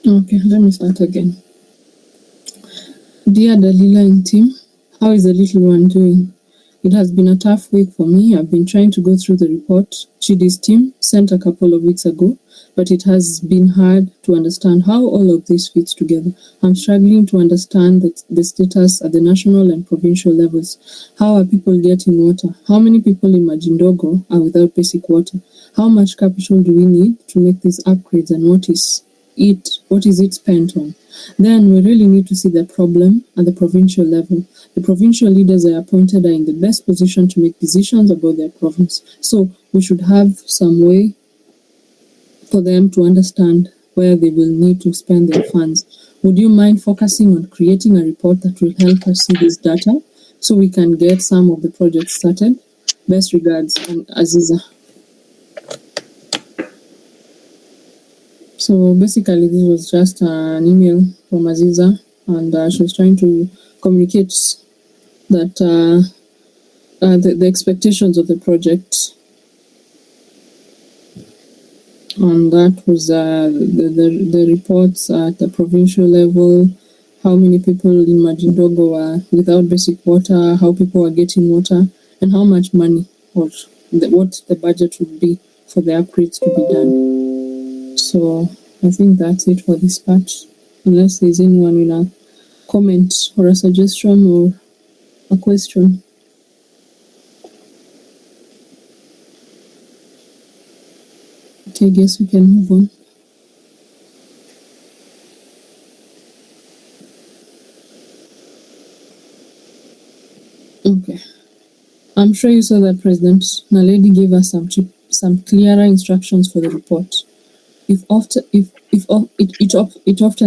Okay, let me start again. Dear Dalila and team, how is the little one doing? It has been a tough week for me. I've been trying to go through the report Chidi's team sent a couple of weeks ago, but it has been hard to understand how all of this fits together. I'm struggling to understand the status at the national and provincial levels. How are people getting water? How many people in Majindogo are without basic water? How much capital do we need to make these upgrades, and what is it spent on? Then we really need to see the problem at the provincial level. The provincial leaders are appointed are in the best position to make decisions about their province. So we should have some way for them to understand where they will need to spend their funds. Would you mind focusing on creating a report that will help us see this data so we can get some of the projects started? Best regards, and Aziza. So basically, this was just an email from Aziza, and she was trying to communicate that the expectations of the project, and that was the reports at the provincial level, how many people in Majindogo are without basic water, how people are getting water, and how much money or what the budget would be for the upgrades to be done. So I think that's it for this part, unless there's anyone with a comment or a suggestion or a question. Okay, I guess we can move on. Okay. I'm sure you saw that President Naledi gave us some clearer instructions for the report. It often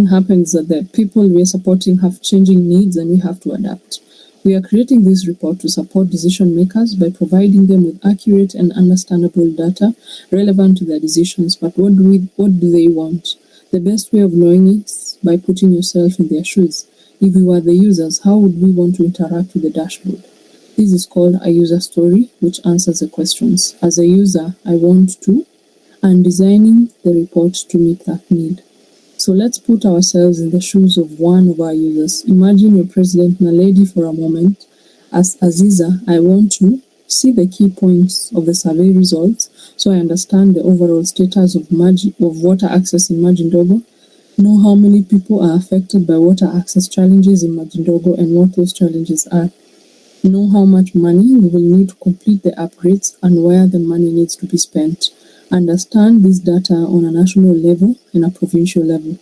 happens that the people we are supporting have changing needs and we have to adapt. We are creating this report to support decision makers by providing them with accurate and understandable data relevant to their decisions. But what do they want? The best way of knowing is by putting yourself in their shoes. If we were the users, how would we want to interact with the dashboard? This is called a user story, which answers the questions. As a user, I want to, and designing the report to meet that need. So let's put ourselves in the shoes of one of our users. Imagine your President Naledi for a moment. As Aziza, I want to see the key points of the survey results so I understand the overall status of water access in Majindogo, know how many people are affected by water access challenges in Majindogo and what those challenges are, know how much money we will need to complete the upgrades and where the money needs to be spent. Understand this data on a national level and a provincial level.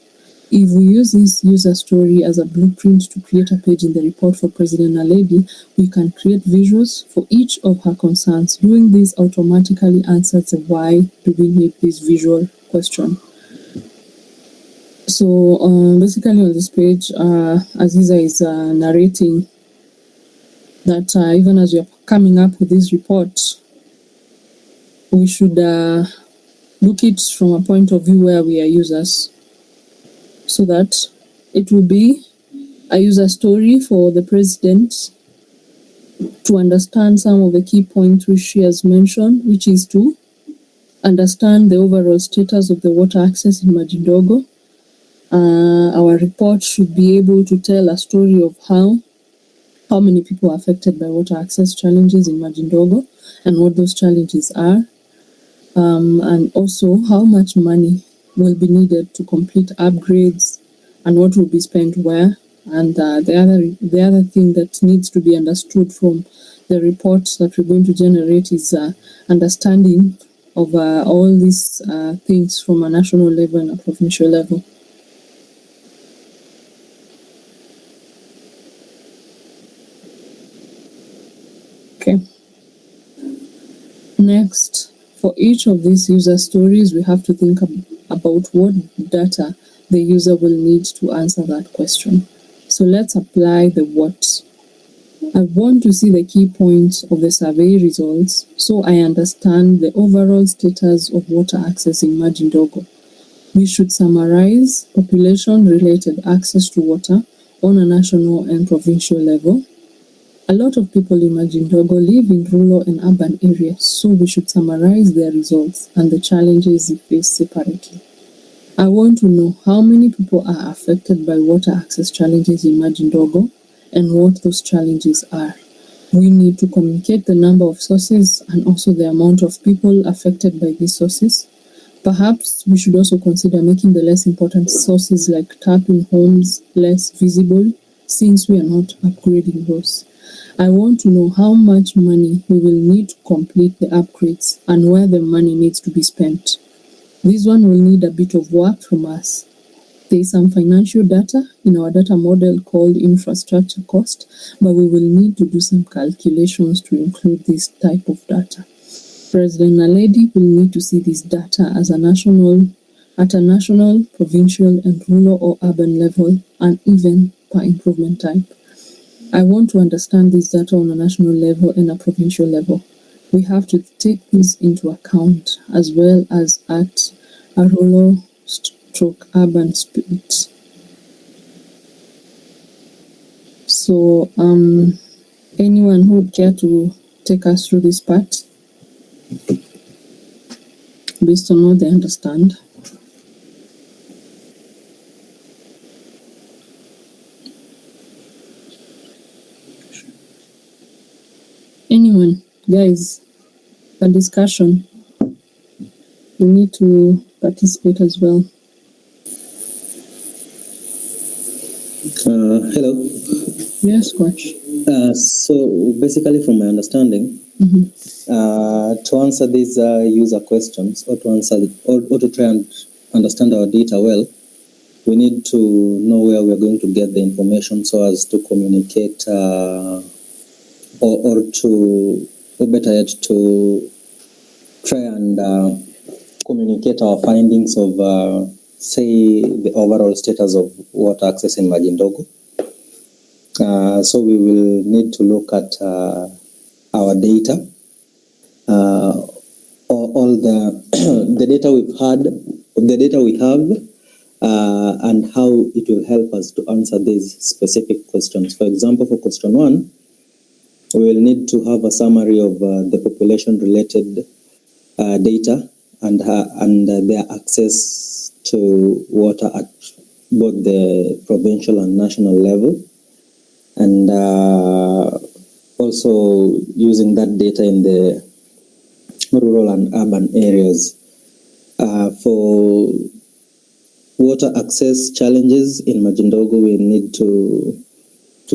If we use this user story as a blueprint to create a page in the report for President Naledi, we can create visuals for each of her concerns. Doing this automatically answers the why do we need this visual question. So basically on this page, Aziza is narrating that even as we are coming up with this report, we should look it from a point of view where we are users, so that it will be a user story for the president to understand some of the key points which she has mentioned, which is to understand the overall status of the water access in Majindogo. Our report should be able to tell a story of how many people are affected by water access challenges in Majindogo and what those challenges are. And also how much money will be needed to complete upgrades and what will be spent where. And the other thing that needs to be understood from the report that we're going to generate is understanding of all these things from a national level and a provincial level. Okay. Next, for each of these user stories, we have to think about what data the user will need to answer that question. So let's apply the what. I want to see the key points of the survey results so I understand the overall status of water access in Majindogo. We should summarize population-related access to water on a national and provincial level. A lot of people in Majindogo live in rural and urban areas, so we should summarize their results and the challenges they face separately. I want to know how many people are affected by water access challenges in Majindogo and what those challenges are. We need to communicate the number of sources and also the amount of people affected by these sources. Perhaps we should also consider making the less important sources like tap in homes less visible, since we are not upgrading those. I want to know how much money we will need to complete the upgrades and where the money needs to be spent. This one will need a bit of work from us. There is some financial data in our data model called infrastructure cost, but we will need to do some calculations to include this type of data. President Naledi will need to see this data at a national, provincial, and rural or urban level, and even per improvement type. I want to understand this data on a national level and a provincial level. We have to take this into account as well as at a rural stroke urban split. So, anyone who would care to take us through this part based on what they understand? Anyone? Guys, a discussion. You need to participate as well. Hello. Yes, Coach. So basically, from my understanding, to answer these user questions or to try and understand our data well, we need to know where we are going to get the information so as to communicate or better yet, to try and communicate our findings of, say, the overall status of water access in Majindogo. So we will need to look at our data, all the data we have, and how it will help us to answer these specific questions. For example, for question 1, we will need to have a summary of the population-related data and their access to water at both the provincial and national level, and also using that data in the rural and urban areas. For water access challenges in Majindogo, we need to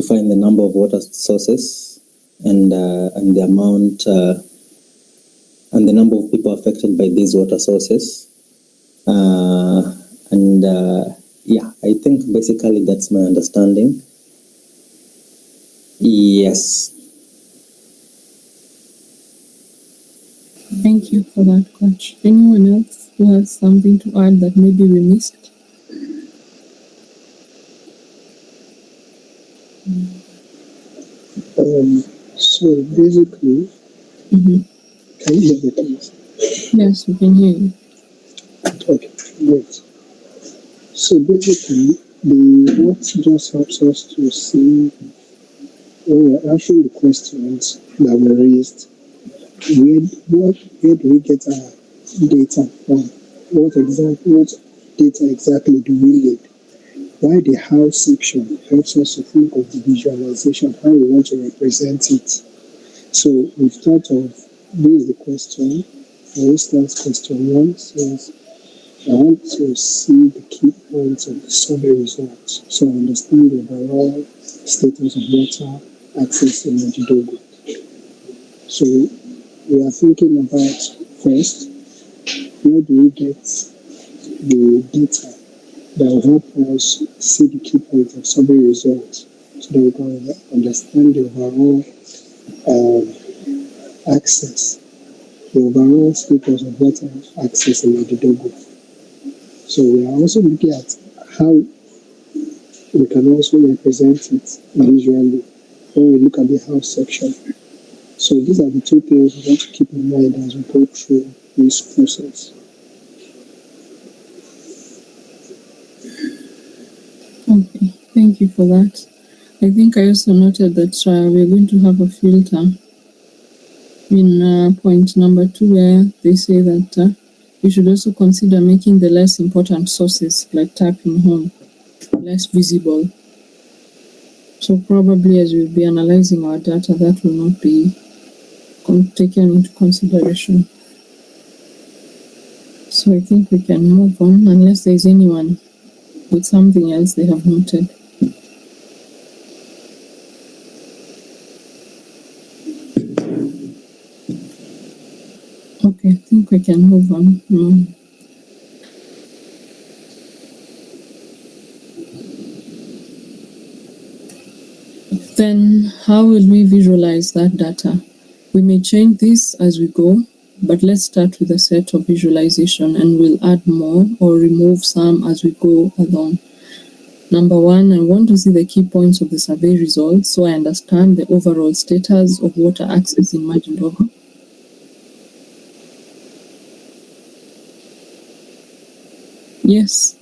find the number of water sources and the amount and the number of people affected by these water sources. Yeah, I think basically that's my understanding. Yes. Thank you for that, Coach. Anyone else who has something to add that maybe we missed? So basically, can you hear me, please? Yes, we can hear you. Okay, great. So basically, what just helps us to see when we're answering the questions that were raised, where do we get our data from? What data exactly do we need? Why the how section helps us to think of the visualization, how we want to represent it. So we've thought of this is the question. For instance, question 1 says, I want to see the key points of the survey results, so I understand the overall status of water access in Majindogo. So we are thinking about, first, where do we get the data that will help us see the key points of survey results, so that we can understand the overall access, the overall status of water access in Majindogo. So we are also looking at how we can also represent it visually when we look at the house section. So these are the two things we want to keep in mind as we go through this process. Okay, thank you for that. I think I also noted that we're going to have a filter in point number 2, where they say that We should also consider making the less important sources like tapping home less visible. So probably as we'll be analyzing our data, that will not be taken into consideration. So I think we can move on unless there's anyone with something else they have noted. Okay, I think we can move on. Then how will we visualize that data? We may change this as we go, but let's start with a set of visualization and we'll add more or remove some as we go along. Number one, I want to see the key points of the survey results so I understand the overall status of water access in Majindogo. Yes.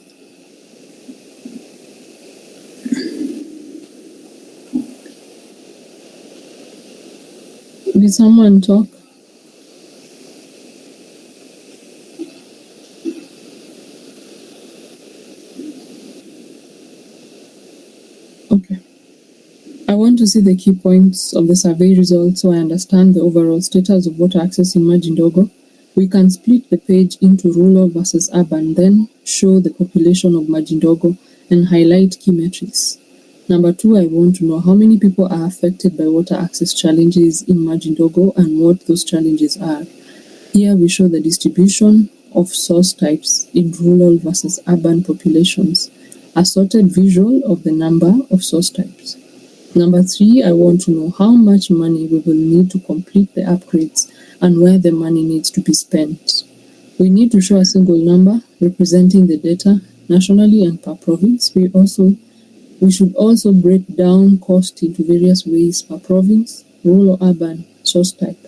Did someone talk? Okay. I want to see the key points of the survey results so I understand the overall status of water access in Majindogo. We can split the page into rural versus urban, then show the population of Majindogo and highlight key metrics. Number two, I want to know how many people are affected by water access challenges in Majindogo and what those challenges are. Here we show the distribution of source types in rural versus urban populations, a sorted visual of the number of source types. Number three, I want to know how much money we will need to complete the upgrades and where the money needs to be spent. We need to show a single number representing the data nationally and per province. We should also break down cost into various ways per province, rural or urban, source type.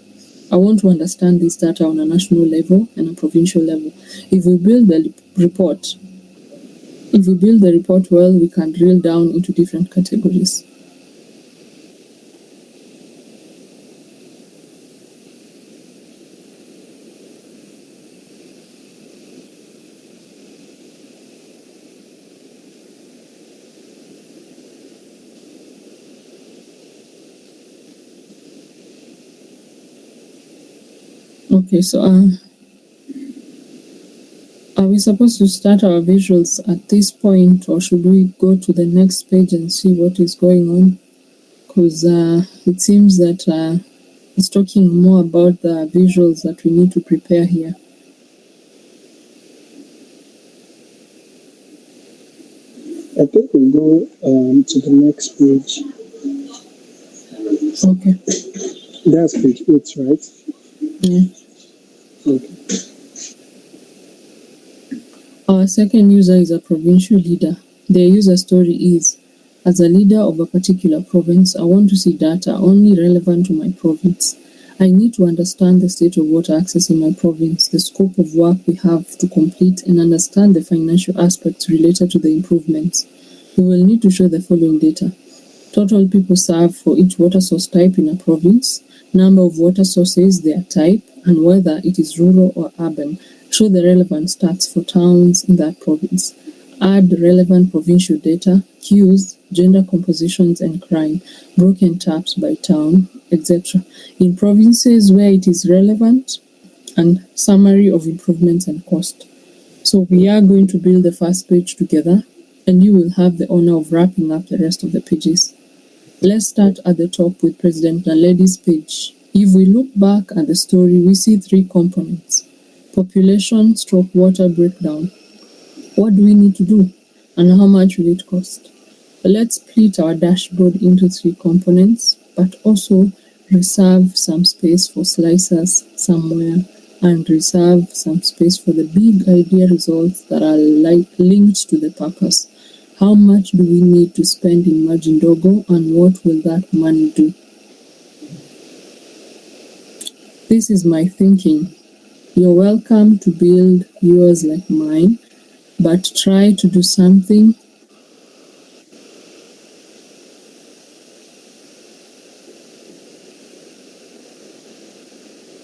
I want to understand this data on a national level and a provincial level. If we build the report well, we can drill down into different categories. Okay, so are we supposed to start our visuals at this point, or should we go to the next page and see what is going on? Because it seems that it's talking more about the visuals that we need to prepare here. I think we'll go to the next page. Okay. That's page 8, right? Yeah. Okay. Our second user is a provincial leader. Their user story is, as a leader of a particular province, I want to see data only relevant to my province. I need to understand the state of water access in my province, the scope of work we have to complete, and understand the financial aspects related to the improvements. We will need to show the following data: total people served for each water source type in a province, number of water sources, their type, and whether it is rural or urban. Show the relevant stats for towns in that province. Add relevant provincial data, queues, gender compositions and crime, broken taps by town, etc. In provinces where it is relevant, and summary of improvements and cost. So we are going to build the first page together, and you will have the honor of wrapping up the rest of the pages. Let's start at the top with President Naledi's page. If we look back at the story, we see three components: population / water breakdown. What do we need to do, and how much will it cost? Let's split our dashboard into three components, but also reserve some space for slicers somewhere, and reserve some space for the big idea results that are linked to the purpose. How much do we need to spend in Majindogo, and what will that money do? This is my thinking. You're welcome to build yours like mine, but try to do something.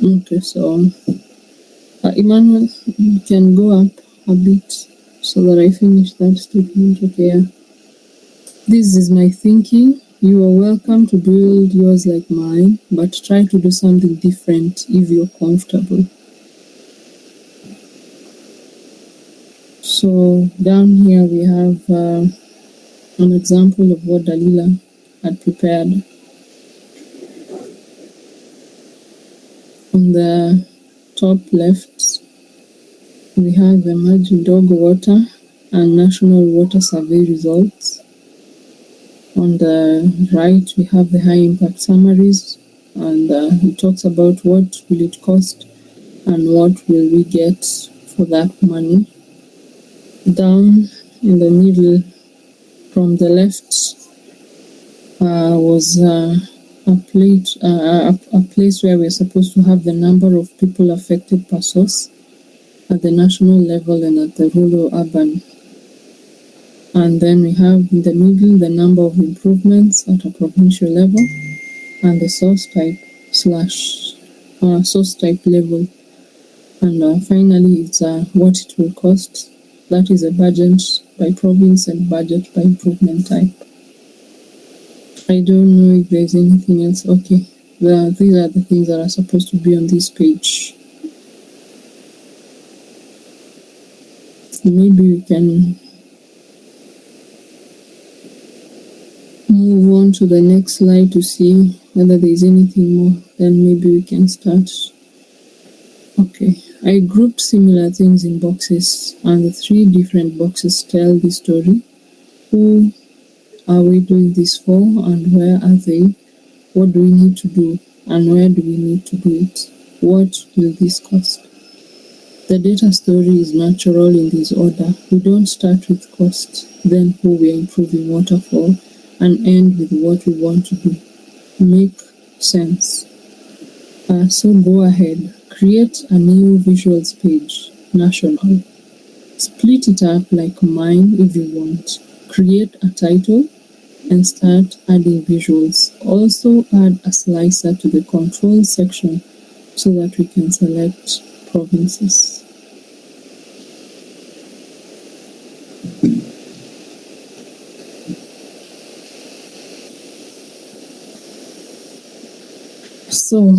Okay, so Emmanuel, you can go up a bit so that I finish that statement. Okay, yeah. This is my thinking. You are welcome to build yours like mine, but try to do something different if you're comfortable. So down here we have an example of what Dalila had prepared. On the top left, we have the Emerging Dog Water and National Water Survey results. On the right, we have the high impact summaries, and it talks about what will it cost and what will we get for that money. Down in the middle, from the left, was a place where we're supposed to have the number of people affected per source at the national level and at the rural urban. And then we have in the middle the number of improvements at a provincial level and the source type level. And finally, it's what it will cost. That is a budget by province and budget by improvement type. I don't know if there's anything else. Okay, these are the things that are supposed to be on this page. Maybe we can move on to the next slide to see whether there's anything more. Then maybe we can start. Okay, I grouped similar things in boxes, and the 3 different boxes tell the story. Who are we doing this for, and where are they? What do we need to do, and where do we need to do it? What will this cost? The data story is natural in this order. We don't start with cost, then who we are improving water for, and end with what we want to do. Make sense? So go ahead, create a new visuals page, national. Split it up like mine if you want. Create a title and start adding visuals. Also add a slicer to the control section so that we can select provinces. So,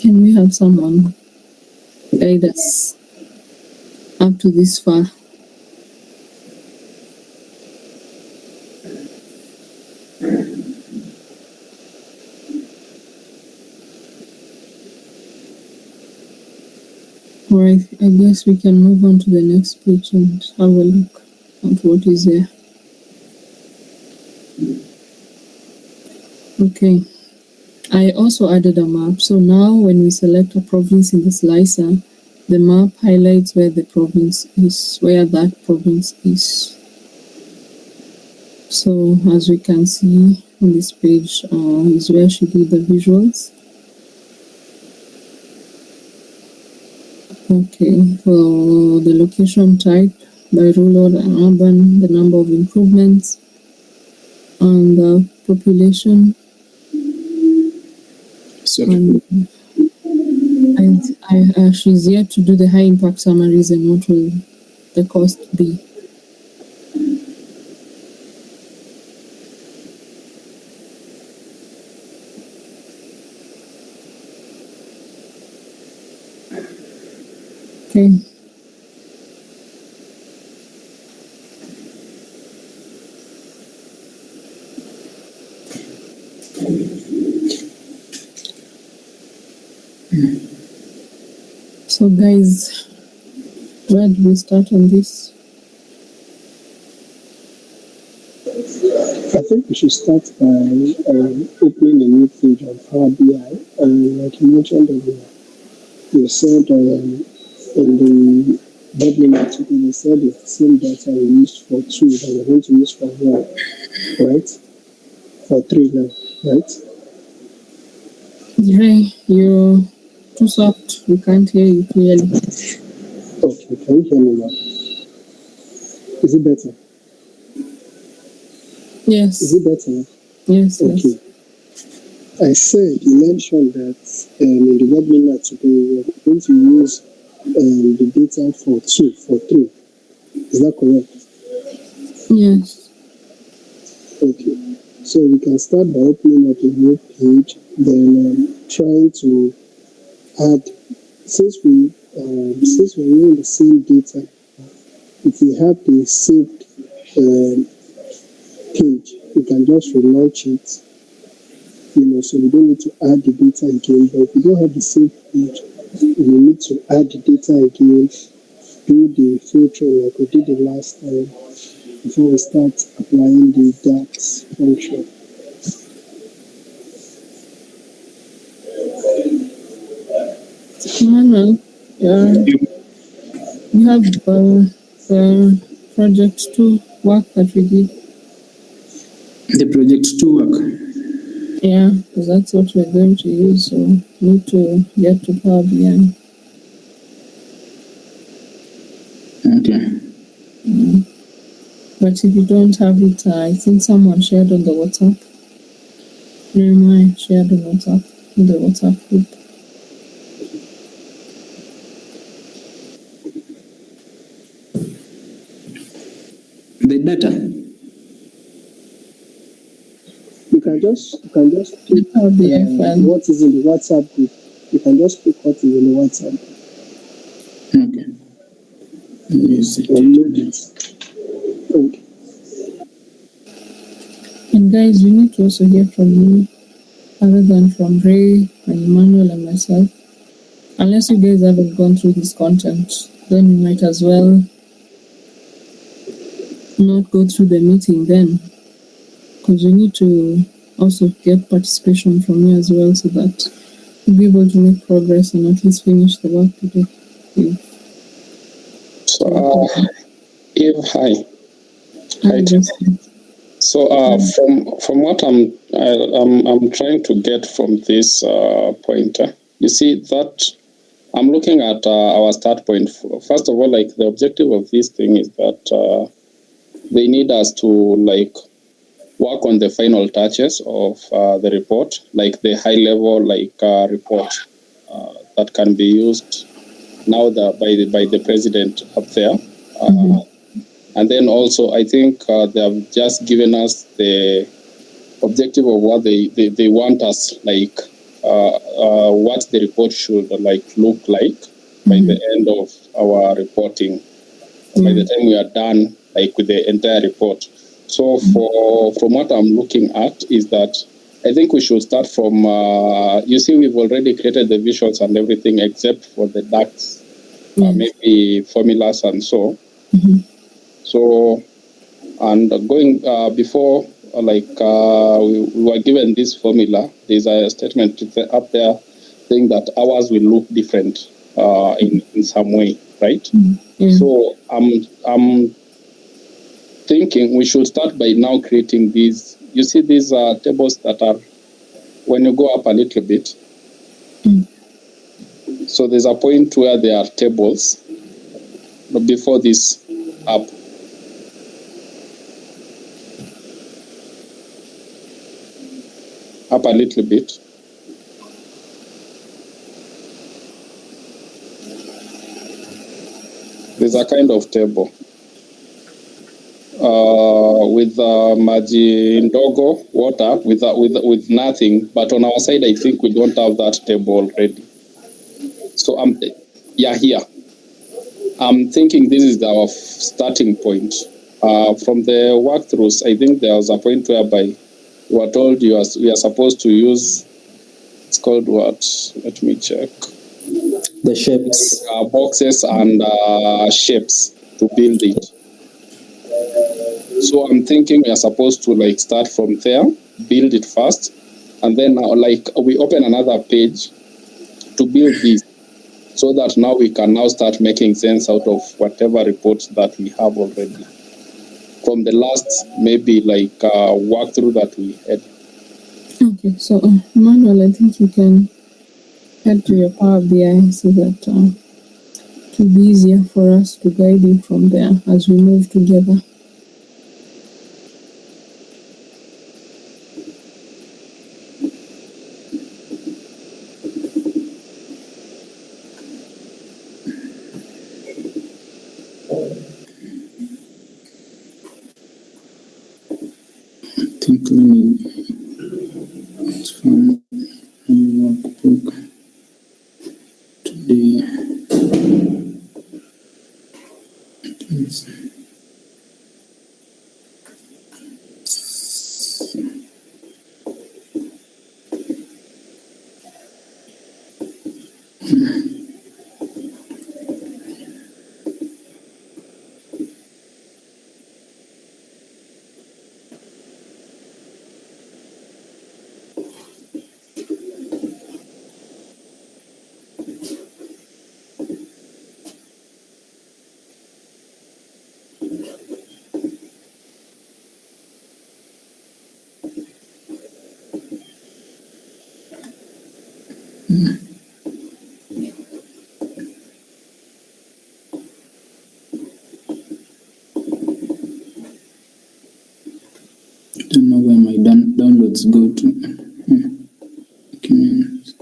can we have someone guide us up to this far? Alright, I guess we can move on to the next page and have a look at what is there. Okay, I also added a map. So now when we select a province in the slicer, the map highlights where the province is, where that province is. So as we can see on this page is where she did the visuals. Okay, for the location type, by rural and urban, the number of improvements, and the population. And she's yet to do the high impact summaries and what will the cost be. Okay. So guys, where do we start on this? I think we should start by opening a new page on Power BI. Like you mentioned earlier, you said in the bubbling article, you said it's the same data we used for 2 that we're going to use for 1, right? For 3 now, right? Ray, you're too soft. We can't hear you clearly. Okay, can you hear me now? Is it better? Yes. Is it better? Yes. Okay. Yes. I said you mentioned that in the webinar today we're going to use the data for three. Is that correct? Yes. Okay. So we can start by opening up a new page, then trying to add, since we're using the same data, if we have the saved page, we can just relaunch it, so we don't need to add the data again. But if we don't have the saved page, we need to add the data again, do the filter like we did the last time before we start applying the DAX function. Emmanuel, you have the project 2 work that we did. The project 2 work. Yeah, because that's what we're going to use. So we need to get to Power BI. Okay. But if you don't have it, I think someone shared on the WhatsApp. Jeremiah shared on WhatsApp, in the WhatsApp group. The data. You can just pick Power BI file. what is in the WhatsApp group. You can just pick what is in the WhatsApp group. Okay. Yes. Okay. And guys, we need to also hear from you, other than from Ray and Emmanuel and myself. Unless you guys haven't gone through this content, then we might as well not go through the meeting then. Because we need to also get participation from you as well, so that we'll be able to make progress and at least finish the work today. So, Eve, hi. Hi, Justin. So, from what I'm trying to get from this pointer, you see that I'm looking at our start point. First of all, like the objective of this thing is that they need us to like work on the final touches of the report, like the high level report that can be used now by the president up there. And then also, I think they have just given us the objective of what they want us, like what the report should like look like by the end of our reporting, by the time we are done, like with the entire report. So from what I'm looking at is that I think we should start from, you see, we've already created the visuals and everything except for the DAX, maybe formulas and so. So, and going before, we were given this formula, there's a statement up there saying that ours will look different in some way, right? So I'm thinking we should start by now creating these. You see these tables that are, when you go up a little bit, so there's a point where there are tables before this up. Up a little bit. There's a kind of table with maji ndogo water with nothing, but on our side I think we don't have that table already. So here. I'm thinking this is our starting point. From the walkthroughs, I think there was a point whereby we were told we are supposed to use, it's called what? Let me check. The shapes. Boxes and shapes to build it. So I'm thinking we are supposed to like start from there, build it first, and then we open another page to build this, so that now we can now start making sense out of whatever reports that we have already from the last maybe walkthrough that we had. Okay, so Emmanuel, I think you can head to your Power BI so that it will be easier for us to guide you from there as we move together. The I don't know where my downloads go to. Documents.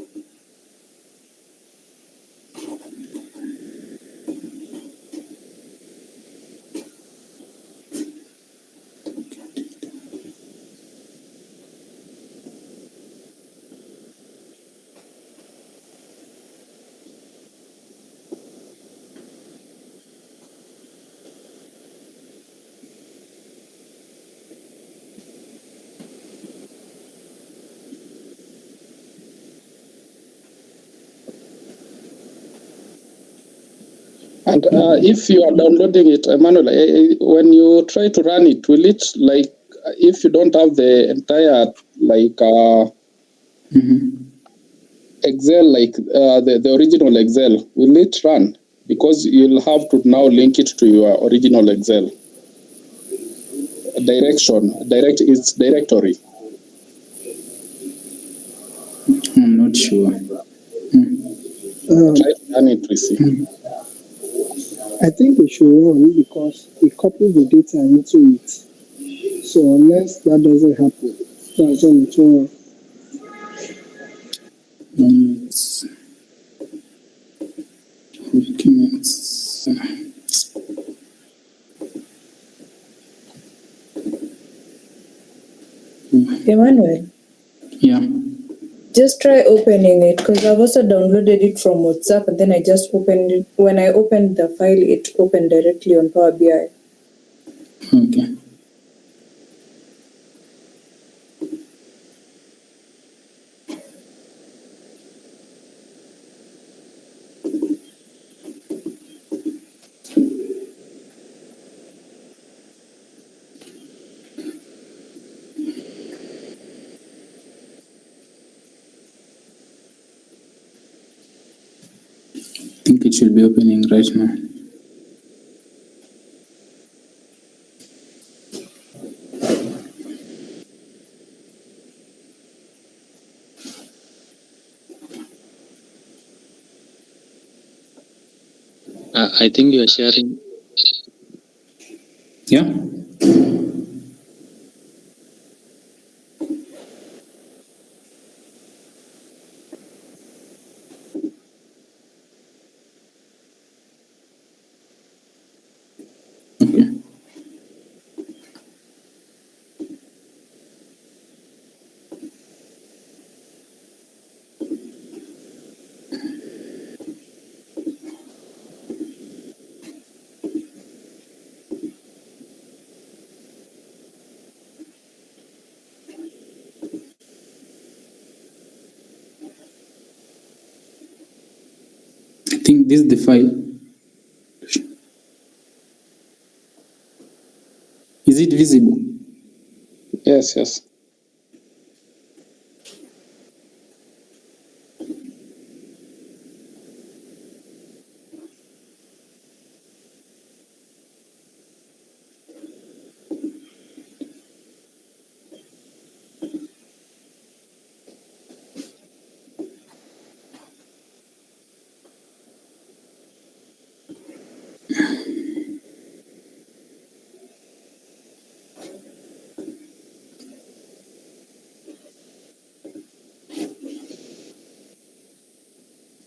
And if you are downloading it, Emmanuel, when you try to run it, will it like if you don't have the entire like Excel, like the original Excel, will it run? Because you'll have to now link it to your original Excel. Its directory. I'm not sure. Try to run it, we see. I think it should run because it copies the data into it. So unless that doesn't happen, that's when it will run. Documents. Documents. Emmanuel, Yeah. just try opening it because I've also downloaded it from WhatsApp and then I just opened it. When I opened the file, it opened directly on Power BI. Okay. I think it should be opening right now. I think you are sharing. Yeah. Okay. I think this is the file. Is it visible? Yes, yes.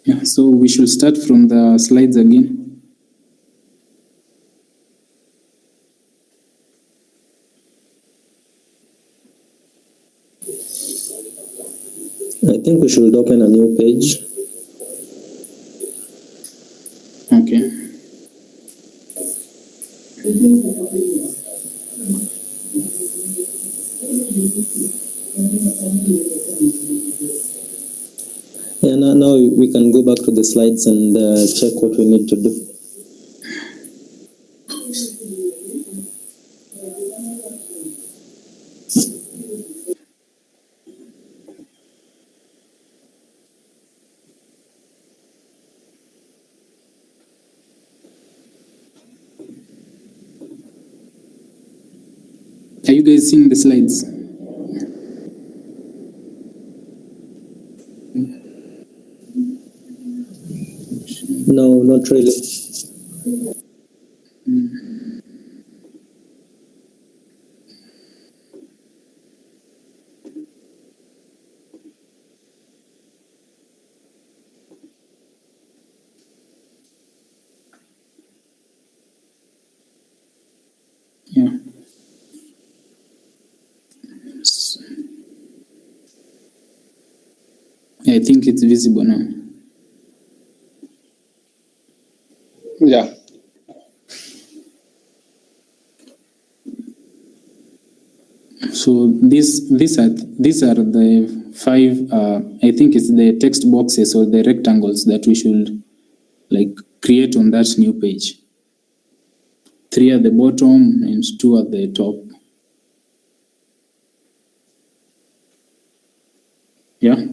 Yeah. So we should start from the slides again. I think we should open a new page. Okay. Yeah, now we can go back to the slides and check what we need to do. Are you guys seeing the slides? No, not really. Yeah. I think it's visible now. Yeah. So these are the five. I think it's the text boxes or the rectangles that we should like create on that new page. 3 at the bottom and 2 at the top. Yeah.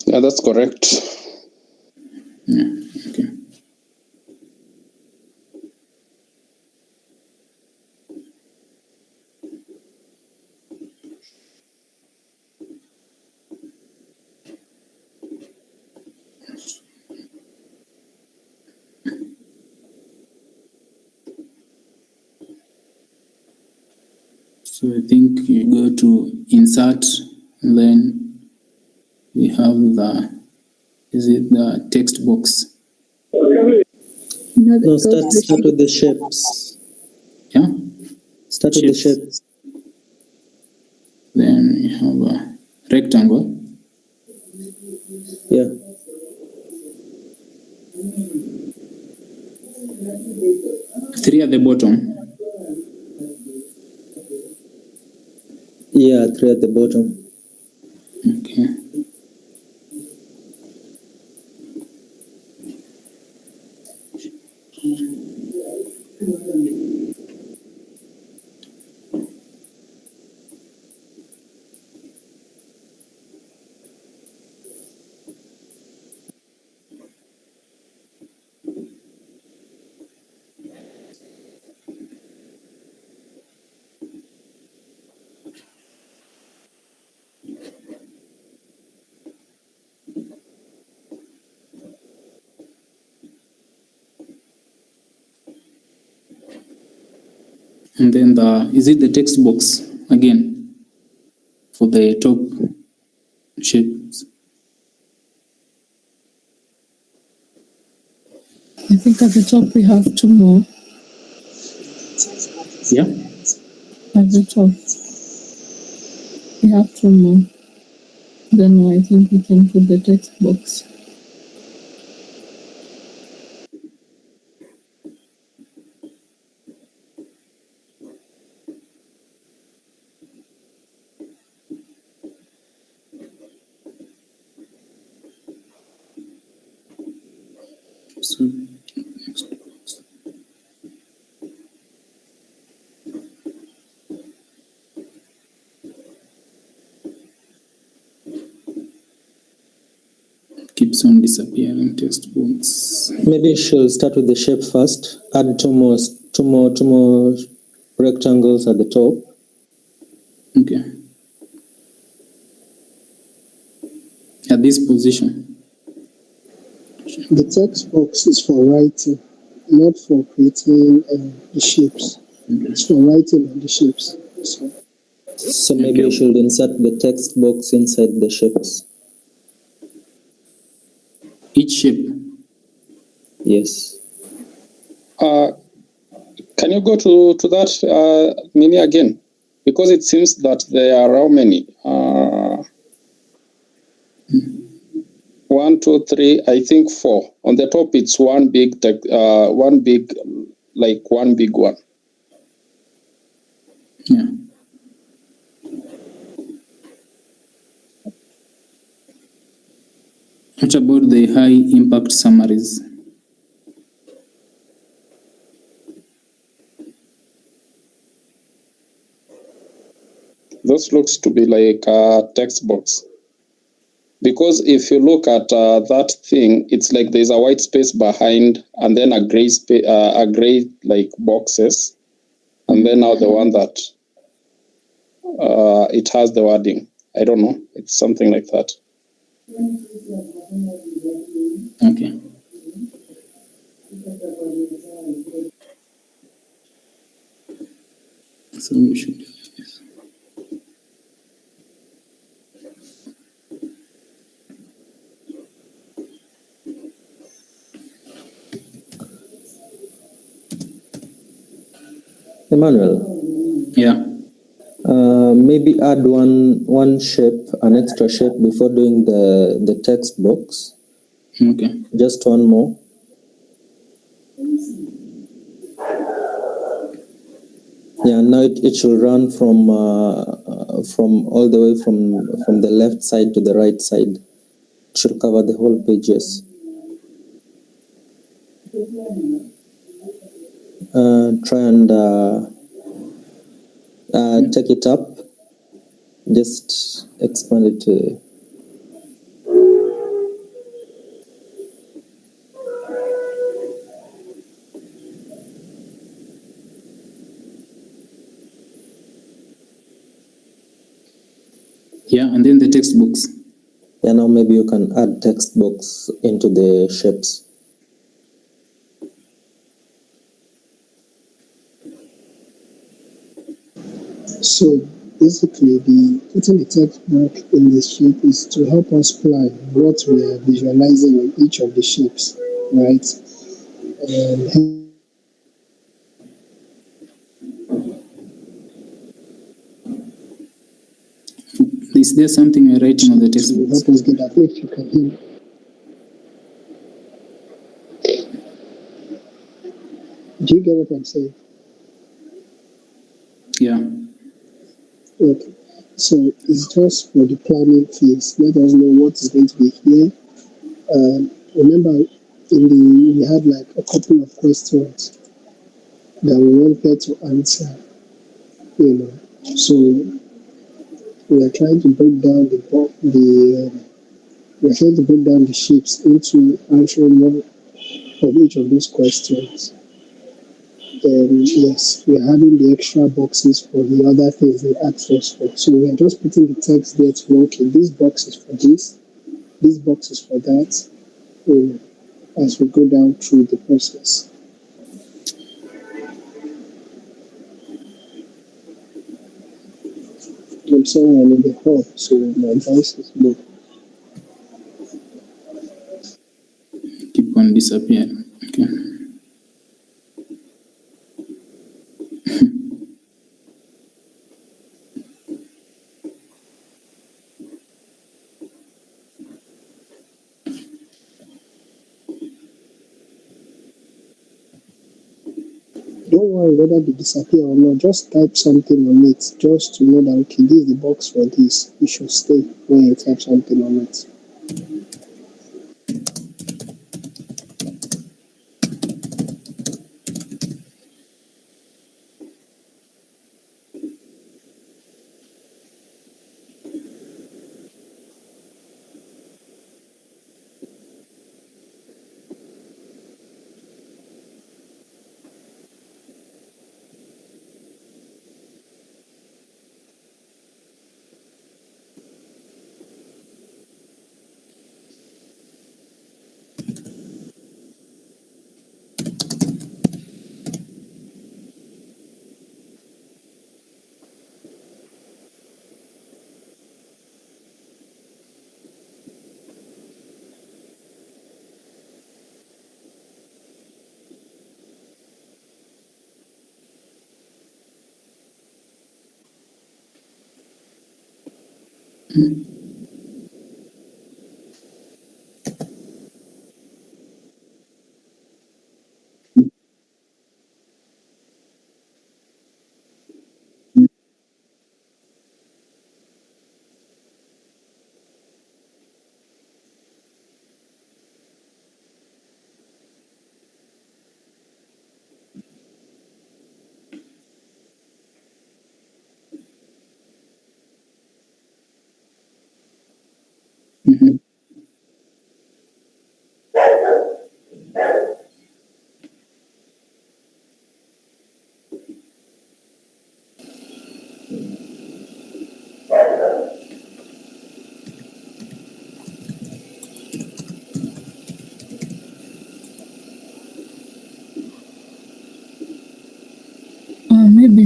Yeah, that's correct. Yeah. Okay. So I think you go to insert, and then we have the text box? No, start with the shapes. Yeah. Start with the shapes. Then we have a rectangle. Yeah. Three at the bottom. Yeah, 3 at the bottom. Okay. And then is it the text box again for the top shapes? I think at the top we have 2 more. Yeah. At the top. We have 2 more. Then I think we can put the text box. So, keeps on disappearing text box. Maybe you should start with the shape first. Add two more rectangles at the top. Okay. At this position. The text box is for writing, not for creating the shapes. It's for writing on the shapes. So maybe you should insert the text box inside the shapes. Each shape. Yes. Can you go to that Mini again? Because it seems that there are how many? 1, 2, 3, I think 4. On the top, it's one big, one big one. Yeah. What about the high impact summaries? Those looks to be like a text box. Because if you look at that thing, it's like there's a white space behind, and then a gray like boxes, and then now the one that it has the wording. I don't know. It's something like that. Okay. So we should do this. Emmanuel, Yeah. maybe add one shape, an extra shape before doing the text box. Okay. Just one more. Yeah, now it should run from all the way from the left side to the right side. It should cover the whole pages. Try and take it up. Just expand it to. Yeah, and then the text box. Yeah, now maybe you can add text box into the shapes. So basically, the putting the text box in the shape is to help us plan what we are visualizing on each of the shapes, right? And Is there something you're writing on the text to box? help us get that. If you can hear me. Do you get what I'm saying? Yeah. Okay. So it's just for the planning phase. Let us know what is going to be here. Remember, we had like a couple of questions that we wanted to answer. So we are trying to break down we're trying to break down the shapes into answering one of each of those questions. Yes, we're having the extra boxes for the other things they asked us for. So we're just putting the text there to know, okay, this box is for this box is for that, as we go down through the process. I'm someone in the hall, so my voice is low. Keep on disappearing. Okay. Don't worry whether they disappear or not, just type something on it, just to know that, okay, this is the box for this. You should stay when you type something on it.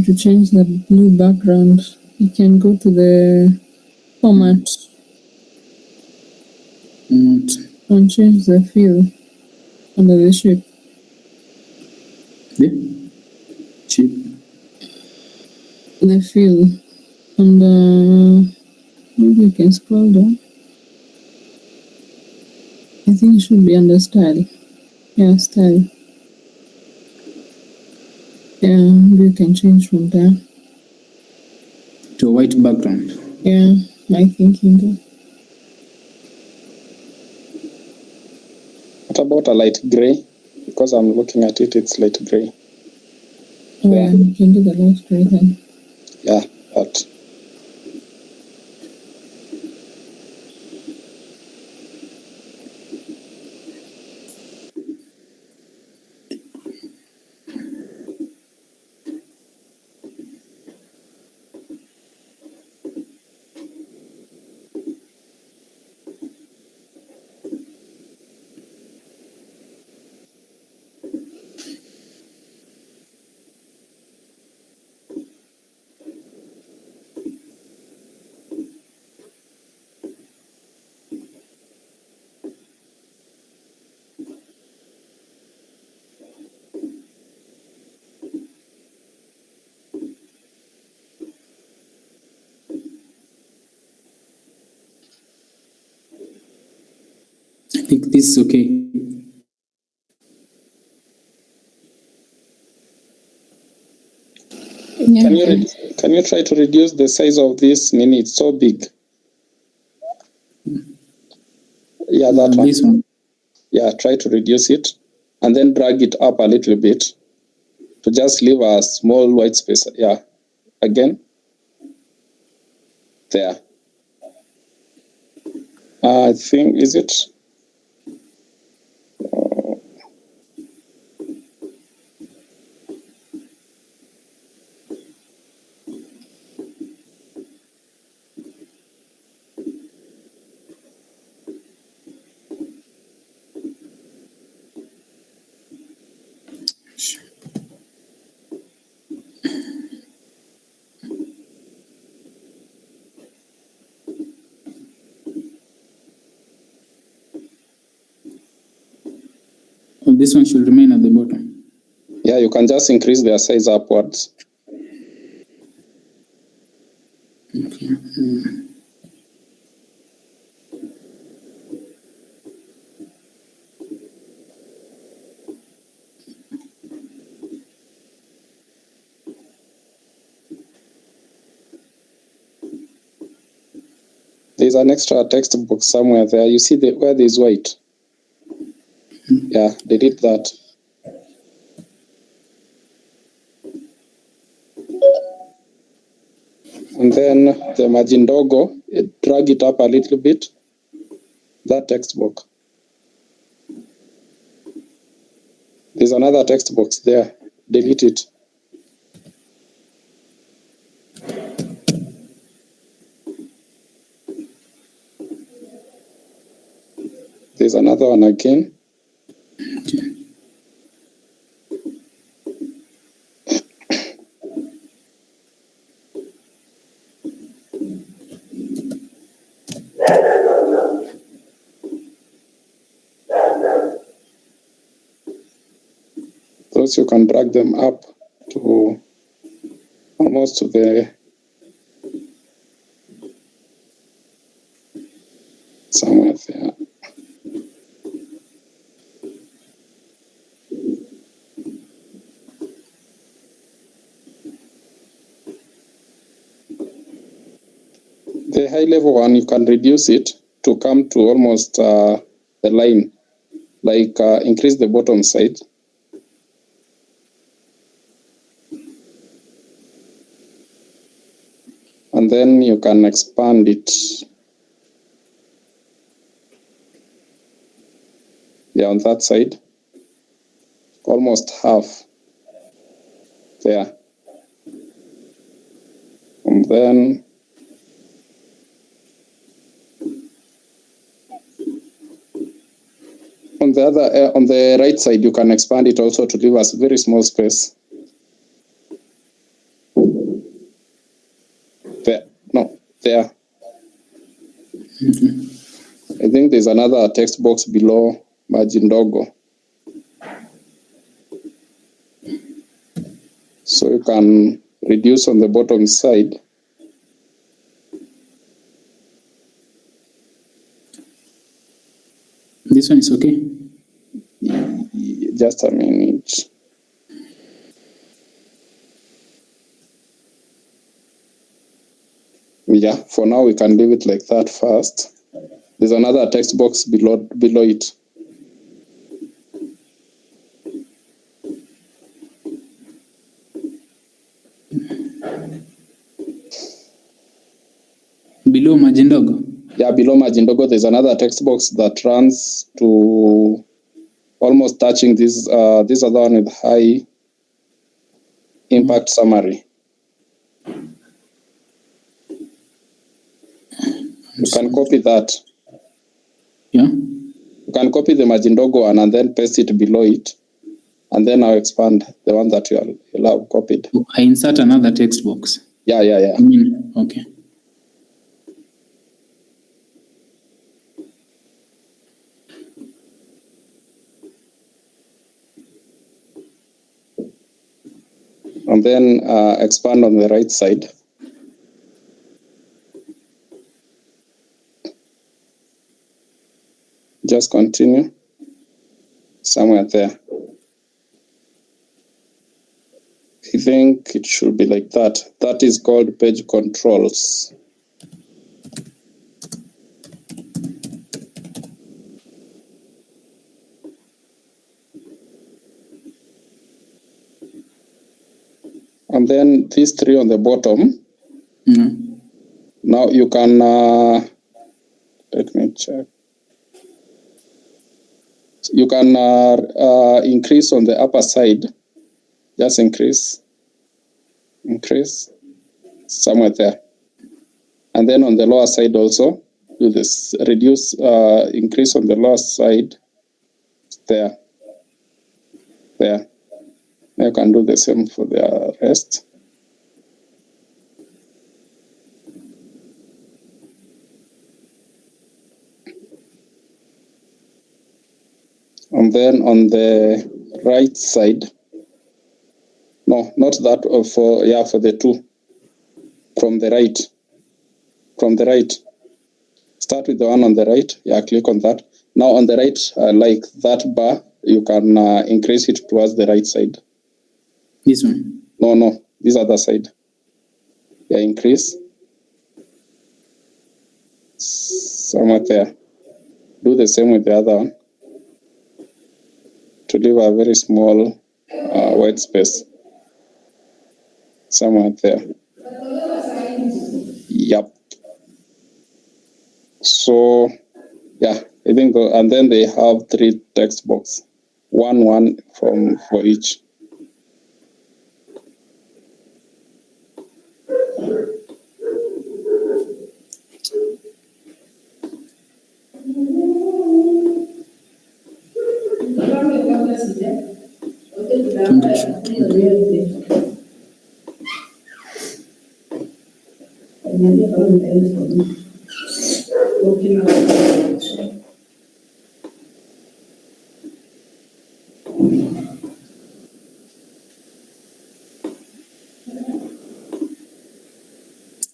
to change the blue background, you can go to the format and change the fill under the shape. The fill, and maybe you can scroll down. I think it should be under style. Yeah, style. Yeah, maybe you can change from there. To a white background. Yeah, my thinking though. What about a light gray? Because I'm looking at it, it's light gray. Oh yeah, you can do the light gray then. Yeah, that. I think this is okay. Yeah. Can you try to reduce the size of this? Nini, it's so big. Yeah, that one. This one. Yeah, try to reduce it and then drag it up a little bit to just leave a small white space. Yeah, again. There. I think, is it? This one should remain at the bottom. Yeah, you can just increase their size upwards. Okay. There's an extra text box somewhere there. You see where there's white? Yeah, delete that. And then the margin logo, drag it up a little bit. That text box. There's another text box there. Delete it. There's another one again. Those you can drag them up to almost to the somewhere there. The high level one, you can reduce it to come to almost the line, like increase the bottom side. And then you can expand it. Yeah, on that side, almost half there. And then on the other, on the right side, you can expand it also to leave us very small space. think there's another text box below Majindogo. So you can reduce on the bottom side. This one is okay. Just a minute. Yeah, for now we can leave it like that first. There's another text box below it. Below Majindogo. Yeah, below Majindogo, there's another text box that runs to almost touching this other one with high impact summary. You can copy that. Yeah. You can copy the Majindogo one and then paste it below it. And then I'll expand the one that you'll have copied. I insert another text box. Yeah. I mean, okay. And then expand on the right side. Just continue somewhere there. I think it should be like that. That is called page controls. And then these three on the bottom. Mm. Now you can, let me check. You can increase on the upper side. Just increase somewhere there. And then on the lower side also, do this, reduce, increase on the lower side, there. You can do the same for the rest. And then on the right side, no, not that, for the two. From the right. Start with the one on the right. Yeah, click on that. Now on the right, like that bar, you can increase it towards the right side. This one? No, this other side. Yeah, increase. Somewhere there. Do the same with the other one. To leave a very small white space. Somewhere there. Yep. So, yeah, I think, and then they have three text box, one for each.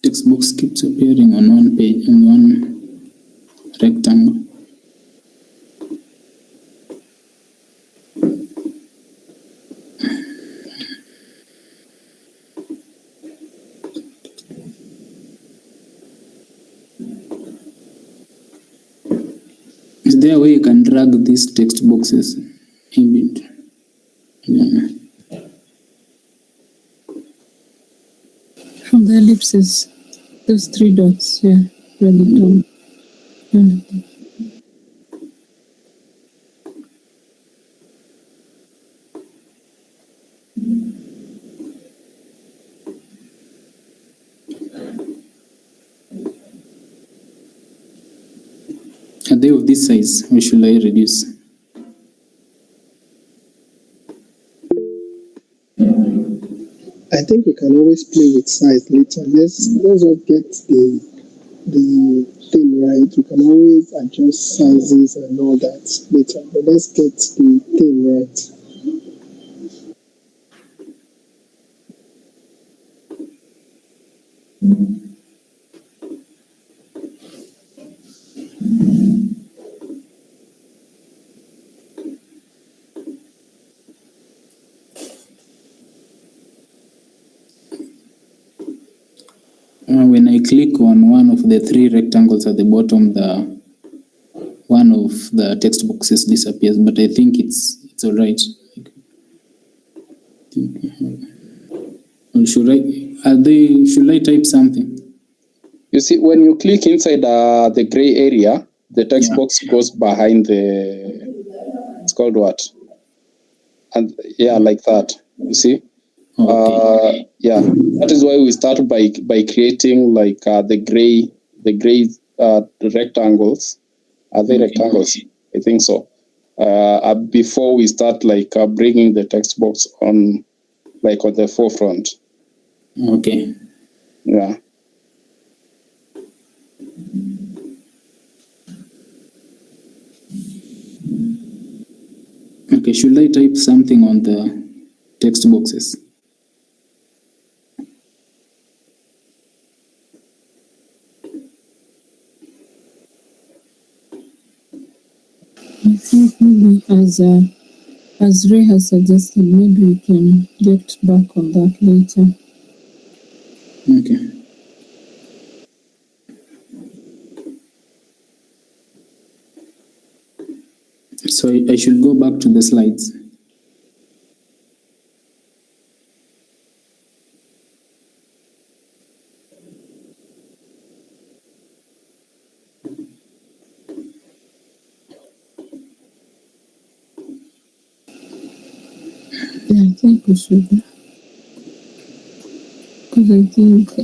Text box keeps appearing on one page, on one rectangle. Is there a way you can drag these text boxes in it? Yeah. From the ellipses, those three dots, yeah, really down. Are they of this size, or should I reduce? I think we can always play with size later. Let's just get the thing right? You can always adjust sizes and all that later. But let's get the thing right. When I click on one of the three rectangles at the bottom, the one of the text boxes disappears, but I think it's all right. Or should I type something? You see, when you click inside the gray area, the text Yeah. box goes behind it's called what? And yeah, like that. You see? Okay. Yeah, that is why we start by creating like the gray rectangles. Are they Okay. rectangles? I think so. Before we start like bringing the text box on, like on the forefront. Okay. Yeah. Okay. Should I type something on the text boxes? I think maybe as Ray has suggested, maybe we can get back on that later. Okay. So I should go back to the slides. Yeah, I think we should. Because I think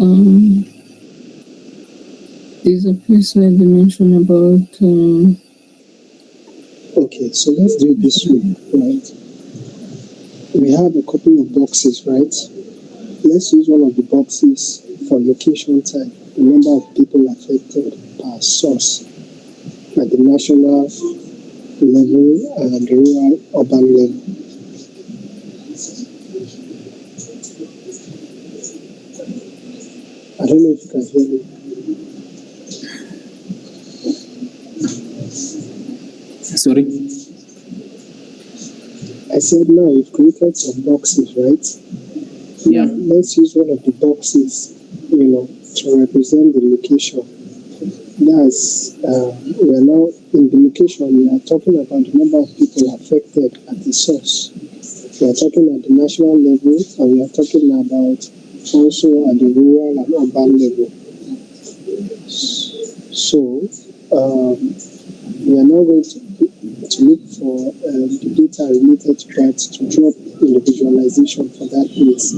there's a place where they mention about Okay, so let's do it this way, right? We have a couple of boxes, right? Let's use one of the boxes for location type, the number of people affected per source at the national level and the rural urban level. I don't know if you can hear me. Sorry. I said now we've created some boxes, right? Yeah. Now, let's use one of the boxes, to represent the location. That's we're now in the location. We are talking about the number of people affected at the source. We are talking at the national level, and we are talking about also at the rural and urban level. So we are now going to look for the data related to that to drop in the visualization for that place.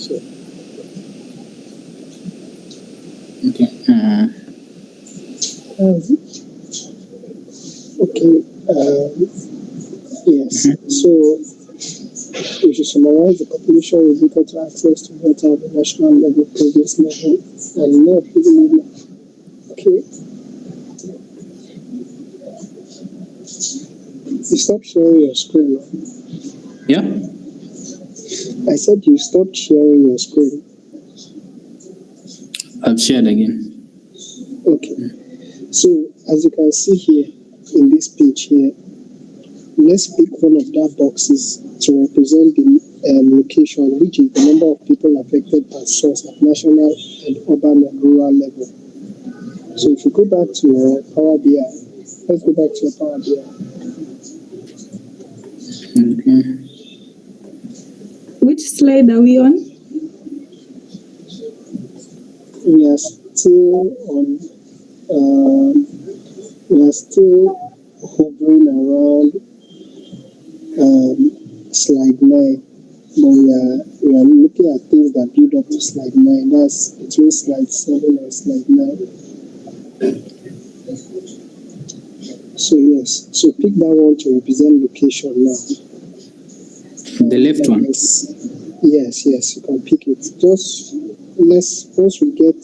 So, Okay. okay. Yes. So we should summarize the population related to access to water at the national level, previous level, and not really. Okay. You stop sharing your screen. Yeah. I said you stopped sharing your screen. I've shared again. Okay. So as you can see here in this page here, let's pick one of that boxes to represent the location, which is the number of people affected per source at national and urban and rural level. So if you go back to your Power BI, let's go back to your Power BI. Okay. Which slide are we on? We are still on. We are still hovering around slide 9, but we are looking at things that build up to slide 9. That's between slide 7 and slide 9. So yes, so pick that one to represent location now. The left one. Yes, you can pick it. Just once we get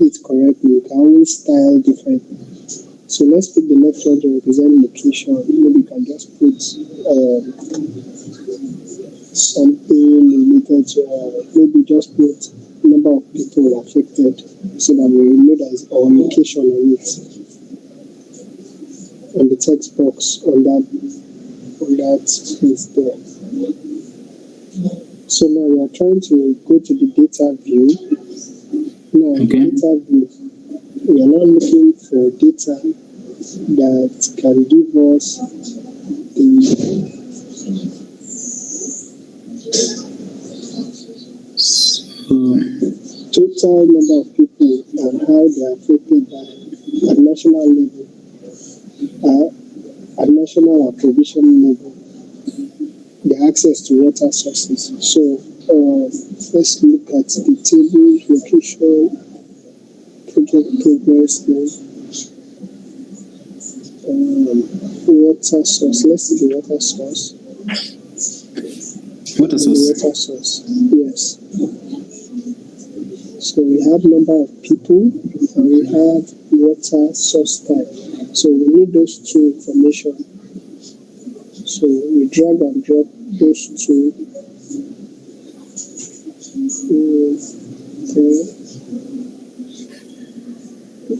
it correctly, we can always style differently. So let's pick the left one to represent location. Maybe you can just put something related to, maybe just put number of people affected so that we know that it's our location on it. On the text box on that space there. So now we are trying to go to the data view. Now in Okay. the data view, we are now looking for data that can give us the total number of people and how they are affected by at national level, at national or provision level, the access to water sources. So let's look at the table, location, project progress, then water source. Let's see the water source. Water source. The water source, yes. So we have number of people and we have water source type. So we need those two information. So we drag and drop those two.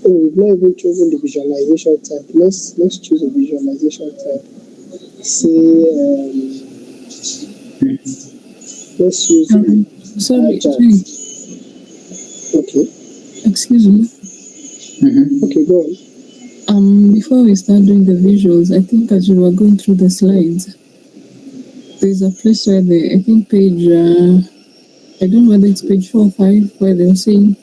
Oh, we've not even chosen the visualization type. Let's choose a visualization type. Say let's use Sorry, chart. Jay, Okay. excuse me. Okay, go on. Before we start doing the visuals, I think as you were going through the slides, there's a place where I think page, I don't know whether it's page 4 or 5, where they were saying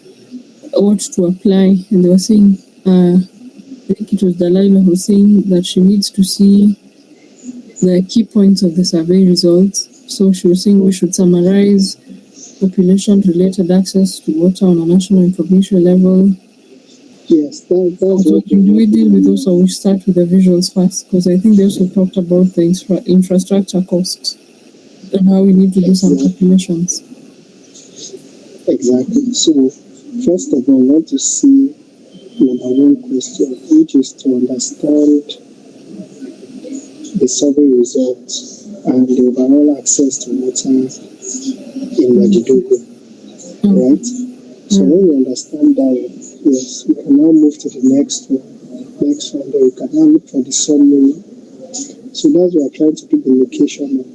what to apply, and they were saying, I think it was Delilah who was saying that she needs to see the key points of the survey results. So she was saying we should summarize population-related access to water on a national and provincial level. Yes, that's So what do we deal with those, or we start with the visuals first? Because I think they also talked about the infrastructure costs and how we need to do some calculations. exactly. So first of all, I want to see number one question, which is to understand the survey results and the overall access to water in Majidogo, right? So when we understand that, yes, we can now move to the next one. Next one, then we can now look for the summary. So that's why we are trying to pick the location.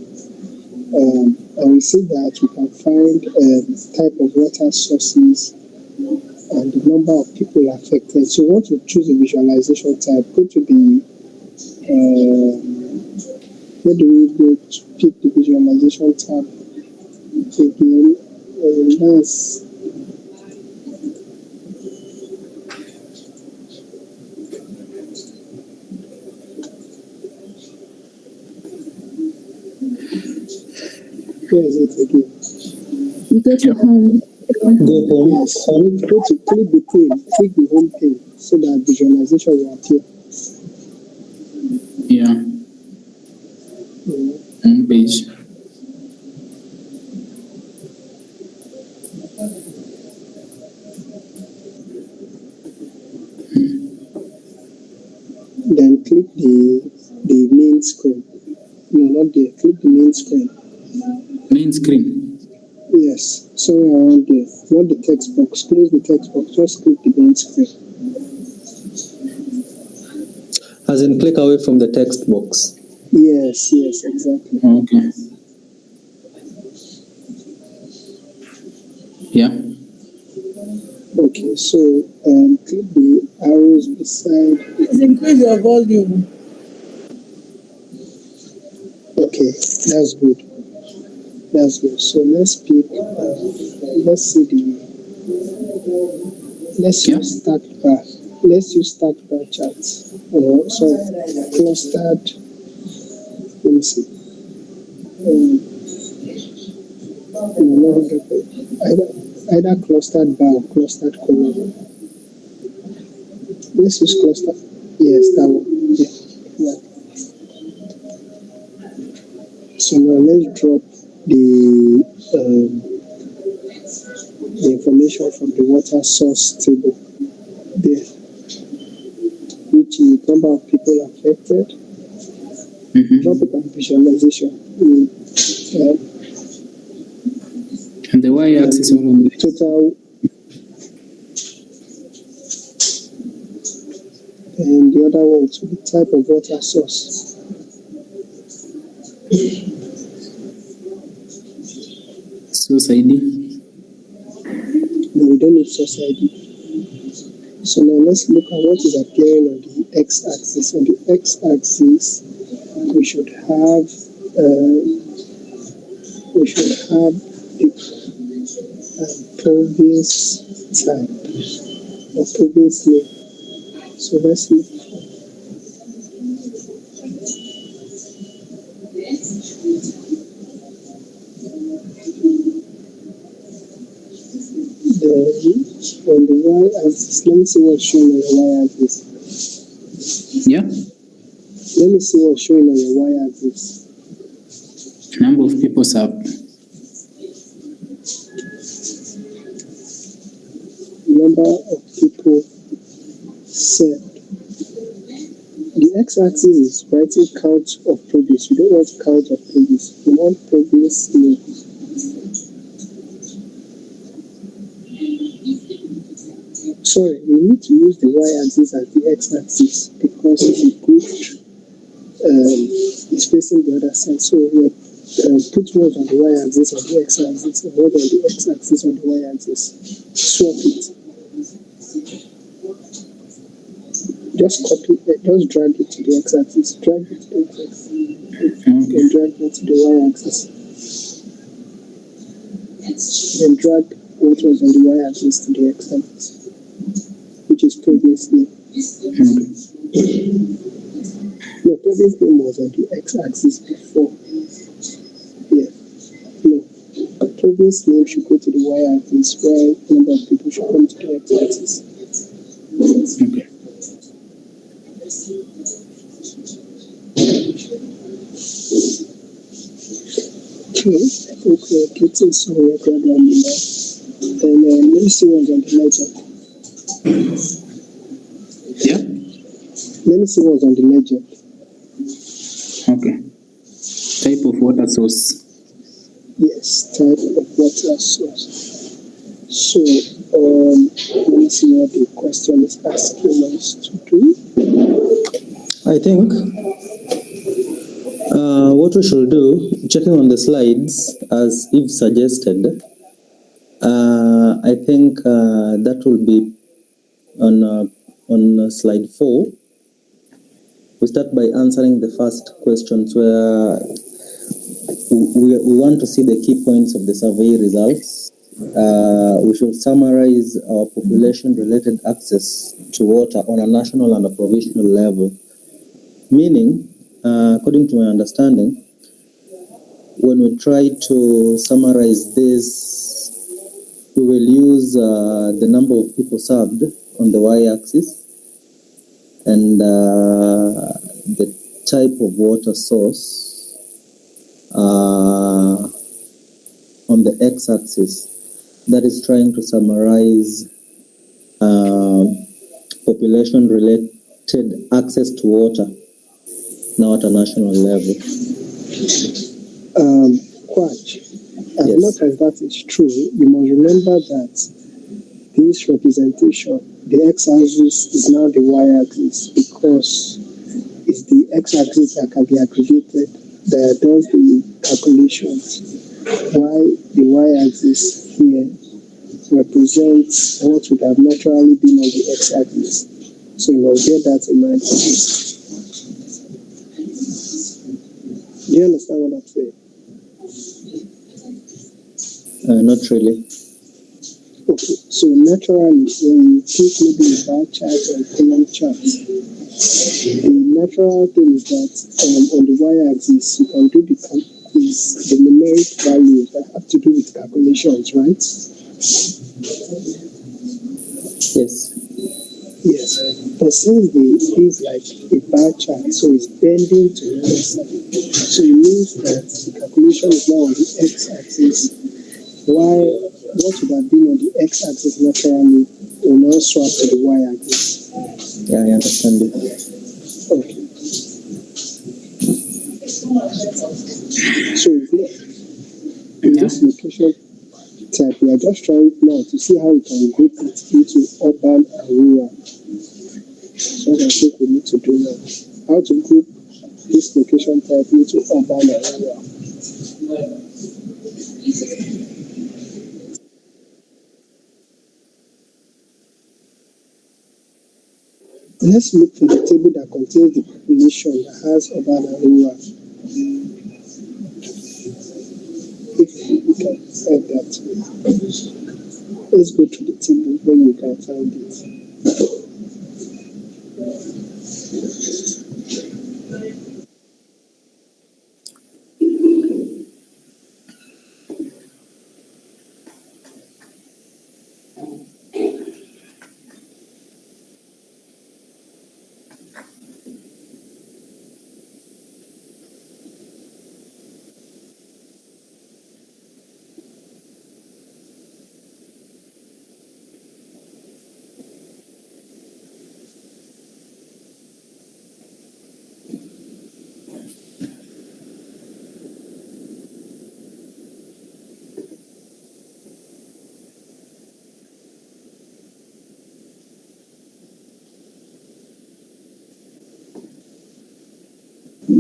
And we see that we can find type of water sources and the number of people affected. So once we choose a visualization type, go to the where do we go to pick the visualization tab again? That's where is it again? You go to home. Go home. Yes, so we go to click the home page so that visualization will appear. Yeah. Home page. Then click the main screen. No, not there. Click the main screen. Main screen. Yes, somewhere around there. Not the text box. Close the text box. Just click the main screen. As in, click away from the text box. Yes, exactly. Okay. Yeah. Okay, so click the arrows beside. Please increase your volume. Okay, that's good. That's good. So let's pick. Let's see the. Let's Yeah. use stacked bar. Let's use stacked bar charts. Sorry, clustered. Let me see. No, either clustered bar or clustered column. Let's use cluster. Yes, that one. Yeah. So now let's drop information from the water source table there, which is number of people affected, drop it on visualization. And the y-axis will be Total, and the other one to the type of water source. source ID. No, we don't need source ID. So now let's look at what is appearing on the x-axis. On the x-axis, we should have the province type or province name. So let's look for on the y-axis. Let me see what's showing on your y-axis. Yeah. Let me see what's showing on your y-axis. Number of people served. Number of people served. The x-axis is writing count of province. We don't want count of province. We want province name. Sorry, we need to use the y-axis as the x-axis because the group is facing the other side. So we put words on the y-axis on the x-axis and words on the x-axis on the y-axis. Swap it. Just copy it, just drag it to the x-axis, drag it to the x-axis, and drag it to the y-axis. Then drag what was on the y-axis to the x-axis, which is previously. No, previous name was on the x-axis before. Yeah. No. Previous name should go to the y-axis, while number of people should come to the x-axis. Okay. Okay, I think we're getting somewhere gradually now. And let me see what's on the ledger. Yeah. Let me see what's on the ledger. Okay. Type of water source. Yes, type of water source. So, let me see what the question is asking us to do. I think what we should do, checking on the slides as Eve suggested, I think that will be on slide 4. We start by answering the first questions where we want to see the key points of the survey results. We should summarize our population-related access to water on a national and a provincial level. Meaning, according to my understanding, when we try to summarize this, we will use the number of people served on the y-axis and the type of water source on the x-axis. That is trying to summarize population-related access to water now at a national level. Quach, as much as that is true, you must remember that this representation, the x-axis is now the y-axis because it's the x-axis that can be aggregated that does the calculations, while the y-axis here represents what would have naturally been on the x-axis. So you must bear that in mind. Do you understand what I'm saying? Not really. Okay, so naturally, when you take maybe a bar chart or a column chart, the natural thing is that on the y-axis, you can do the numeric values that have to do with calculations, right? Yes. Yes, but since it's like a bar chart, so it's bending to the other side. So it means that the calculation is now on the x-axis, while what would have been on the x-axis naturally will now swap to the y-axis. Yeah, I understand you. Okay. So in this location type, we are just trying now to see how we can group it into urban and rural. So I think we need to do now. How to group this location type into urban and rural. Let's look for the table that contains the population that has urban and rural. If we can find that, let's go to the table when you can find it.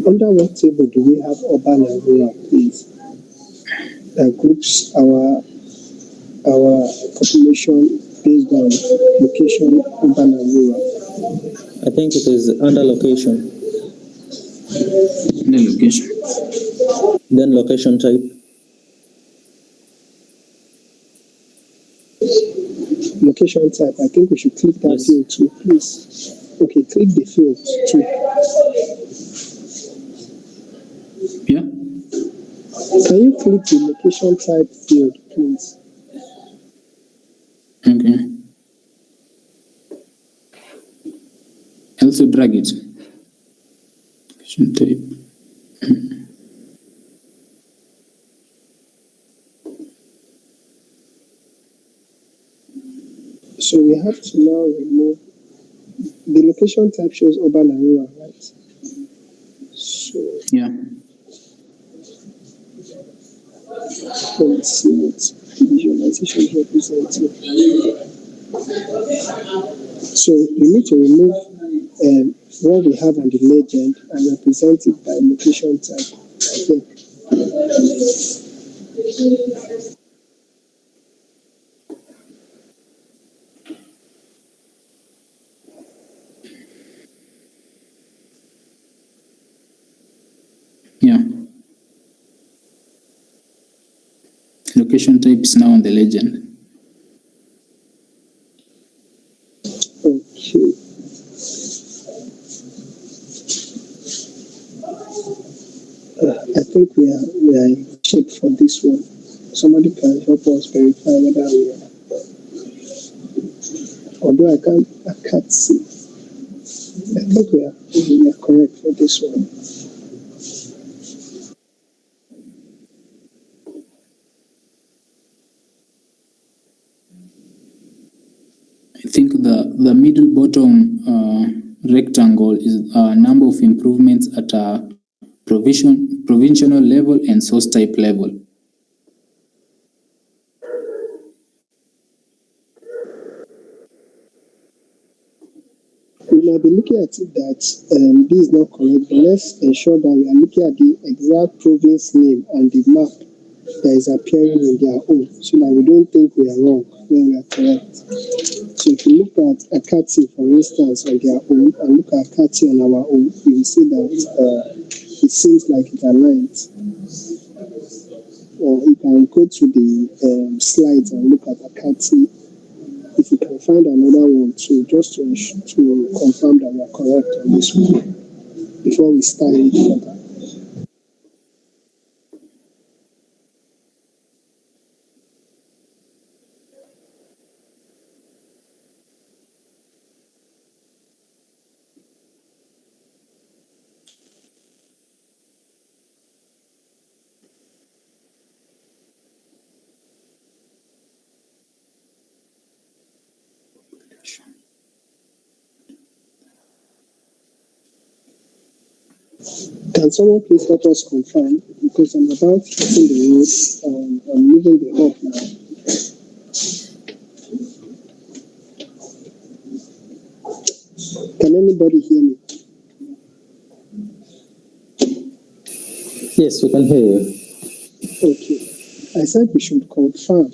Under what table do we have urban and rural, please? That groups our population based on location, urban and rural. I think it is under location, The location. then location type. Location type, I think we should click that Yes. field too, please. Okay, click the field too. Yeah. Can you click the location type field, please? Okay. Also drag it. Location type. So we have to now remove the location type shows urban and rural, right? So Yeah. let's see what the visualization is representing. So we need to remove what we have on the legend and represent it by location type, I think. Yeah. Location type is now on the legend. Okay. I think we are in shape for this one. Somebody can help us verify whether we are. Although I can't see. I think we are correct for this one. I think the middle bottom rectangle is a number of improvements at a provincial level and source type level. We might be looking at it that this is not correct, but let's ensure that we are looking at the exact province name and the map that is appearing in their own, so that we don't think we are wrong when we are correct. So if you look at Akati, for instance, on their own, and look at Akati on our own, you will see that it seems like it aligns. Or you can go to the slides and look at Akati. If you can find another one too, just to confirm that we are correct on this one before we start it further. Can someone please help us confirm? Because I'm about hitting the road. I'm leaving the hub now. Can anybody hear me? Yes, we can hear you. Okay. I said we should confirm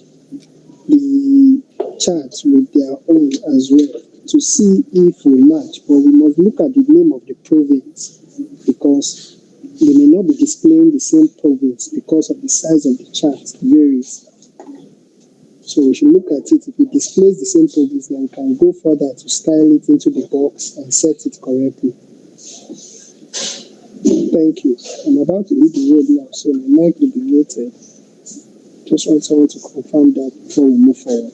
the charts with their own as well to see if we match. But we must look at the name of the province because they may not be displaying the same province because of the size of the chart varies. So we should look at it. If it displays the same province, then we can go further to style it into the box and set it correctly. Thank you. I'm about to leave the road now, so my mic will be muted. Just want someone to confirm that before we move forward.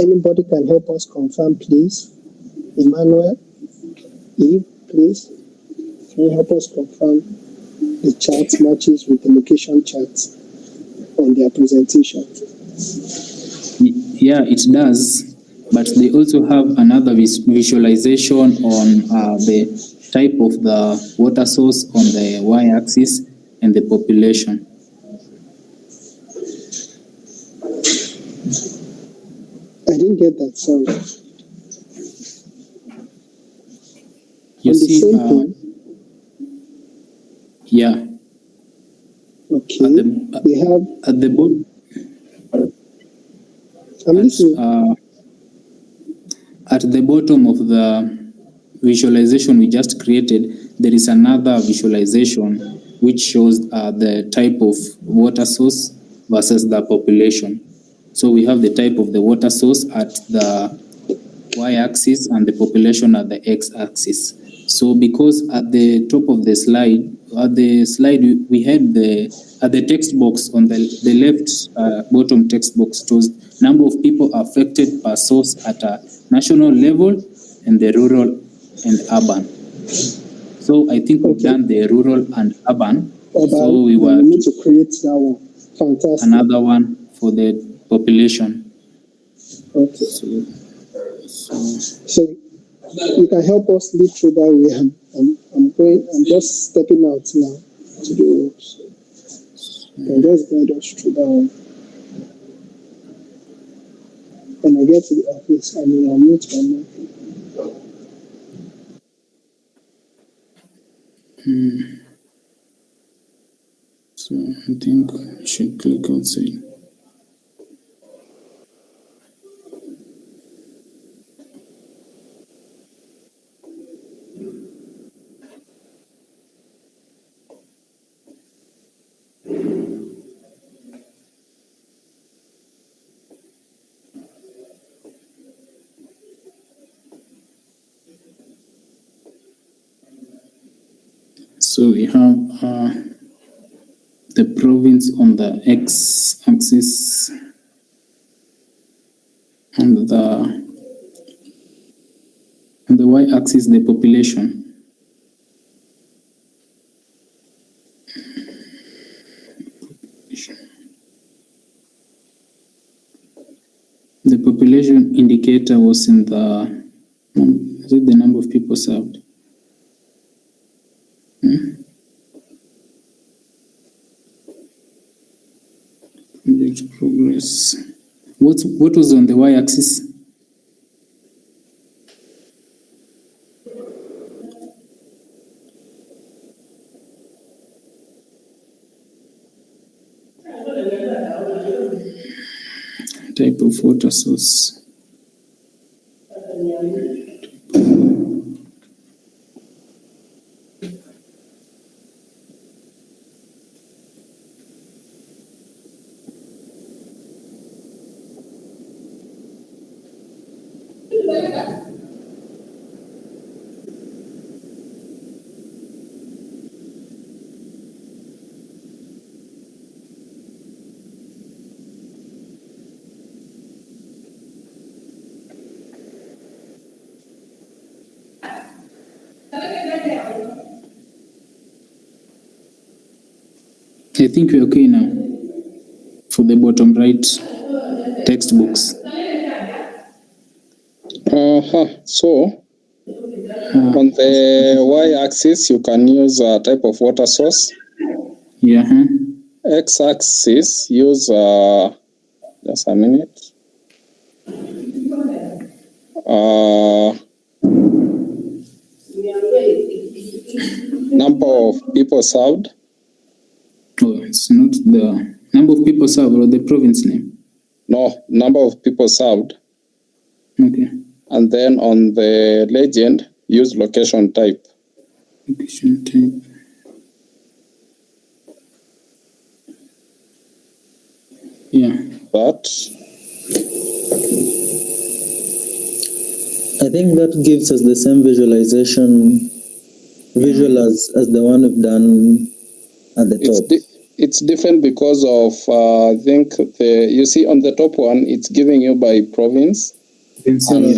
Anybody can help us confirm, please? Emmanuel, Eve, please. Can you help us confirm the chart matches with the location charts on their presentation? Yeah, it does, but they also have another visualization on the type of the water source on the y-axis and the population. I didn't get that, sorry. You On the see, same thing? yeah, Okay. They have, at the bottom, I'm listening. at the bottom of the visualization we just created, there is another visualization which shows the type of water source versus the population. So we have the type of the water source at the y-axis and the population at the x-axis. So because at the top of the slide, we had at the text box on the left bottom text box, it was number of people affected per source at a national level and the rural and urban. So I think we've done the rural and urban. So we need to create that one. Fantastic. Another one for the population. Okay. So you can help us lead through that way. I'm just stepping out now to the ropes. You can just guide us through that one. When I get to the office, I will unmute my mic. So I think I should click outside. So we have the province on the x-axis and on the y-axis the population. The population indicator was in the, is it the number of people served? Project progress. What was on the y-axis? Type of water source. I think we're okay now for the bottom right textbooks. So on the y-axis, you can use a type of water source. Yeah. X-axis, use just a minute. Number of people served. Oh, it's not the number of people served or the province name. No, number of people served. Okay. And then on the legend, use location type. Location type. Yeah. But I think that gives us the same visual as the one we've done at the top. it's different because of I think you see on the top one, it's giving you by province. Actually,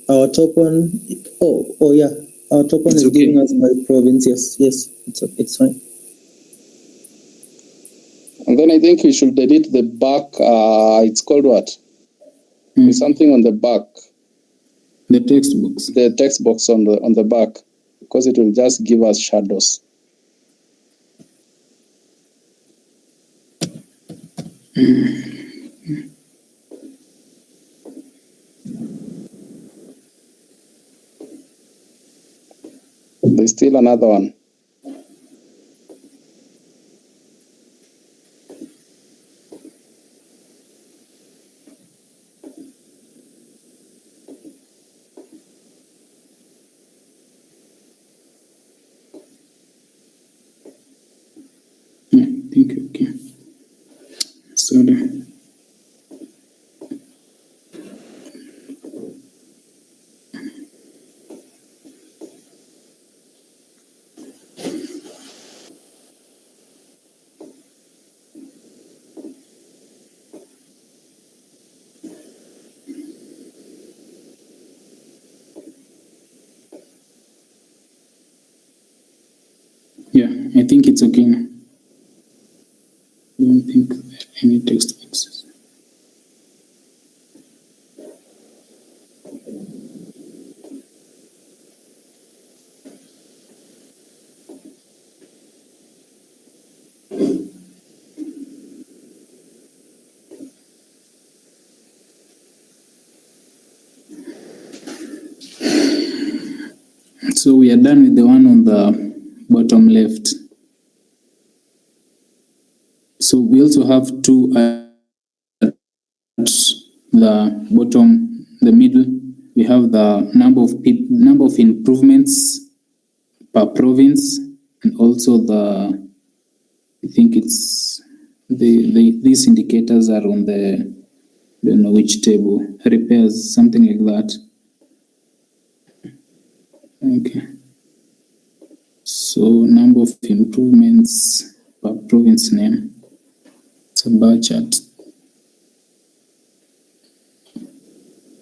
our top one. Oh yeah, our top one is giving us by province. Yes, it's fine. And then I think we should delete the back. It's called what? There's something on the back. The textbooks. The text box on the back, because it will just give us shadows. There's still another one. Thank you. Okay. Sorry. Yeah, I think it's okay now. I don't think there are any text boxes. So we are done with the one on the bottom left. So we also have two at the bottom, the middle. We have the number of improvements per province, and also I think it's these indicators are on the, I don't know which table, repairs, something like that. Okay. So number of improvements per province name. It's a bar chart.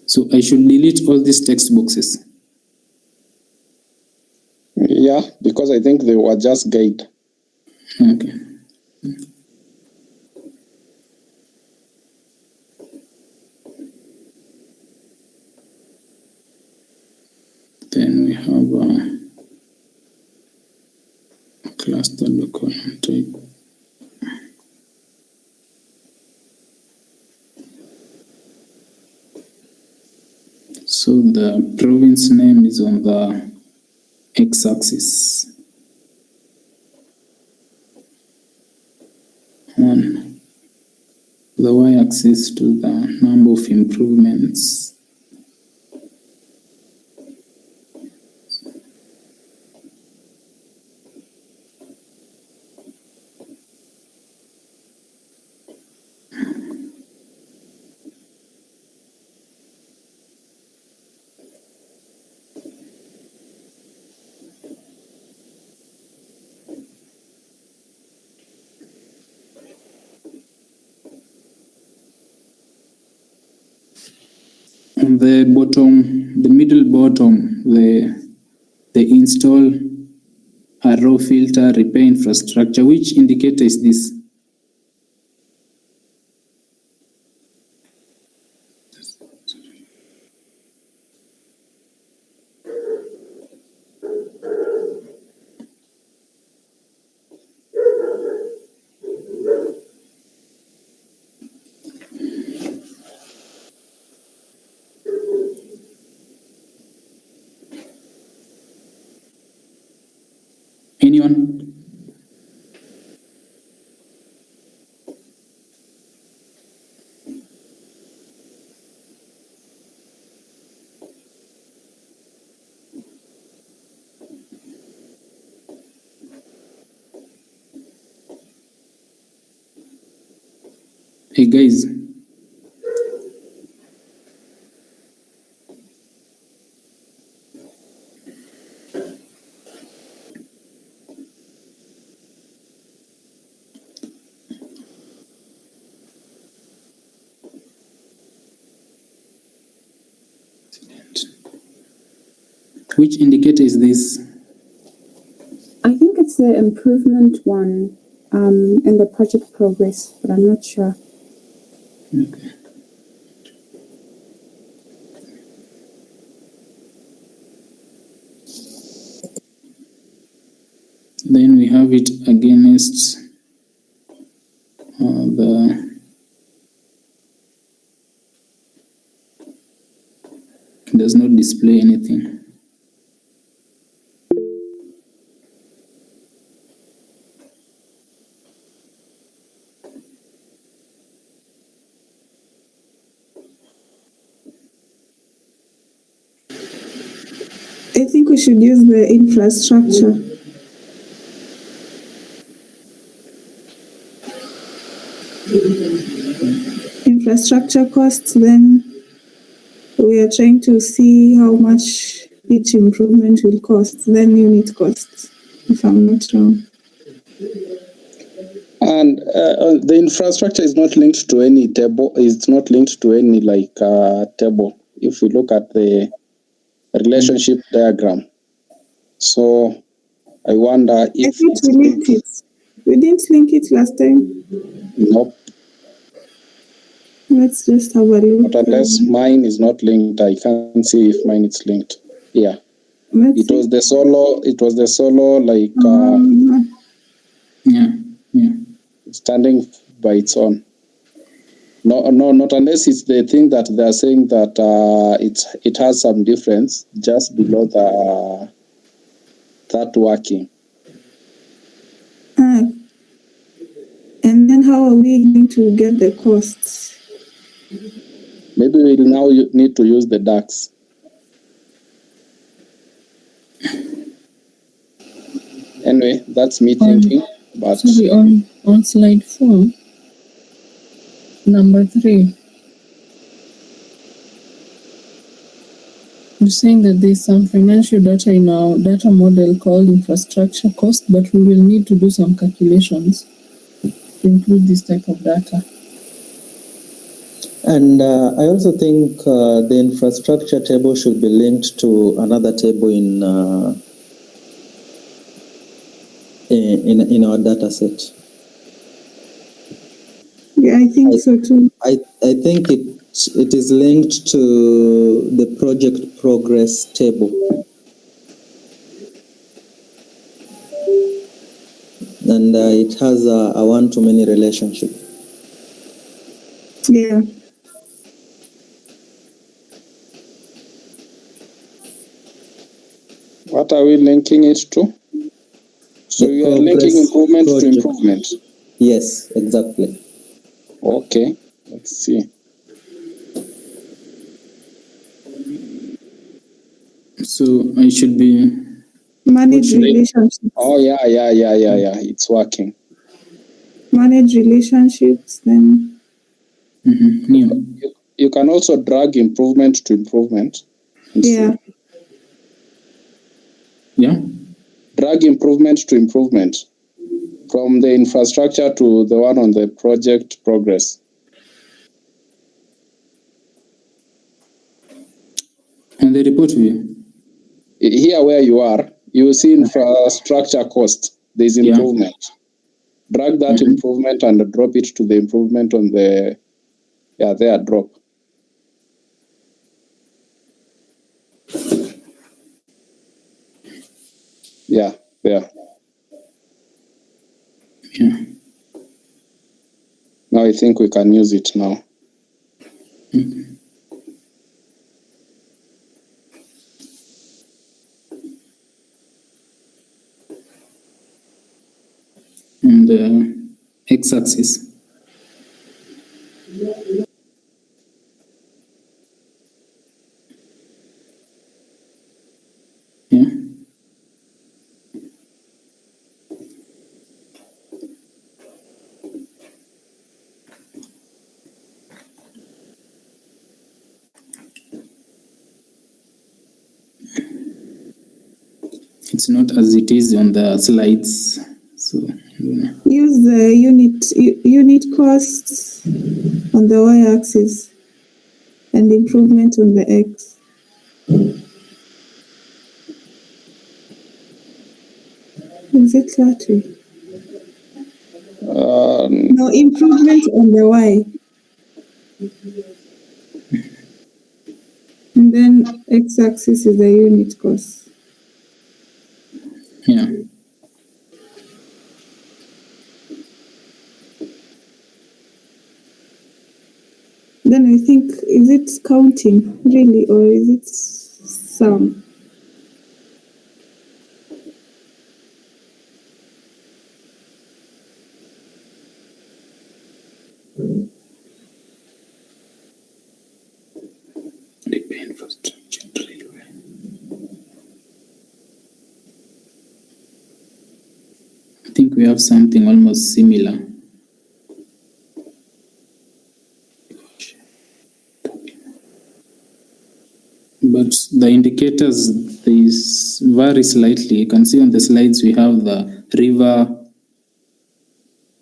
So I should delete all these text boxes. Yeah, because I think they were just guide. Okay. Then we have a cluster column type. So the province name is on the x-axis. On the y-axis to the number of improvements. On the bottom, the middle bottom, the install raw filter, repair infrastructure. Which indicator is this? Anyone? Hey guys. Which indicator is this? I think it's the improvement one in the project progress, but I'm not sure. Okay. Then we have it against the does not display anything. I think we should use the infrastructure. Infrastructure costs, then we are trying to see how much each improvement will cost, then unit costs, if I'm not wrong. And the infrastructure is not linked to any table. It's not linked to any table. If we look at the relationship diagram, so I wonder if I thought we linked it. We didn't link it last time. Nope. Let's just have a look. But unless mine is not linked, I can't see if mine is linked. Yeah. It was the solo. It was the solo Yeah. Standing by its own. No, not unless it's the thing that they are saying that it has some difference just below that working. And then how are we going to get the costs? Maybe we'll now need to use the DAX. Anyway, that's me thinking. But sorry, on slide 4, number 3, you're saying that there's some financial data in our data model called infrastructure cost, but we will need to do some calculations to include this type of data. And I also think the infrastructure table should be linked to another table in our data set. Yeah, I think so too. I think it is linked to the project progress table. And it has a one-to-many relationship. Yeah. what are we linking it to? So The you are linking improvement project. to improvement. Yes, exactly. Okay, let's see. So I should be Manage relationships. Oh yeah. It's working. Manage relationships, then. You can also drag improvement to improvement. Yeah. Yeah. Drag improvement to improvement from the infrastructure to the one on the project progress. On the report view. Here where you are, you see infrastructure cost. There's Yeah. improvement. Drag that improvement and drop it to the improvement on the there drop. Yeah, there. Yeah. Now I think we can use it now. And x-axis. Yeah. It's not as it is on the slides. So Use the unit costs on the y-axis and improvement on the x. Is it that way? No, improvement on the y. And then x-axis is the unit cost. yeah. Then I think, is it counting really, or is it sum? I think we have something almost similar. But the indicators, these vary slightly. You can see on the slides we have the river.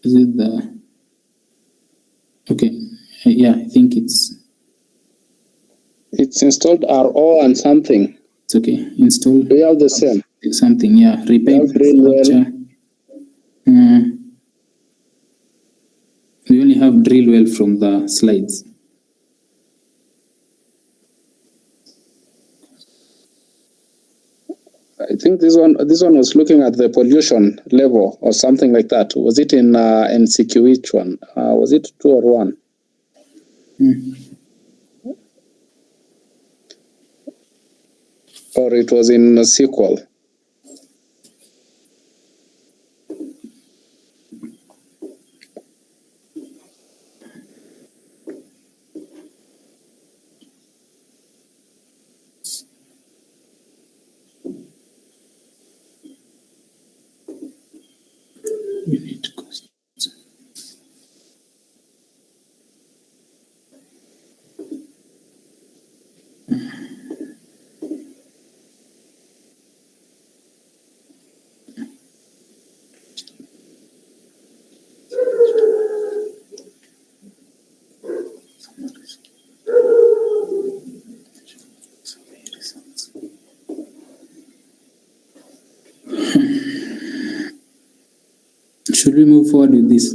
Is it the... Okay, yeah, I think it's installed RO and something. It's okay. Install. Do you have the same? Something, yeah. Repaint drill well. We only have drill well from the slides. I think this one was looking at the pollution level or something like that. Was it in NCQ? Which one? Was it 2 or 1? Or it was in a sequel? Unit cost. Should we move forward with this?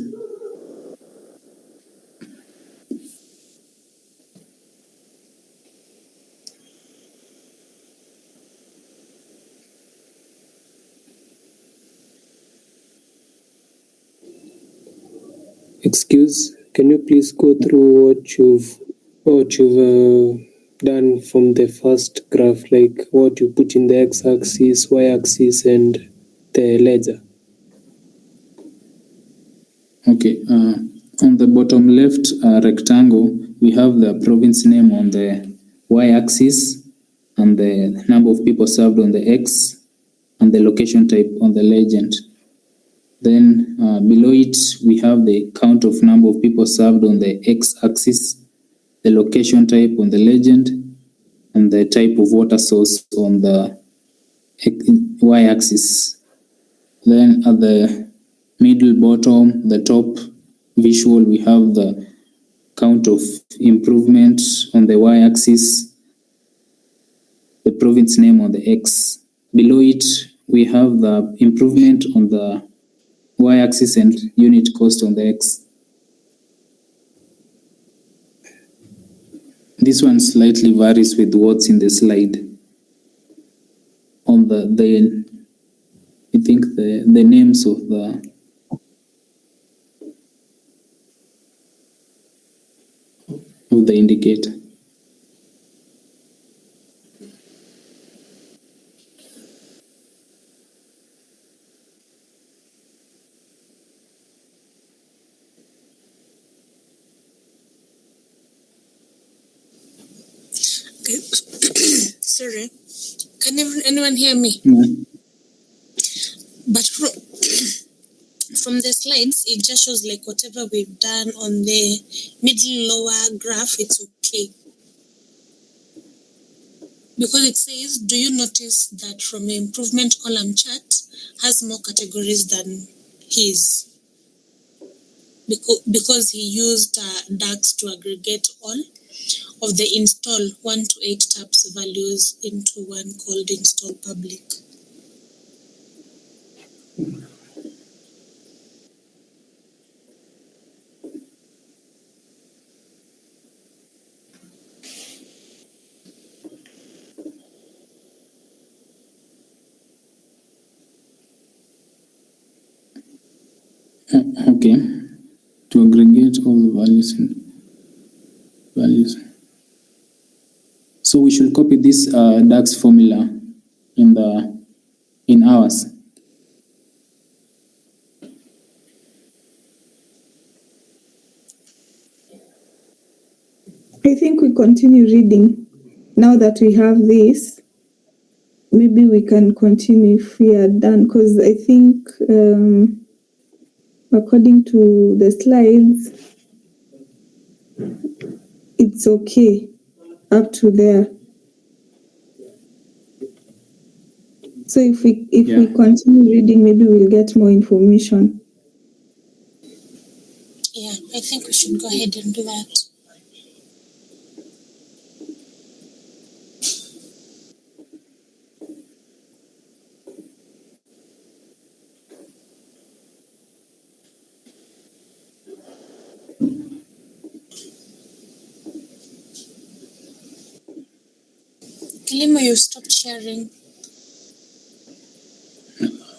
Excuse, can you please go through what you've done from the first graph, like what you put in the x-axis, y-axis, and the ledger? Okay, on the bottom left rectangle, we have the province name on the y-axis and the number of people served on the x and the location type on the legend. Then below it, we have the count of number of people served on the x-axis, the location type on the legend, and the type of water source on the y-axis. Then at the middle bottom, the top visual, we have the count of improvement on the y-axis, the province name on the x. Below it, we have the improvement on the y-axis and unit cost on the x. This one slightly varies with what's in the slide. On the I think the names of the indicator. Okay. Sorry. Can anyone hear me? Mm. But from the slides, it just shows like whatever we've done on the middle lower graph, it's okay. Because it says, do you notice that from the improvement column chart has more categories than his? Because he used DAX to aggregate all of the install 1 to 8 tabs values into one called install public. Okay, to aggregate all the values. So we should copy this DAX formula in ours. I think we continue reading. Now that we have this, maybe we can continue if we are done, because I think according to the slides, it's okay up to there. So if we continue reading, maybe we'll get more information. Yeah, I think we should go ahead and do that. Kilimo, you stopped sharing.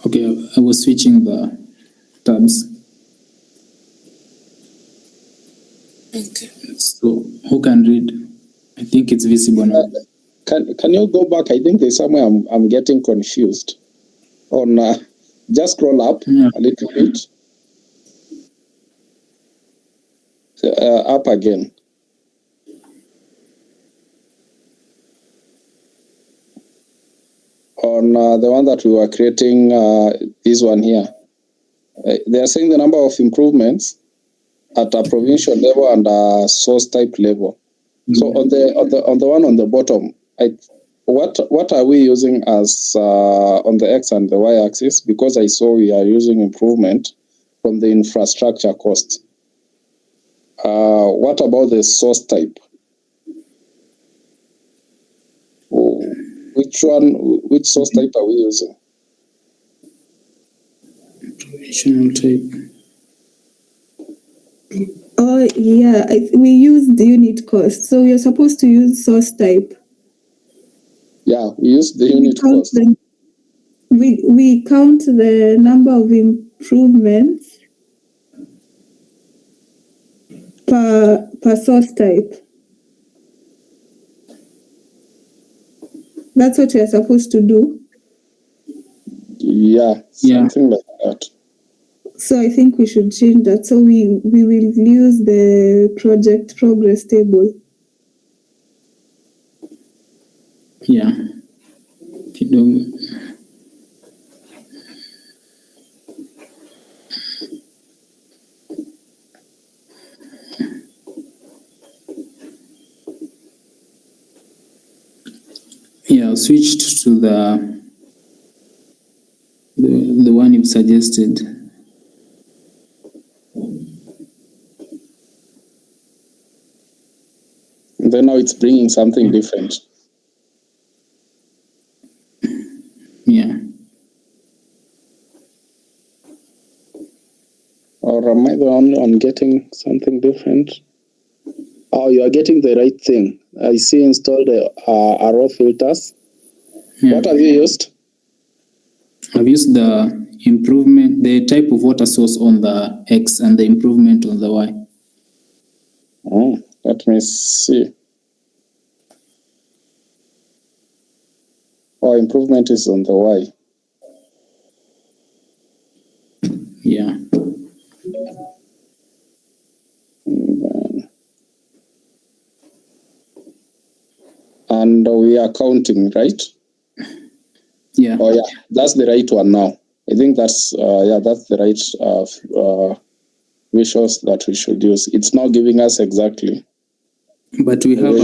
Okay, I was switching the tabs. Okay. So who can read? I think it's visible now. Can you go back? I think there's somewhere I'm getting confused. On just scroll up a little bit. Up again. On the one that we were creating, this one here, they are saying the number of improvements at a provincial level and a source type level. Mm-hmm. So on the one on the bottom, what are we using as on the x and the y axis? Because I saw we are using improvement from the infrastructure cost. What about the source type? Which source type are we using? Provisional type. Oh yeah, we use the unit cost. So we are supposed to use source type. Yeah, we use the unit cost. We count the number of improvements per source type. That's what we are supposed to do. Yeah, something like that. So I think we should change that. So we will use the project progress table. Yeah. Yeah, switched to the one you've suggested. Then now it's bringing something different. Yeah. am I the only one getting something different? Oh, you are getting the right thing. I see installed RO filters. Yeah. What have you used? I've used the improvement, the type of water source on the X and the improvement on the Y. Oh, let me see. Oh, improvement is on the Y. Yeah. And we are counting, right? Yeah. Oh, yeah, that's the right one now. I think that's the right visuals that we should use. It's now giving us exactly. But we have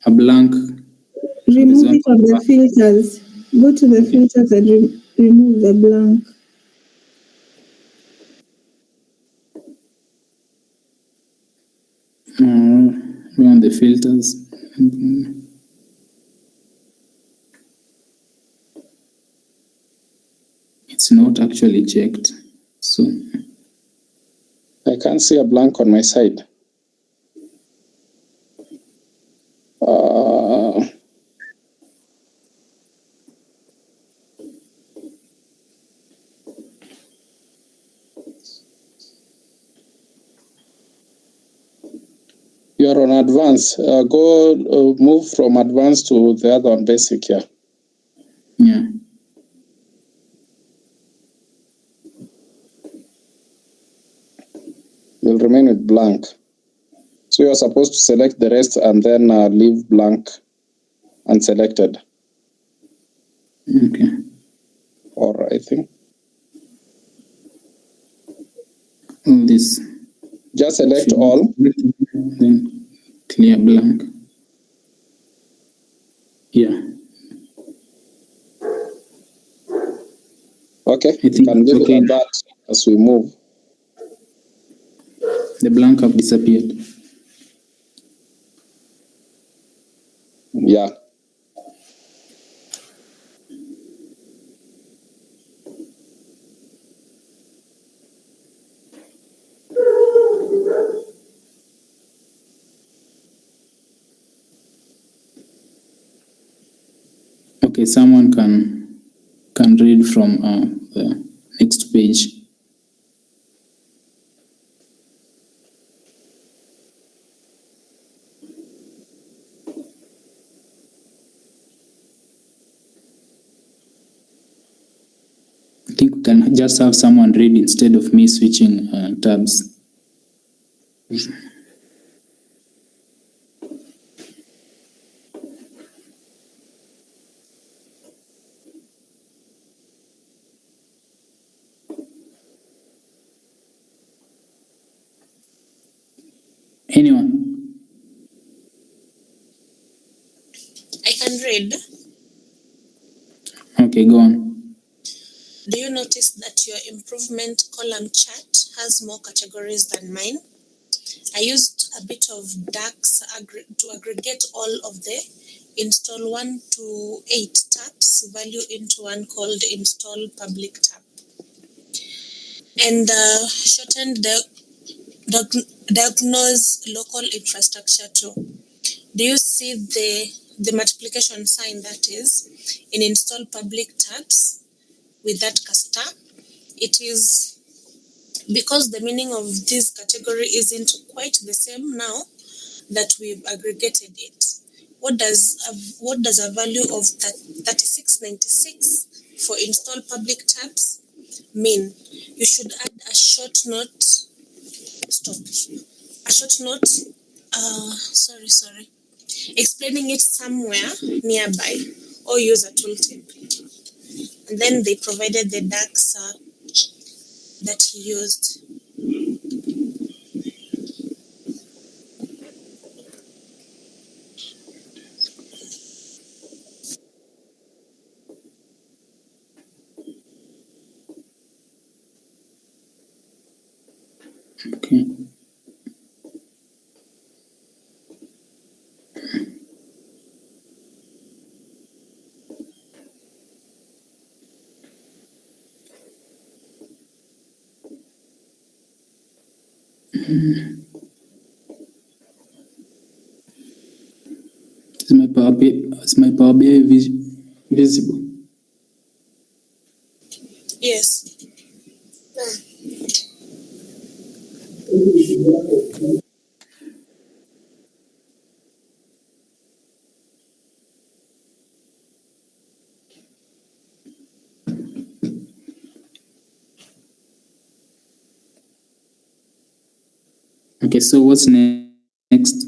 a blank. Remove it of the filters. Go to the filters and remove the blank. We want the filters. It's not actually checked. So I can't see a blank on my side. You're on advanced. Move from advanced to the other one, basic here. Yeah. You'll remain with blank. So you're supposed to select the rest and then leave blank unselected. Okay. Or I think. All this. Just select all. Then clear blank. Yeah. Okay. You can leave it at that as we move. The blank have disappeared. Yeah. Okay, someone can read from the next page. I think we can just have someone read instead of me switching tabs. Anyone? I can read. Okay, go on. Do you notice that your improvement column chart has more categories than mine? I used a bit of DAX to aggregate all of the install 1 to 8 tabs value into one called install public tab, and shortened the diagnose local infrastructure too. Do you see the multiplication sign that is in install public tabs with that star? It is because the meaning of this category isn't quite the same now that we've aggregated it. What does a value of 3696 for install public tabs mean? You should add a short note. Sorry. Explaining it somewhere nearby, or use a tooltip. And then they provided the DAX that he used. Okay. Is my Power BI visible? Yes. Okay, so what's next?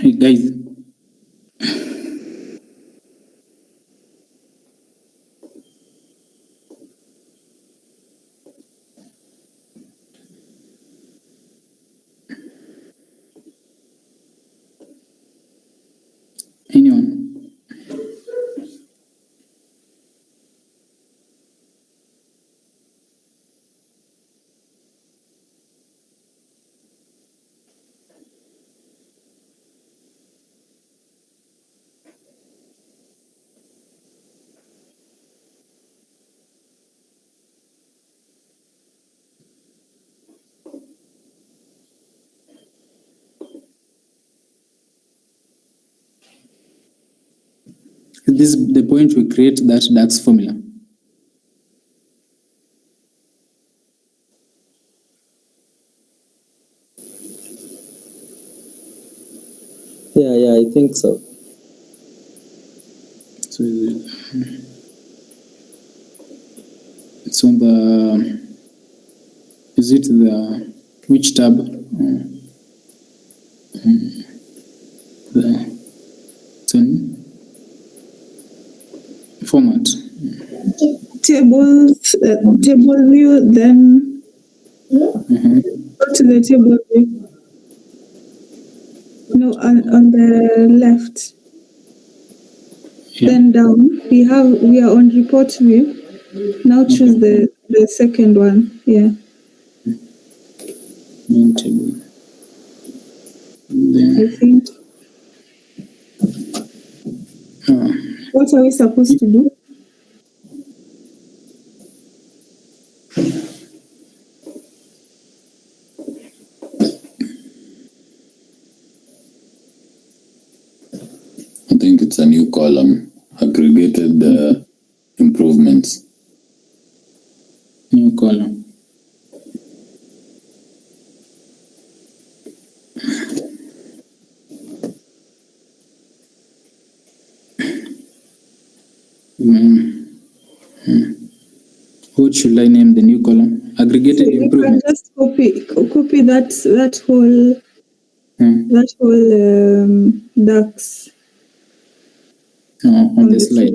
Hey guys, anyone? This is the point we create that DAX formula. Yeah, I think so. So it's on the, is it the, which tab? It's on format. Table view, then go to the table view. No, on the left. Yeah. Then down, we are on report view. Now choose the second one. Yeah. Main table. I Then, think. What are we supposed to do? I think it's a new column, aggregated improvements. New column. What should I name the new column? Aggregated So you can improvement. just copy that whole DAX On the slide.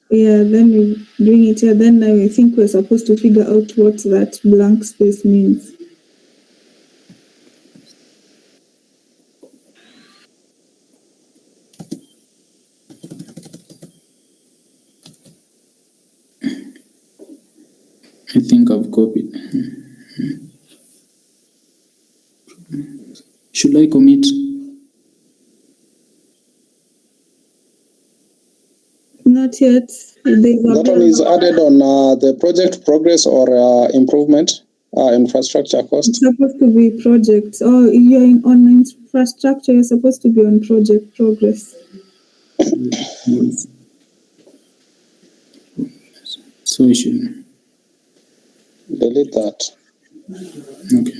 Yeah, then we bring it here. Then I think we're supposed to figure out what that blank space means. I think I've copied. Should I commit? Not yet. That one is added on the project progress or improvement infrastructure cost. It's supposed to be projects. Oh, you're on infrastructure. You're supposed to be on project progress. So we should delete that. Okay.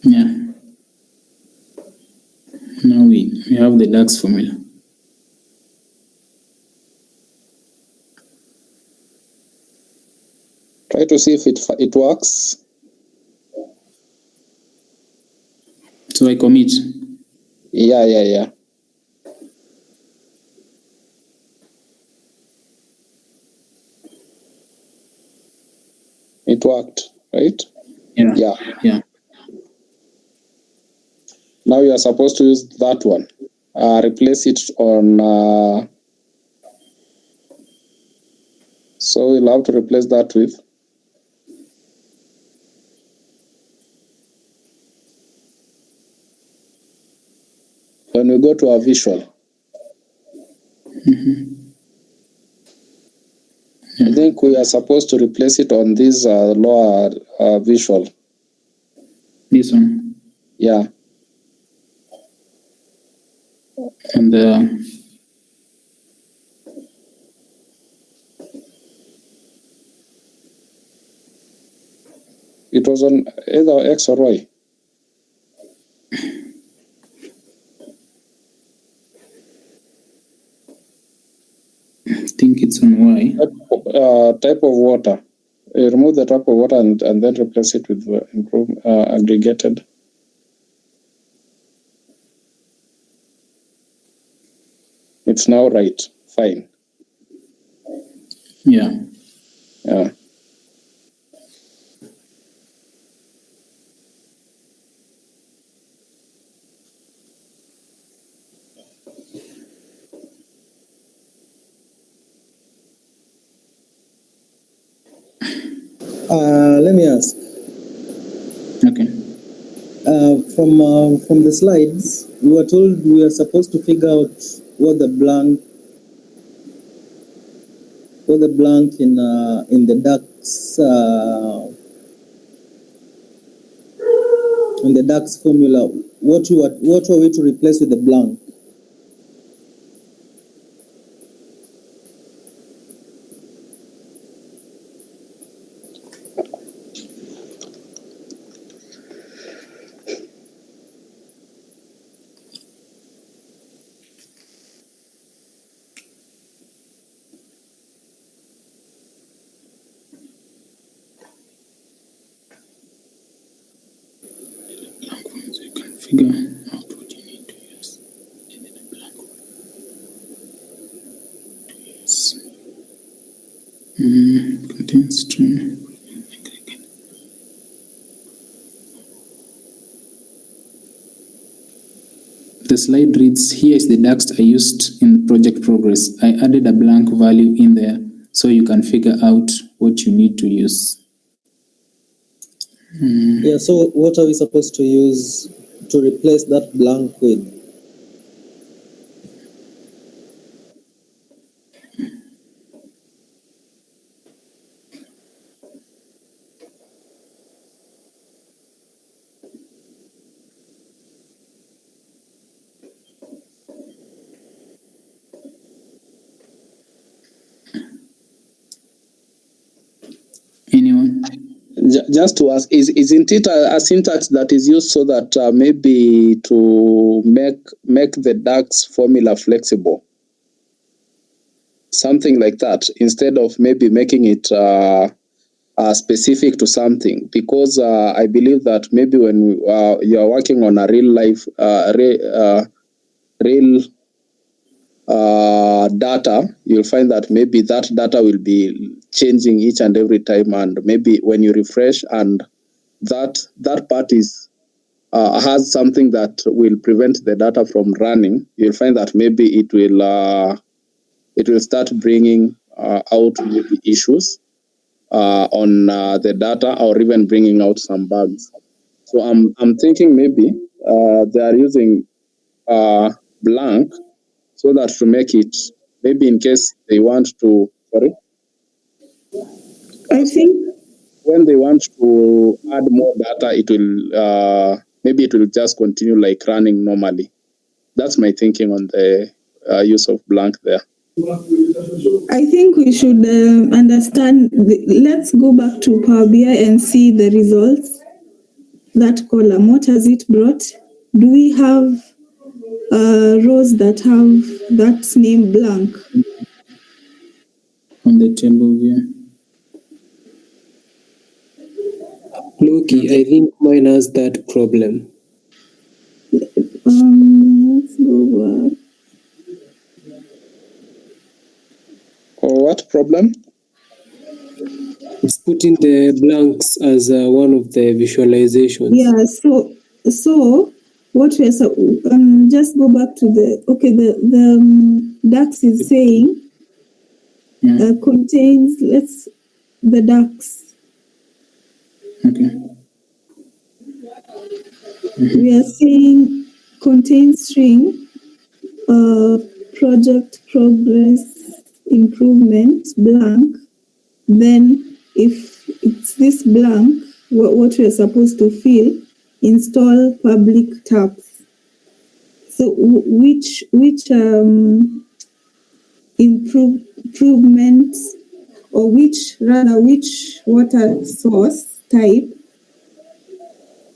Yeah. Now we have the DAX formula. Try to see if it works. So I commit. Yeah. It worked, right? Yeah. Now you are supposed to use that one. Replace it on. So we'll have to replace that with. When we go to our visual, I think we are supposed to replace it on this lower visual. This one. Yeah. And it was on either X or Y. I think it's on Y. Type of water. Remove the type of water and then replace it with aggregated. It's now right. Fine. Yeah. Let me ask. Okay. From the slides, we were told we are supposed to figure out what the blank in the DAX formula. What were we to replace with the blank? Figure out what you need to use. And then a blank one to use. Contains string. The slide reads, here is the DAX I used in project progress. I added a blank value in there so you can figure out what you need to use. Yeah, so what are we supposed to use to replace that blank with? Anyone? Just to ask, isn't it a syntax that is used so that maybe to make the DAX formula flexible? Something like that, instead of maybe making it specific to something, because I believe that maybe when you are working on a real life, real data, you'll find that maybe that data will be changing each and every time, and maybe when you refresh and that part is has something that will prevent the data from running, you'll find that maybe it will start bringing out maybe issues on the data, or even bringing out some bugs. So I'm thinking maybe they are using blank so that to make it, maybe in case they want to, I think when they want to add more data, it will maybe it will just continue like running normally. That's my thinking on the use of blank there. I think we should understand. Let's go back to Power BI and see the results. That column, what has it brought? Do we have rows that have that name blank? On the table view. Loki, I think mine has that problem. Let's go back. Or what problem? It's putting the blanks as one of the visualizations. Yeah, so what we are just go back to the DAX is saying contains the DAX. Okay. We are saying contains string project progress improvement blank. Then if it's this blank, what we are supposed to fill, install public tabs. So which improvements, or which water source type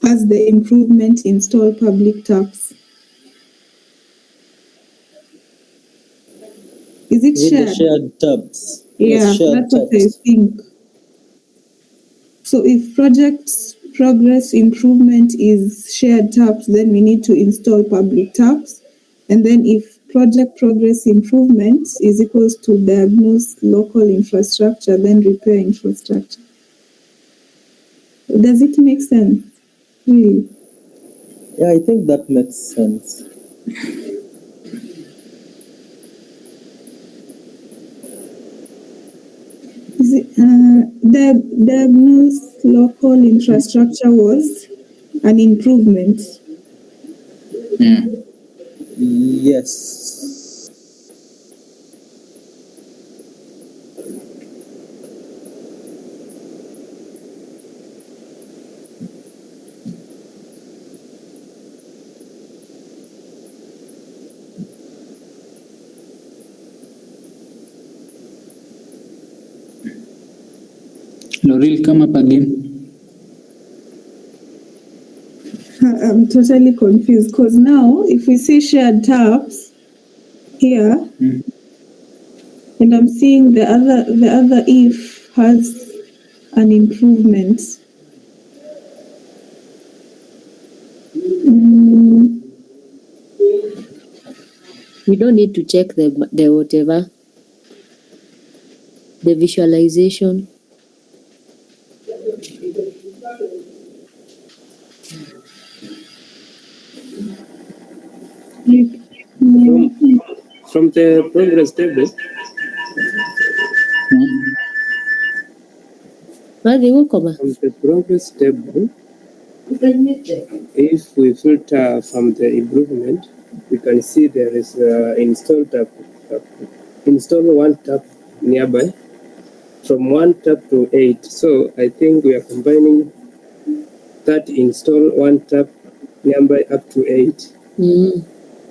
has the improvement install public tabs? Is it With shared? the shared tabs. Yeah, Yes, shared that's what I tabs. think. So if project progress improvement is shared tabs, then we need to install public tabs. And then if project progress improvement is equals to diagnose local infrastructure, then repair infrastructure. Does it make sense? Really? Yeah, I think that makes sense. Is it, diagnose local infrastructure was an improvement. Yeah. Yes. Laurel, come up again. I'm totally confused because now if we see shared tabs here, and I'm seeing the other if has an improvement. We don't need to check the whatever, the visualization. From the progress table, from the progress table, if we filter from the improvement, we can see there is install one tab nearby from 1 tab to 8. So I think we are combining that install 1 tab nearby up to 8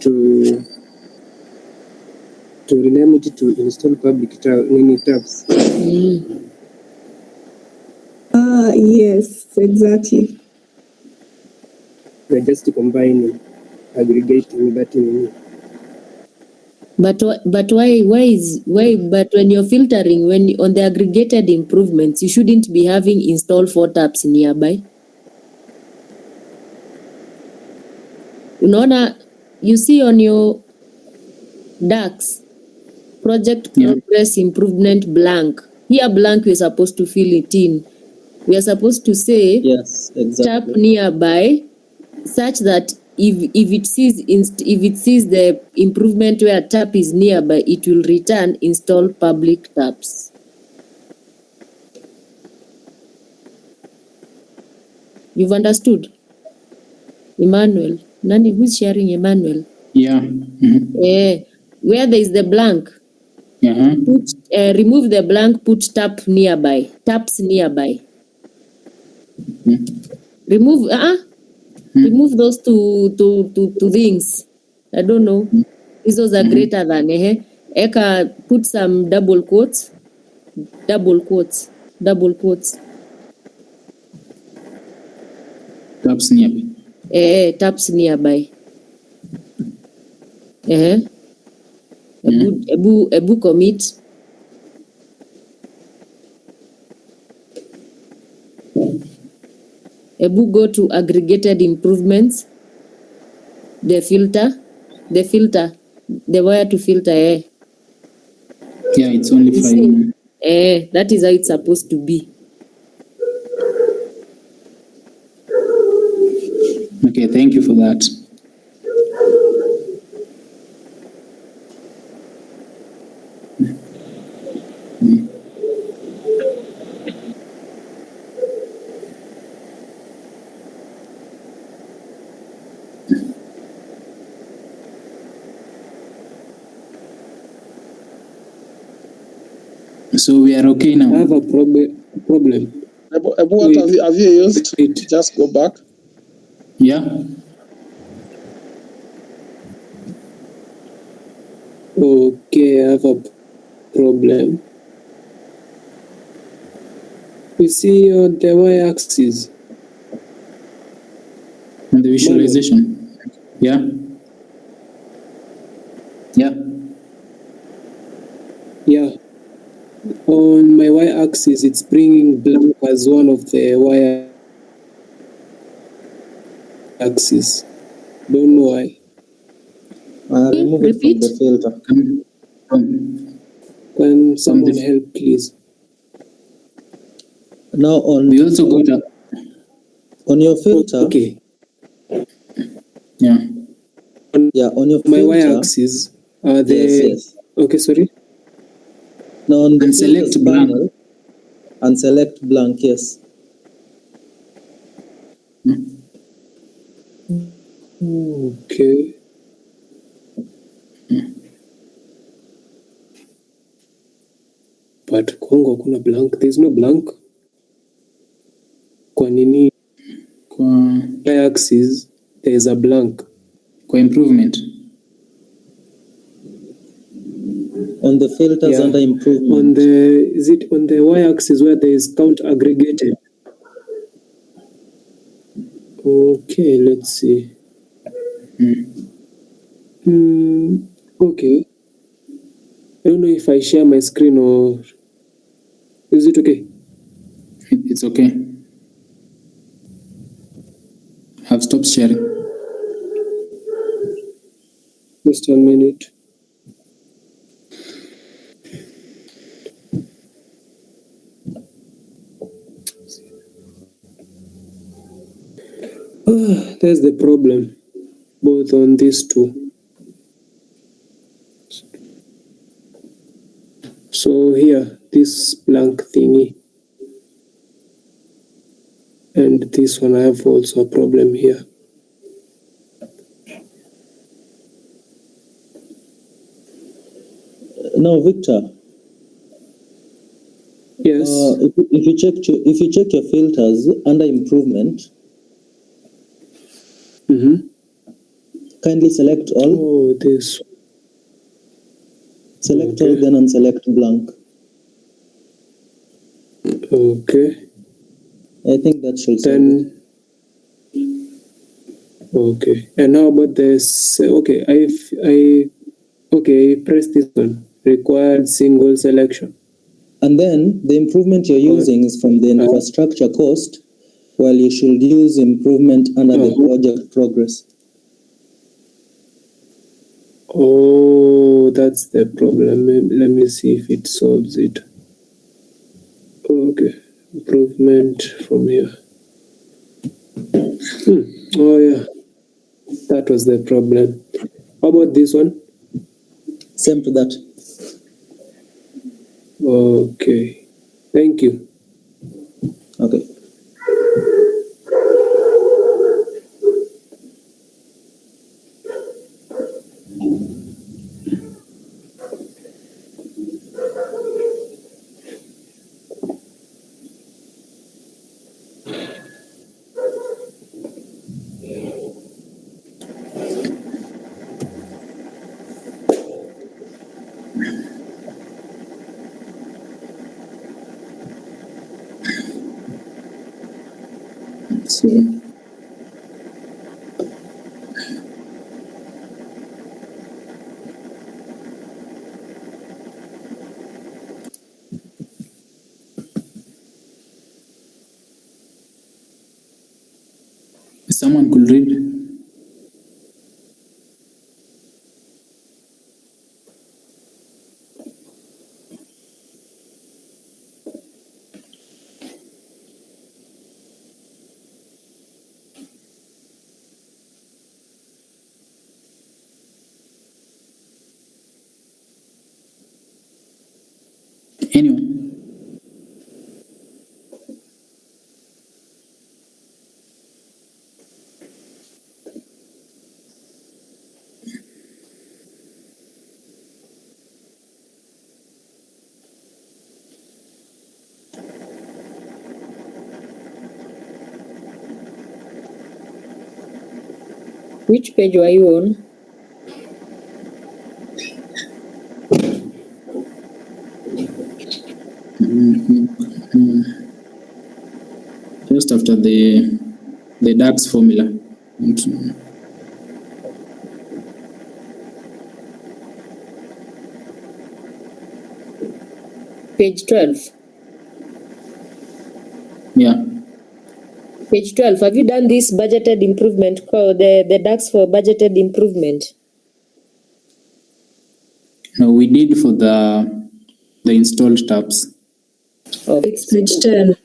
to rename it to install public tabs. Yes, exactly. We're just combining, aggregating that in. But why but when you're filtering, when on the aggregated improvements, you shouldn't be having install 4 tabs nearby. Unaona, you see on your DAX project progress improvement blank. Here blank we're supposed to fill it in. We are supposed to say yes, exactly. Tap nearby, such that if it sees the improvement where tap is nearby, it will return install public taps. You've understood? Emmanuel. Nani, who's sharing Emmanuel? Yeah. Where there is the blank, remove the blank, put taps nearby. Remove remove those two things. I don't know. Those are greater than Eka, put some double quotes. Taps nearby. Taps nearby. Ebu commit. Ebu go to aggregated improvements. the filter, the wire to filter air. Yeah, it's only You 5 see? now. That is how it's supposed to be. Okay, thank you for that. So we are okay now. I have a problem. What have you used? Just go back. Yeah. Okay, I have a problem. You see on the y-axis. On the visualization. Yeah. Yeah. Yeah. On my y-axis, it's bringing blank as one of the y-axis. Don't know why. Remove it from the filter. Can someone help, please? Now on we also got on your filter. Okay. Yeah. On your My filter. y-axis are the Yes. Okay, sorry. Now on the And select filters blank. panel, and select blank. Yes. Okay. But Kongo kuna blank. There's no blank. Kwa nini? Kwa y-axis, there's a blank. Kwa improvement. On the filters under improvement. Is it on the y-axis where there is count aggregated? Okay, let's see. Okay. I don't know if I share my screen or is it okay? It's okay. I've stopped sharing. Just 1 minute. There's the problem, both on these two. So here, this blank thingy, and this one, I have also a problem here. Now, Victor. Yes. If you check your filters under improvement. Kindly select all. Oh, this. Select all, then unselect blank. Okay. I think that should then. Okay. And how about this? Okay, I press this one. Required single selection. And then the improvement you're using is from the infrastructure cost, while you should use improvement under the project progress. Oh, that's the problem. Let me see if it solves it. Okay, improvement from here. Oh yeah, that was the problem. How about this one? Same to that. Okay, thank you. Okay. So someone could read. Anyone? Which page were you on? Just after the DAX formula. Page 12. Yeah. Page 12. Have you done this budgeted improvement, the DAX for budgeted improvement? No, we did for the installed tabs. Oh, It's page 10.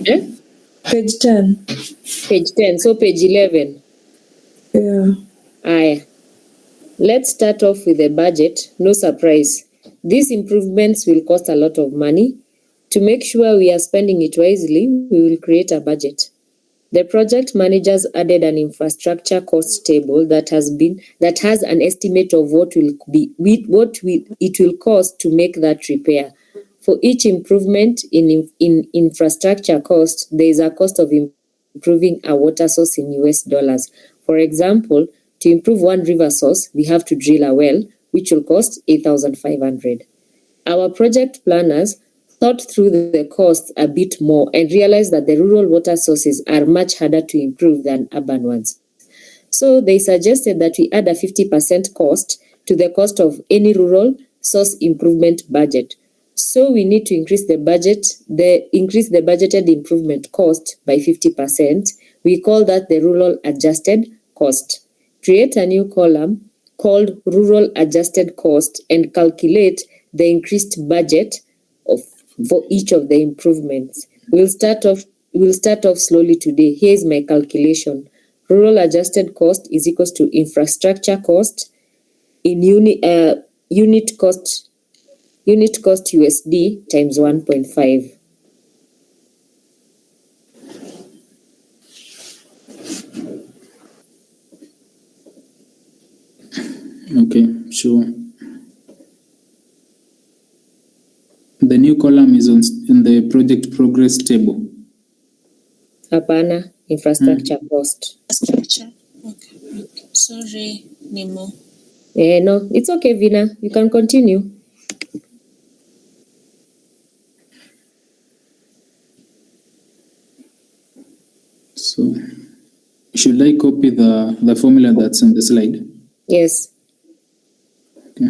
eh? Page 10. Page 10. So page 11. Yeah. Aye. Let's start off with the budget. No surprise. These improvements will cost a lot of money. To make sure we are spending it wisely, we will create a budget. The project managers added an infrastructure cost table that has an estimate of what it will cost to make that repair. For each improvement in infrastructure cost, there is a cost of improving a water source in US dollars. For example, to improve one river source, we have to drill a well, which will cost 8,500. Our project planners thought through the costs a bit more and realized that the rural water sources are much harder to improve than urban ones. So they suggested that we add a 50% cost to the cost of any rural source improvement budget. So we need to increase the budgeted improvement cost by 50%. We call that the rural adjusted cost. Create a new column called rural adjusted cost and calculate the increased budget for each of the improvements. We'll start off slowly today. Here's my calculation. Rural adjusted cost is equals to infrastructure cost in unit cost USD times 1.5. Okay, sure. The new column is in the project progress table. Hapana, infrastructure cost. Structure. Okay. Sorry, Nemo. No, it's okay, Vina. You can continue. So, should I copy the formula that's on the slide? Yes. Okay.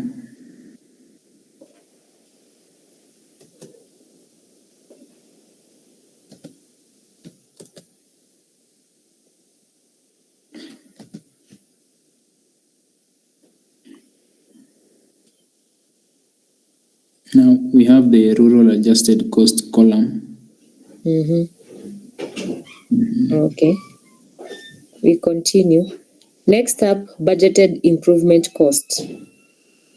Now we have the rural adjusted cost column. Okay. We continue. Next up, budgeted improvement cost.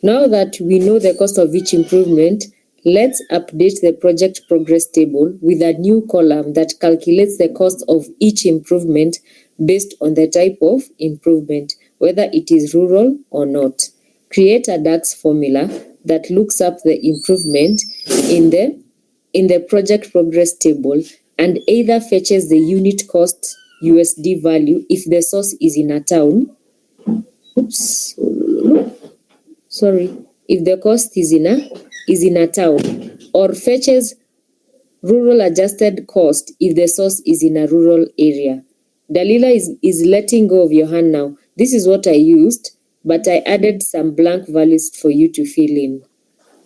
Now that we know the cost of each improvement, let's update the project progress table with a new column that calculates the cost of each improvement based on the type of improvement, whether it is rural or not. Create a DAX formula that looks up the improvement in the project progress table and either fetches the unit cost USD value if the source is in a town. If the cost is in a town, or fetches rural adjusted cost if the source is in a rural area. Dalila is letting go of your hand now. This is what I used, but I added some blank values for you to fill in.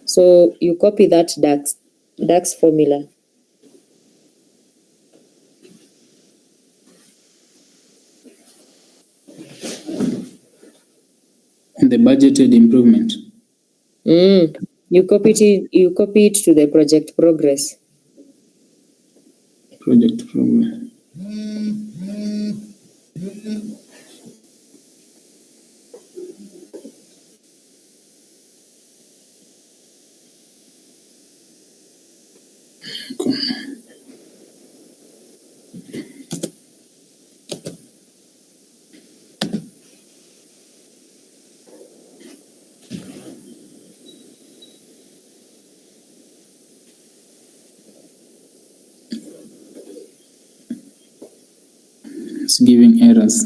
So you copy that DAX formula. The budgeted improvement. You copy it to the project progress. Project progress. It's giving errors.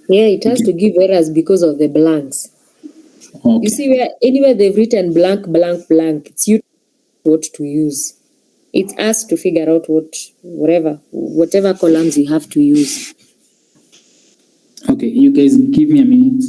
Yeah, it has to give errors because of the blanks. Okay. You see, where anywhere they've written blank, blank, blank, it's you what to use. It's us to figure out whatever columns you have to use. Okay, you guys give me a minute.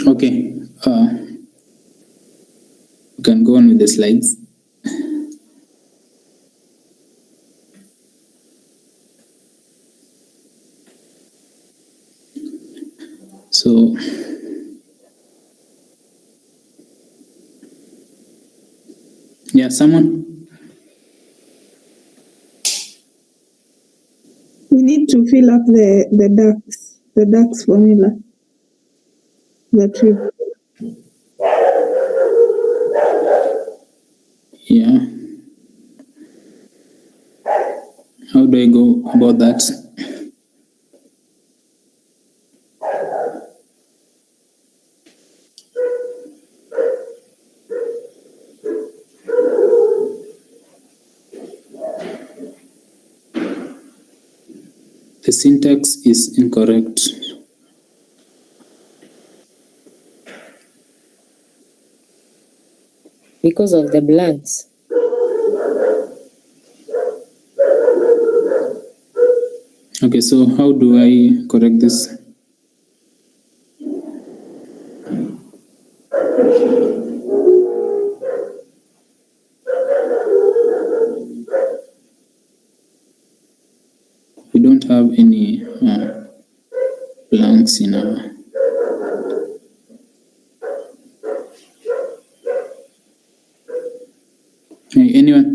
Okay, you can go on with the slides. So, yeah, someone? We need to fill up the DAX formula that we. Yeah. How do I go about that? The syntax is incorrect. Because of the blanks. Okay, so how do I correct this? We don't have any blanks in our. Hey, anyone?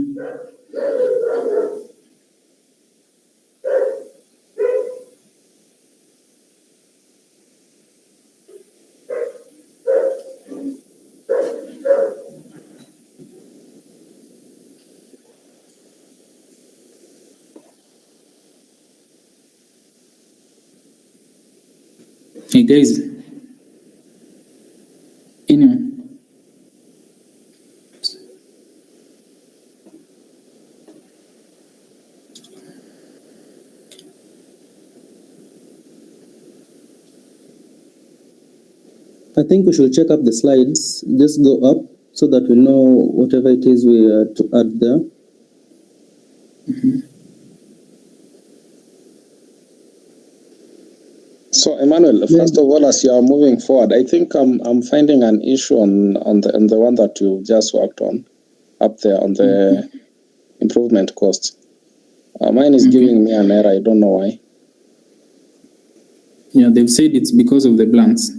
Hey guys, anyone? I think we should check up the slides. Just go up so that we know whatever it is we are to add there. So Emmanuel, first of all, as you are moving forward, I think I'm finding an issue on the one that you just worked on up there on the improvement cost. Mine is giving me an error. I don't know why. Yeah, they've said it's because of the blanks.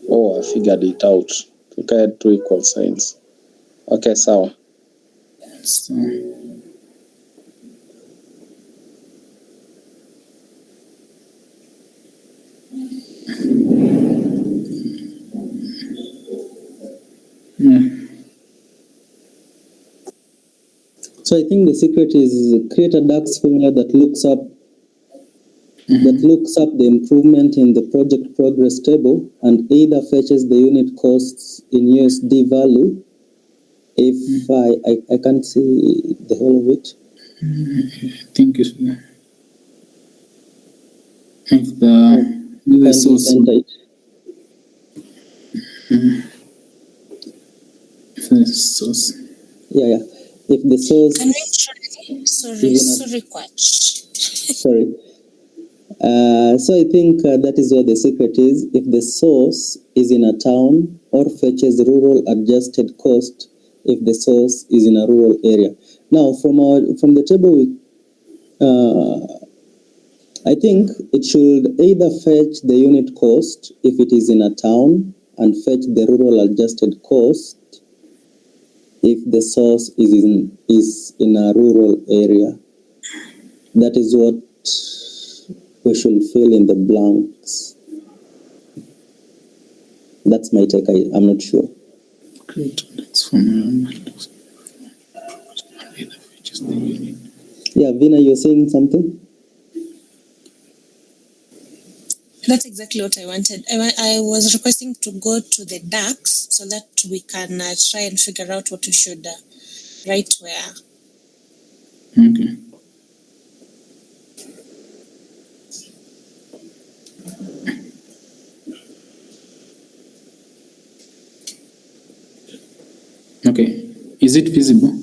Oh, I figured it out. I think I had two equal signs. Okay, sawa. So, yeah. So I think the secret is create a DAX formula that looks up the improvement in the project progress table and either fetches the unit costs in USD value. If I can't see the whole of it. Thank you. If the source. If the source. Yeah. If the source. Can we try? Sorry, Quach. Sorry. So I think that is where the secret is. If the source is in a town or fetches rural adjusted cost, if the source is in a rural area. Now, from the table, I think it should either fetch the unit cost if it is in a town and fetch the rural adjusted cost if the source is in a rural area. That is what we should fill in the blanks. That's my take. I'm not sure. Great. That's from Yeah, Vina, you're saying something? That's exactly what I wanted. I was requesting to go to the DAX so that we can try and figure out what we should write where. Okay. Okay. Is it visible?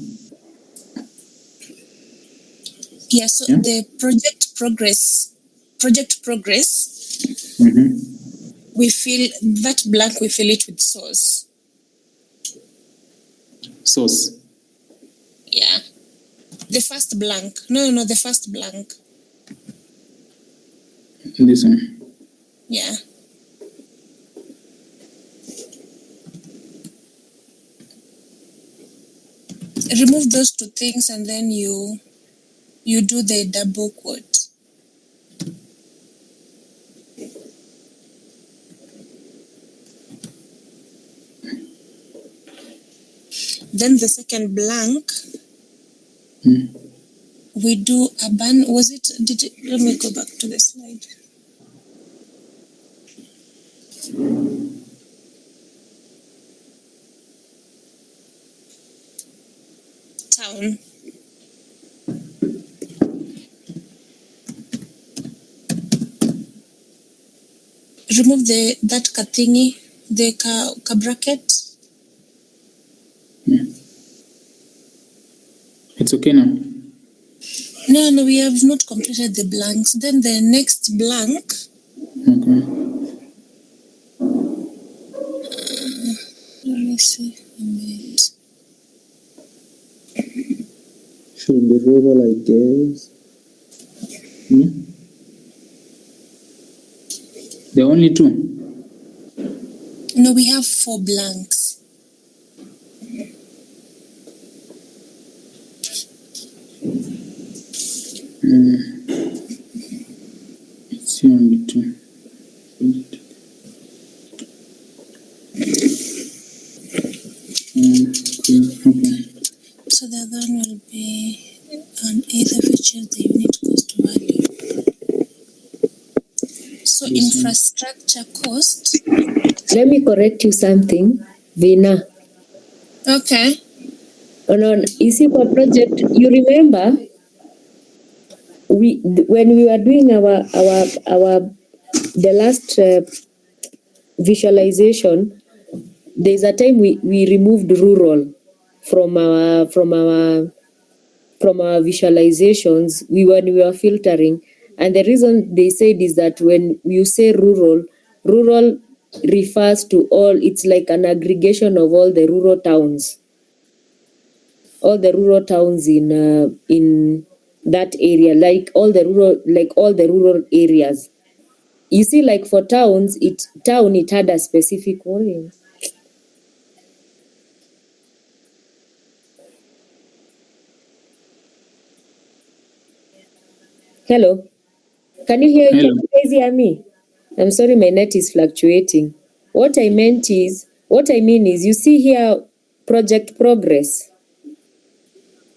Yeah, so Yeah. the project progress, we fill that blank, we fill it with source. Source. Yeah. The first blank. No, the first blank. This one. Yeah. Remove those two things and then you do the double quote. Then the second blank, we do urban. Let me go back to the slide. Town. Remove that ka thingy, the ka bracket. It's okay now. No, we have not completed the blanks. Then the next blank. Okay. Let me see. A minute. Should be rural, I guess. There are only two. No, we have 4 blanks. It's only two. Okay. So the other one will be on either features the unit cost value. So infrastructure cost. Let me correct you something, Vina. Okay. On you see for project, you remember when we were doing our the last visualization, there's a time we removed rural from our visualizations. We were filtering, and the reason they said is that when you say rural refers to all. It's like an aggregation of all the rural towns. All the rural towns in that area, like all the rural areas. You see, like for towns, it had a specific wording. Hello, can you hear? Hello. Can you guys hear me? I'm sorry, my net is fluctuating. What I mean is, you see here, project progress.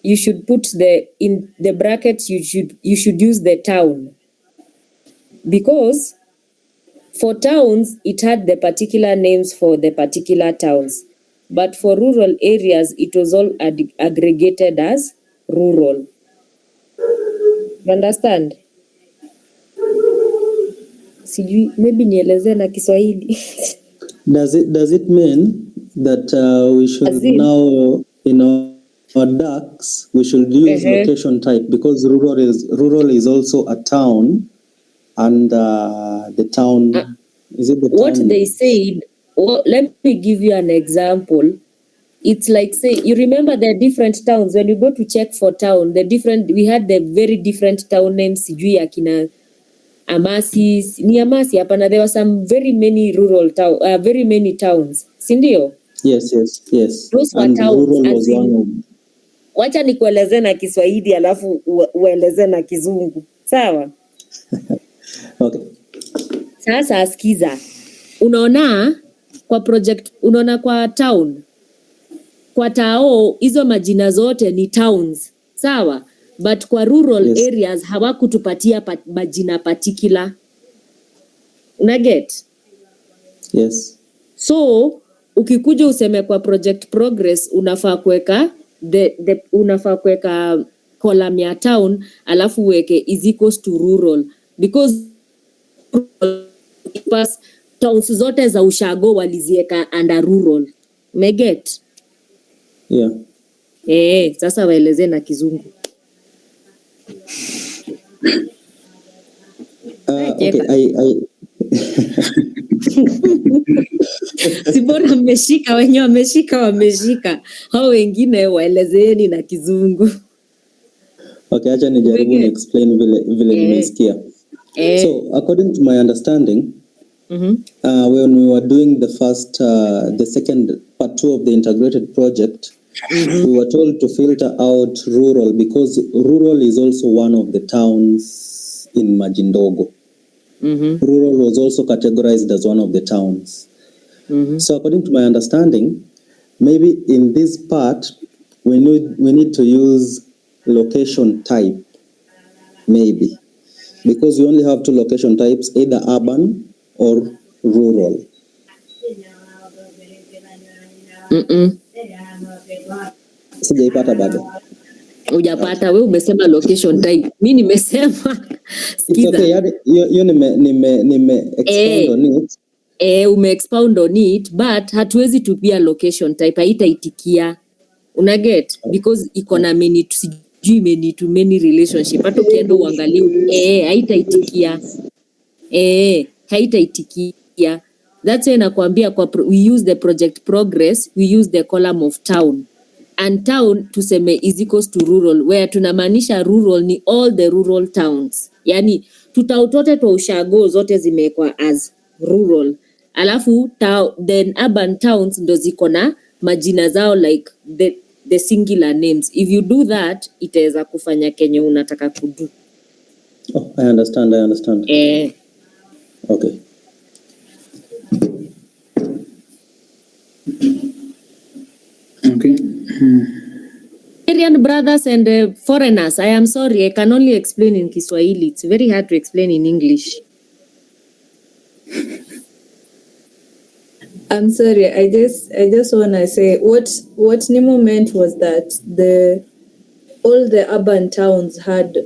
You should put in the brackets. You should use the town, because for towns it had the particular names for the particular towns, but for rural areas it was all aggregated as rural. You understand? Sijui, maybe nieleze na Kiswahili. Does it mean that we should now, our DAX, we should use location type, because rural is also a town, and the town. Is it the What town? they said, let me give you an example. It's like, say, you remember the different towns when you go to check for town, we had the very different town names, sijui akina Amasi, ni Amasi hapana, there were some very many very many towns, si ndio? Yes. Those were And towns, rural was as in, one of. wacha nikueleze na Kiswahili alafu ueleze na Kizungu, sawa? Okay. Sasa sikiza, unaona kwa town, kwa tao hizo majina zote ni towns, sawa? But kwa rural areas hawakutupatia majina particular. Unaget? Yes. So ukikuja useme kwa project progress unafaa kuweka unafaa kuweka column ya town alafu uweke is equals to rural, because towns zote za ushago walizieka under rural. Umeget? Yeah. Sasa waeleze na Kizungu. Okay, Si bora mmeshika, wenye wameshika. Hao wengine waelezeni na Kizungu. Okay, acha nijaribu ni explain vile nimesikia. So, according to my understanding, when we were doing the second part 2 of the integrated project, we were told to filter out rural because rural is also one of the towns in Majindogo. Rural was also categorized as one of the towns. So according to my understanding, maybe in this part, we need to use location type, maybe. Because we only have 2 location types, either urban or rural. Sijaipata bado. Hujapata, wewe umesema location type. Mimi nimesema sikiza. It's okay, hiyo nime expound on it. Ume-expound on it, but hatuwezi tupia location type, haitaitikia. Unaget? Because iko na many to many relationship. Hata ukienda uangalie, haitaitikia. Haitaitikia. That's why nakwambia we use the project progress, we use the column of town. And town tuseme is equals to rural, where tunamaanisha rural ni all the rural towns. Yani tutautote twa ushago zote zimekwa as rural. Alafu then urban towns ndo ziko na majina zao like the singular names. If you do that, itaweza kufanya kenye unataka kudu. Oh, I understand. Okay. Okay. Nigerian brothers and foreigners, I am sorry, I can only explain in Kiswahili. It's very hard to explain in English. I'm sorry, I just wanna say what Nemo meant was that all the urban towns had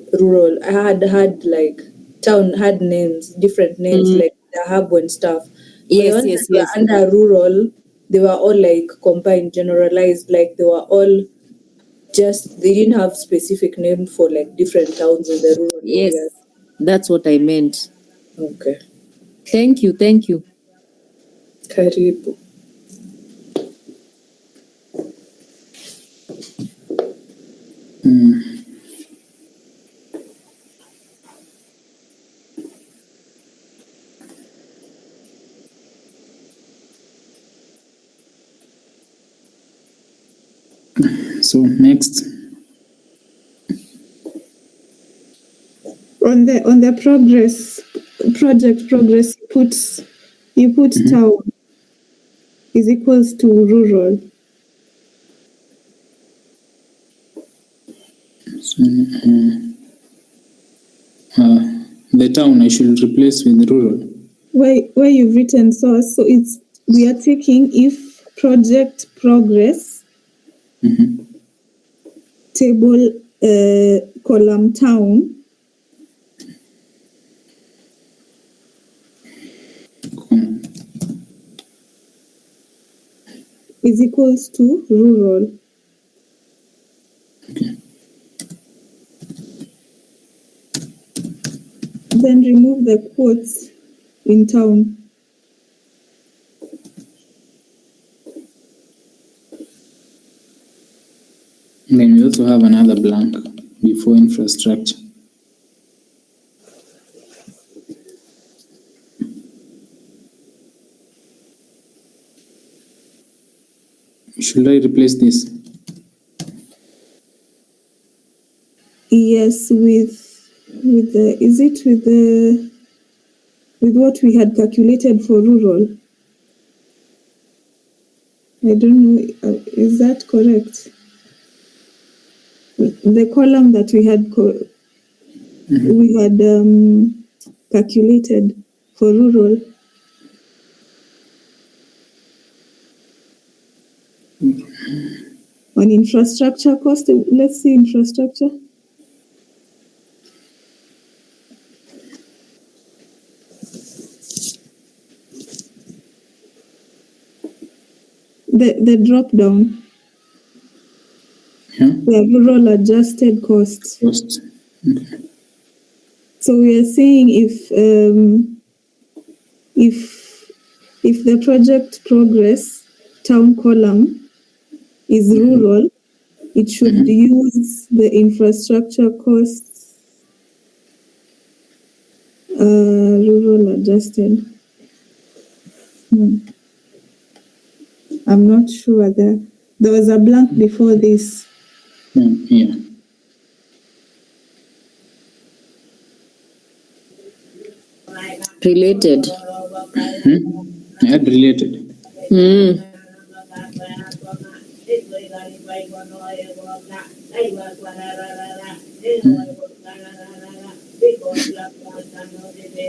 like town had names, different names like the hub and stuff. Yes. Under rural, they were all like combined, generalized, like they were all they didn't have specific name for like different towns in the rural areas. Yes, that's what I meant. Okay. Thank you. Karibu. So next. On the project progress, you put town is equals to rural. So, the town I should replace with rural. Where you've written source, so we are taking if project progress table column town is equals to rural. Then remove the quotes in town. And then we also have another blank before infrastructure. Should I replace this? Yes, with the, is it with what we had calculated for rural? I don't know, is that correct? The column that we had calculated for rural. On infrastructure cost, let's see infrastructure. The drop down. Yeah. The rural adjusted costs. Cost. Okay. So we are saying if the project progress town column is rural, it should use the infrastructure costs rural adjusted. I'm not sure there was a blank before this. Yeah. Related. Add related.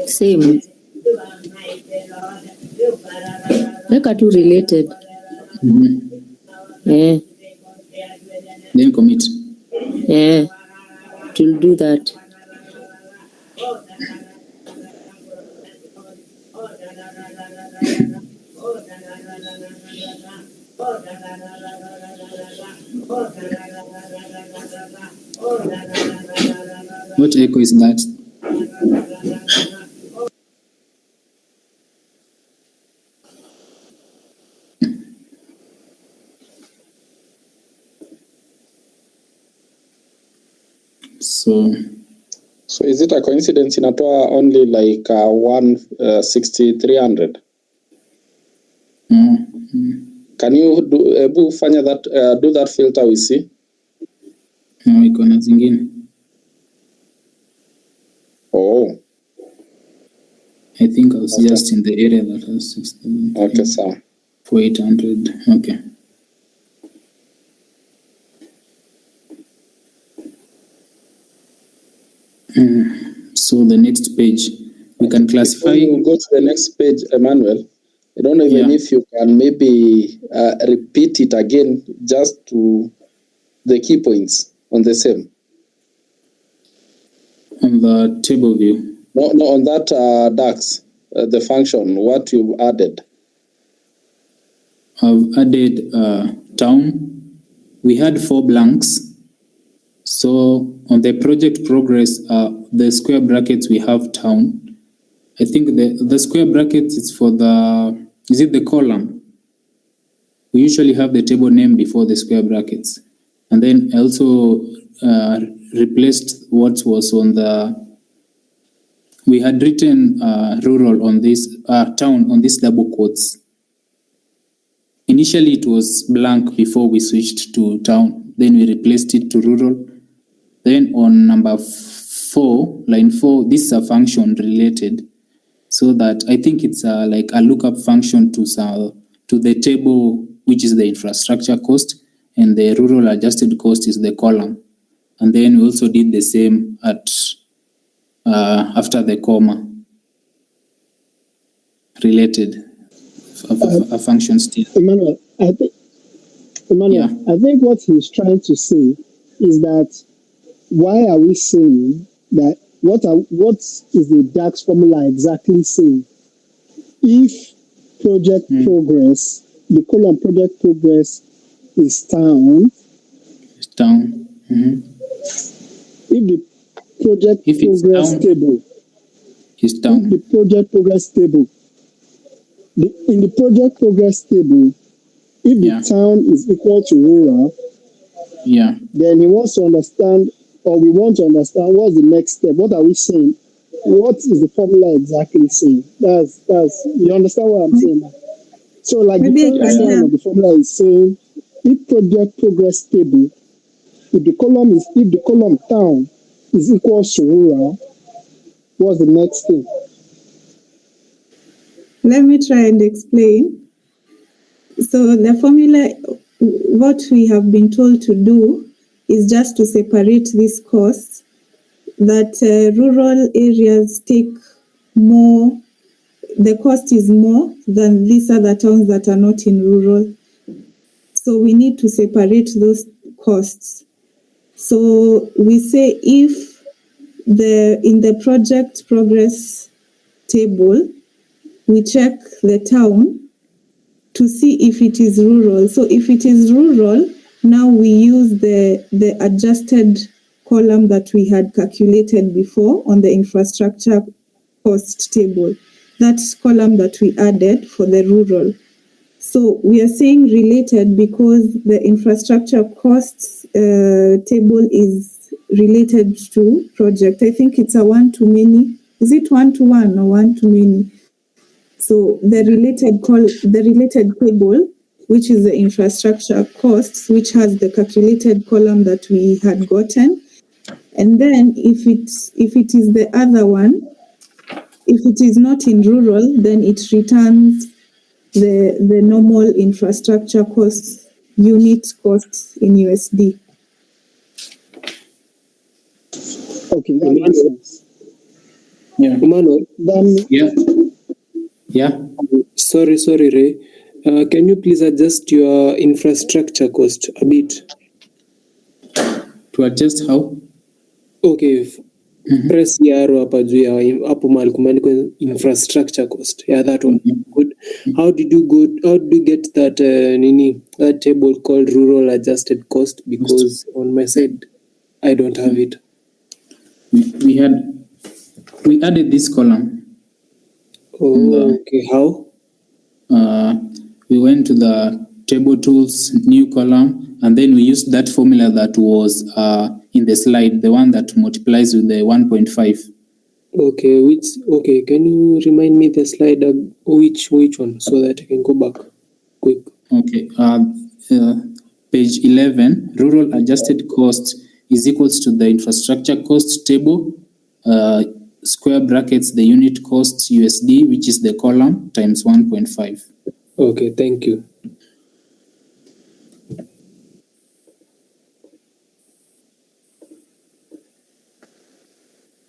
Same. Make a two related. Yeah. Then commit. Yeah. It will do that. What echo is that? So is it a coincidence inatoa only like 16300? Can you do fanya that do that filter we see? No, iko na zingine. Oh. I think I was just in the area that has 6,000. Okay, sir. For 800. Okay. So the next page, we can classify. Before you go to the next page, Emmanuel, I don't know even if you can maybe repeat it again just to the key points on the same. On the table view. No, on that DAX, the function, what you added. I've added town. We had 4 blanks. So on the project progress, the square brackets, we have town. I think the square brackets is for is it the column? We usually have the table name before the square brackets. And then I also replaced what was on we had written rural on this, town on these double quotes. Initially it was blank before we switched to town. Then we replaced it to rural. Then on number 4, line 4, this is a function related. So that I think it's like a lookup function to the table, which is the infrastructure cost, and the rural adjusted cost is the column. And then we also did the same at after the comma. Related a function still. Emmanuel, I think what he's trying to say is that why are we saying that what is the DAX formula exactly saying? If project progress, the column project progress is town. It's town. If the project progress table his If town. the project progress table, in the project progress table, if the Yeah. town is equal to rural, Yeah. then he wants to understand, or we want to understand, what's the next step? What are we saying? What is the formula exactly saying? That's you understand what I'm saying now? So like Maybe I the can first line help. of the formula is saying if project progress table, if the column town is equal to rural, what's the next thing? Let me try and explain. So the formula, what we have been told to do is just to separate these costs, that rural areas take more, the cost is more than these other towns that are not in rural. So we need to separate those costs. So we say if in the project progress table, we check the town to see if it is rural. So if it is rural, now we use the adjusted column that we had calculated before on the infrastructure cost table. That's column that we added for the rural. So we are saying related because the infrastructure costs table is related to project. I think it's a one-to-many. Is it one-to-one or one-to-many? So the related table, which is the infrastructure costs, which has the calculated column that we had gotten, and then if it is the other one, if it is not in rural, then it returns the normal infrastructure costs, unit costs in USD. Okay, that makes sense. Yeah. Emmanuel, Yeah. Yeah. sorry, Ray. Can you please adjust your infrastructure cost a bit? To adjust how? Okay, press the arrow hapa juu ya hapo mahali kumeandikwa infrastructure cost. Yeah, that one. Good. How did you get that that table called rural adjusted cost? Because on my side, I don't have it. We added this column. Oh, okay. How? We went to the table tools, new column, and then we used that formula that was in the slide, the one that multiplies with the 1.5. Okay, can you remind me the slide, which one, so that I can go back quick? Okay, page 11, rural adjusted cost is equals to the infrastructure cost table, square brackets, the unit cost USD, which is the column, times 1.5. Okay, thank you.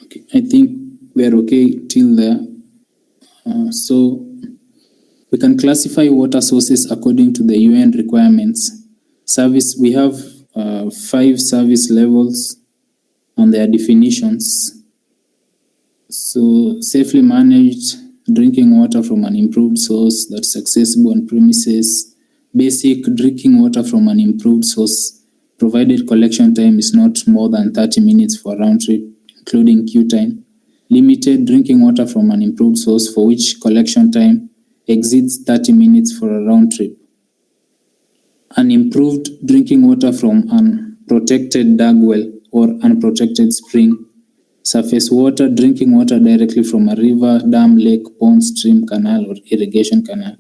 Okay, I think we're okay till there. So we can classify water sources according to the UN requirements. We have 5 service levels and their definitions. So safely managed drinking water from an improved source that's accessible on premises. Basic drinking water from an improved source, provided collection time is not more than 30 minutes for round trip, including queue time. Limited drinking water from an improved source for which collection time exceeds 30 minutes for a round trip. Unimproved drinking water from unprotected dug well or unprotected spring. Surface water, drinking water directly from a river, dam, lake, pond, stream, canal, or irrigation canal.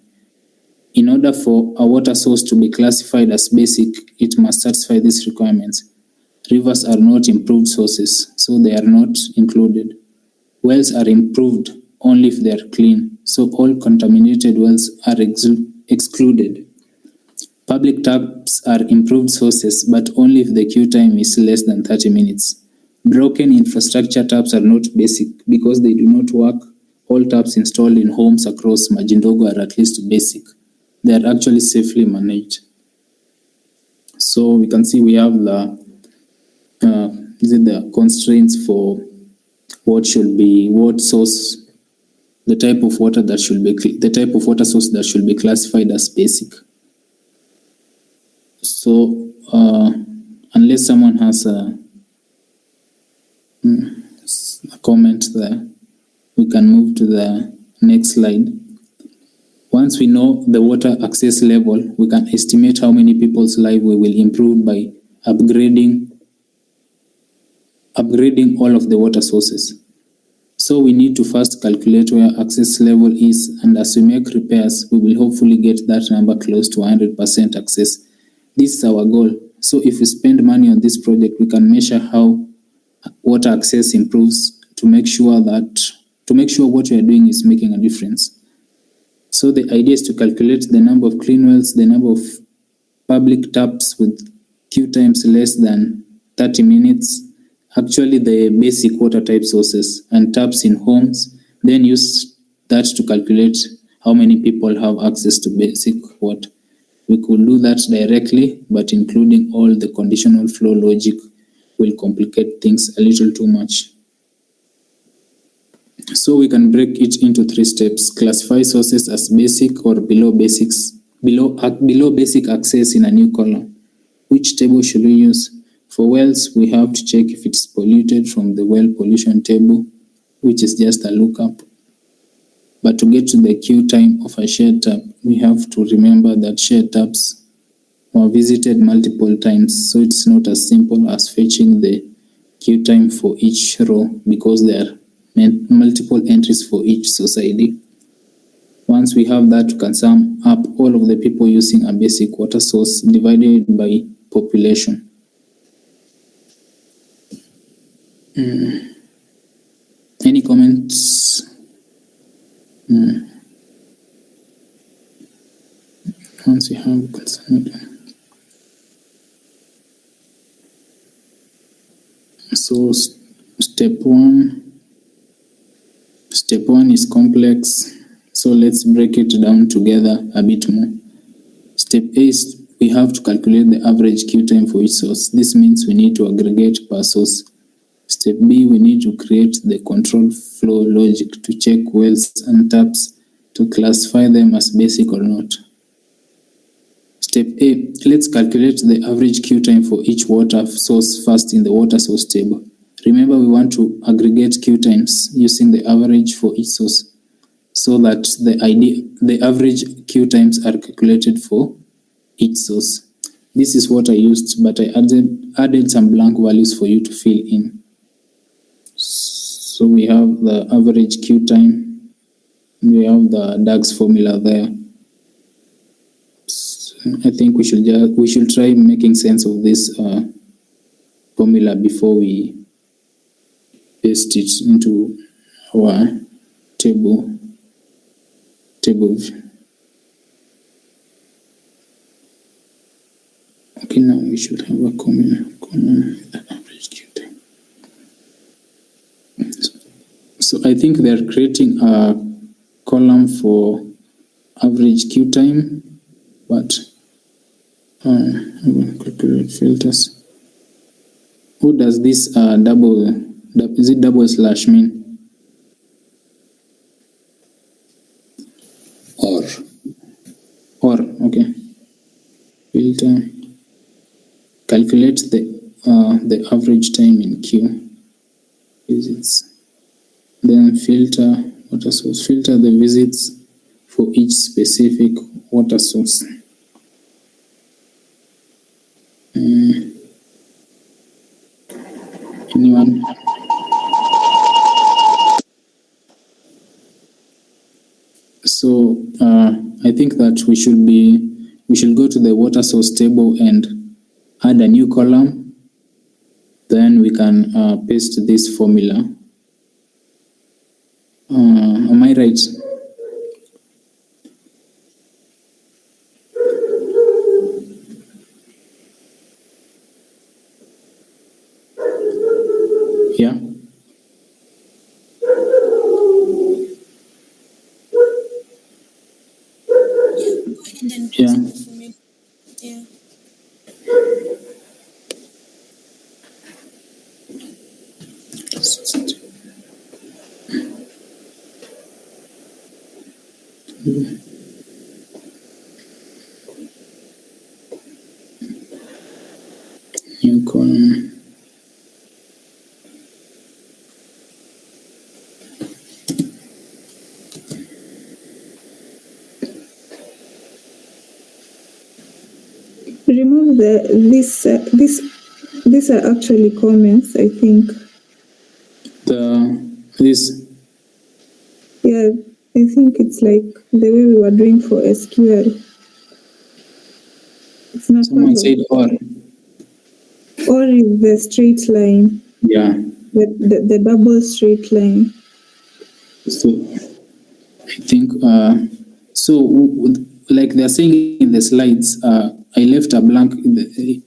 In order for a water source to be classified as basic, it must satisfy these requirements. Rivers are not improved sources, so they are not included. Wells are improved only if they are clean, so all contaminated wells are excluded. Public taps are improved sources, but only if the queue time is less than 30 minutes. Broken infrastructure taps are not basic because they do not work. All taps installed in homes across Majindogo are at least basic. They are actually safely managed. So we can see we have the constraints for what source, the type of water source that should be classified as basic. So unless someone has a comment there. we can move to the next slide. Once we know the water access level, we can estimate how many people's life we will improve by upgrading all of the water sources. So we need to first calculate where access level is, and as we make repairs, we will hopefully get that number close to 100% access. This is our goal. So if we spend money on this project, we can measure how water access improves to make sure what we are doing is making a difference. So the idea is to calculate the number of clean wells, the number of public taps with queue times less than 30 minutes, actually the basic water type sources and taps in homes, then use that to calculate how many people have access to basic water. We could do that directly, but including all the conditional flow logic will complicate things a little too much. So we can break it into 3 steps. Classify sources as basic or below basic access in a new column. Which table should we use? For wells, we have to check if it is polluted from the well pollution table, which is just a lookup. But to get to the queue time of a shared tap, we have to remember that shared taps were visited multiple times, so it's not as simple as fetching the queue time for each row because there are multiple entries for each source ID. Once we have that, we can sum up all of the people using a basic water source divided by population. Any comments? Once we have so step one is complex, so let's break it down together a bit more. Step A is we have to calculate the average queue time for each source. This means we need to aggregate per source. Step B, we need to create the control flow logic to check wells and taps to classify them as basic or not. Step A, let's calculate the average queue time for each water source first in the water source table. Remember, we want to aggregate queue times using the average for each source so that the average queue times are calculated for each source. This is what I used, but I added some blank values for you to fill in. So we have the average queue time, we have the DAGS formula there. So I think we should try making sense of this formula before we paste it into our table view. Okay, now we should have a column with the average queue time. So I think they're creating a column for average queue time, but I'm going to calculate filters. What does this is it double slash mean? Or, okay. Filter. Calculate the average time in queue visits. Then filter water source. Filter the visits for each specific water source. Anyone? So I think that we should go to the water source table and add a new column. Then we can paste this formula. Am I right? Yeah. Yeah. Yeah. New column. these are actually comments, I think. This Yeah, I think it's like the way we were doing for SQL. It's not someone part said or. or is the straight line, Yeah. the double straight line. So I think like they're saying in the slides, I left a blank.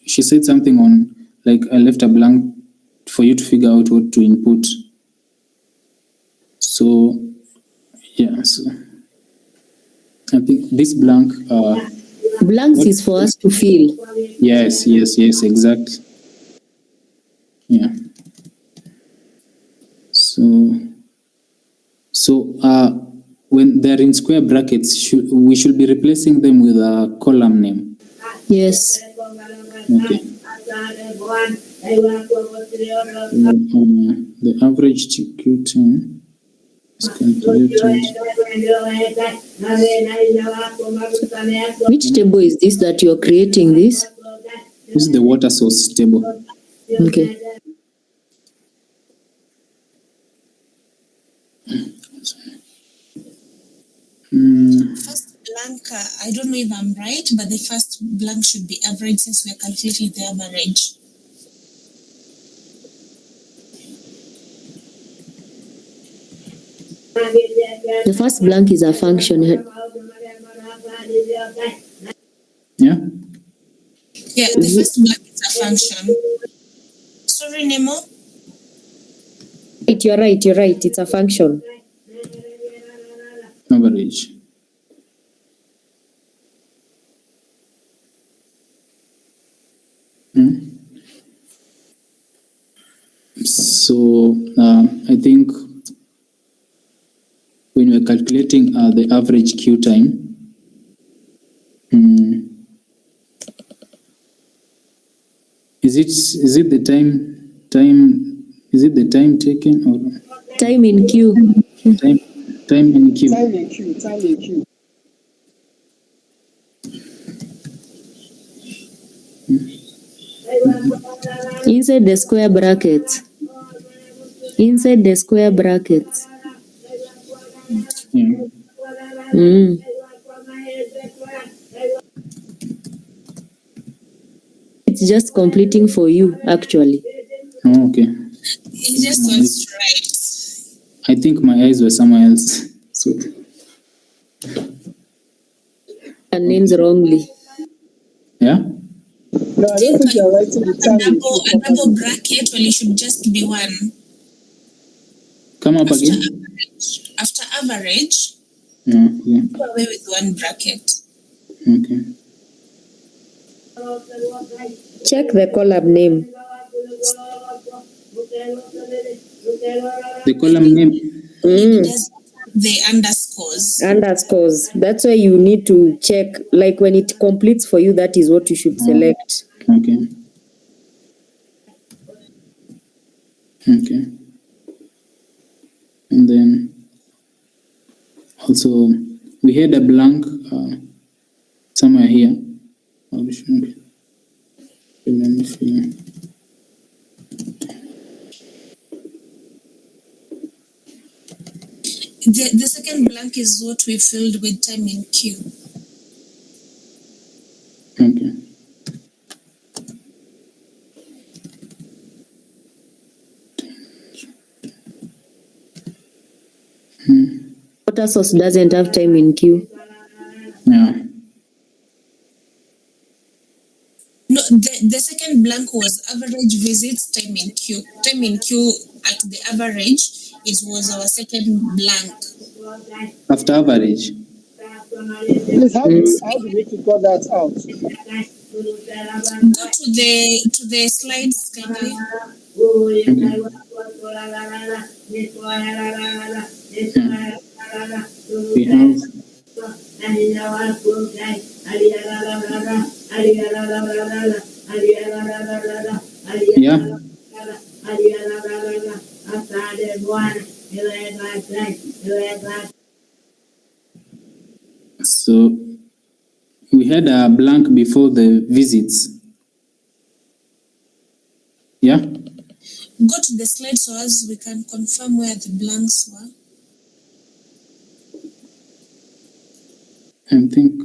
She said something on like I left a blank for you to figure out what to input. So yeah, so I think this blank. Blanks is for us to fill. Yes, exactly. Yeah. So when they're in square brackets, we should be replacing them with a column name. Yes. Okay. The average queue time is calculated. Which table is this that you're creating this? This is the water source table. Okay. First blank, I don't know if I'm right, but the first blank should be average since we're calculating the average. The first blank is a function. Yeah. Yeah, the first blank is a function. Sorry, Nemo. You're right. It's a function. Average. So I think when we're calculating the average queue time, is it the time taken or time in queue? Time in queue. Time in queue. Inside the square brackets. Yeah. It's just completing for you, actually. Oh, okay. He just wants to write. I think my eyes were somewhere else. So. And names wrongly. Yeah? No, I don't think you're writing the time in queue. A double bracket when it should just be one. Come up again. After average, Yeah. go away with one bracket. Okay. Check the column name. The column name. The underscores. Underscores. That's why you need to check. Like when it completes for you, that is what you should select. Okay. And then also we had a blank somewhere here. The second blank is what we filled with time in queue. Okay. Water source doesn't have time in queue. Yeah. No, the second blank was average visits, time in queue. Time in queue at the average, it was our second blank. After average. Please, how do we figure that out? Go to the slides, kindly. We have So we had a blank before the visits. Yeah. Go to the slide so as we can confirm where the blanks were. I think.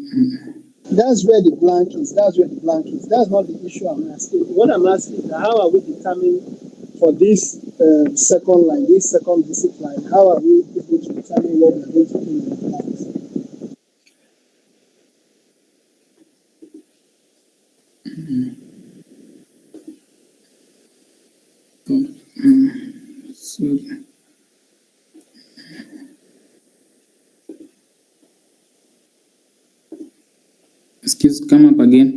That's where the blank is. That's where the blank is. That's not the issue I'm asking. What I'm asking is how are we determining for this second line, this second visit line, how are we able to determine what we're going to do in the blanks? So, excuse, come up again.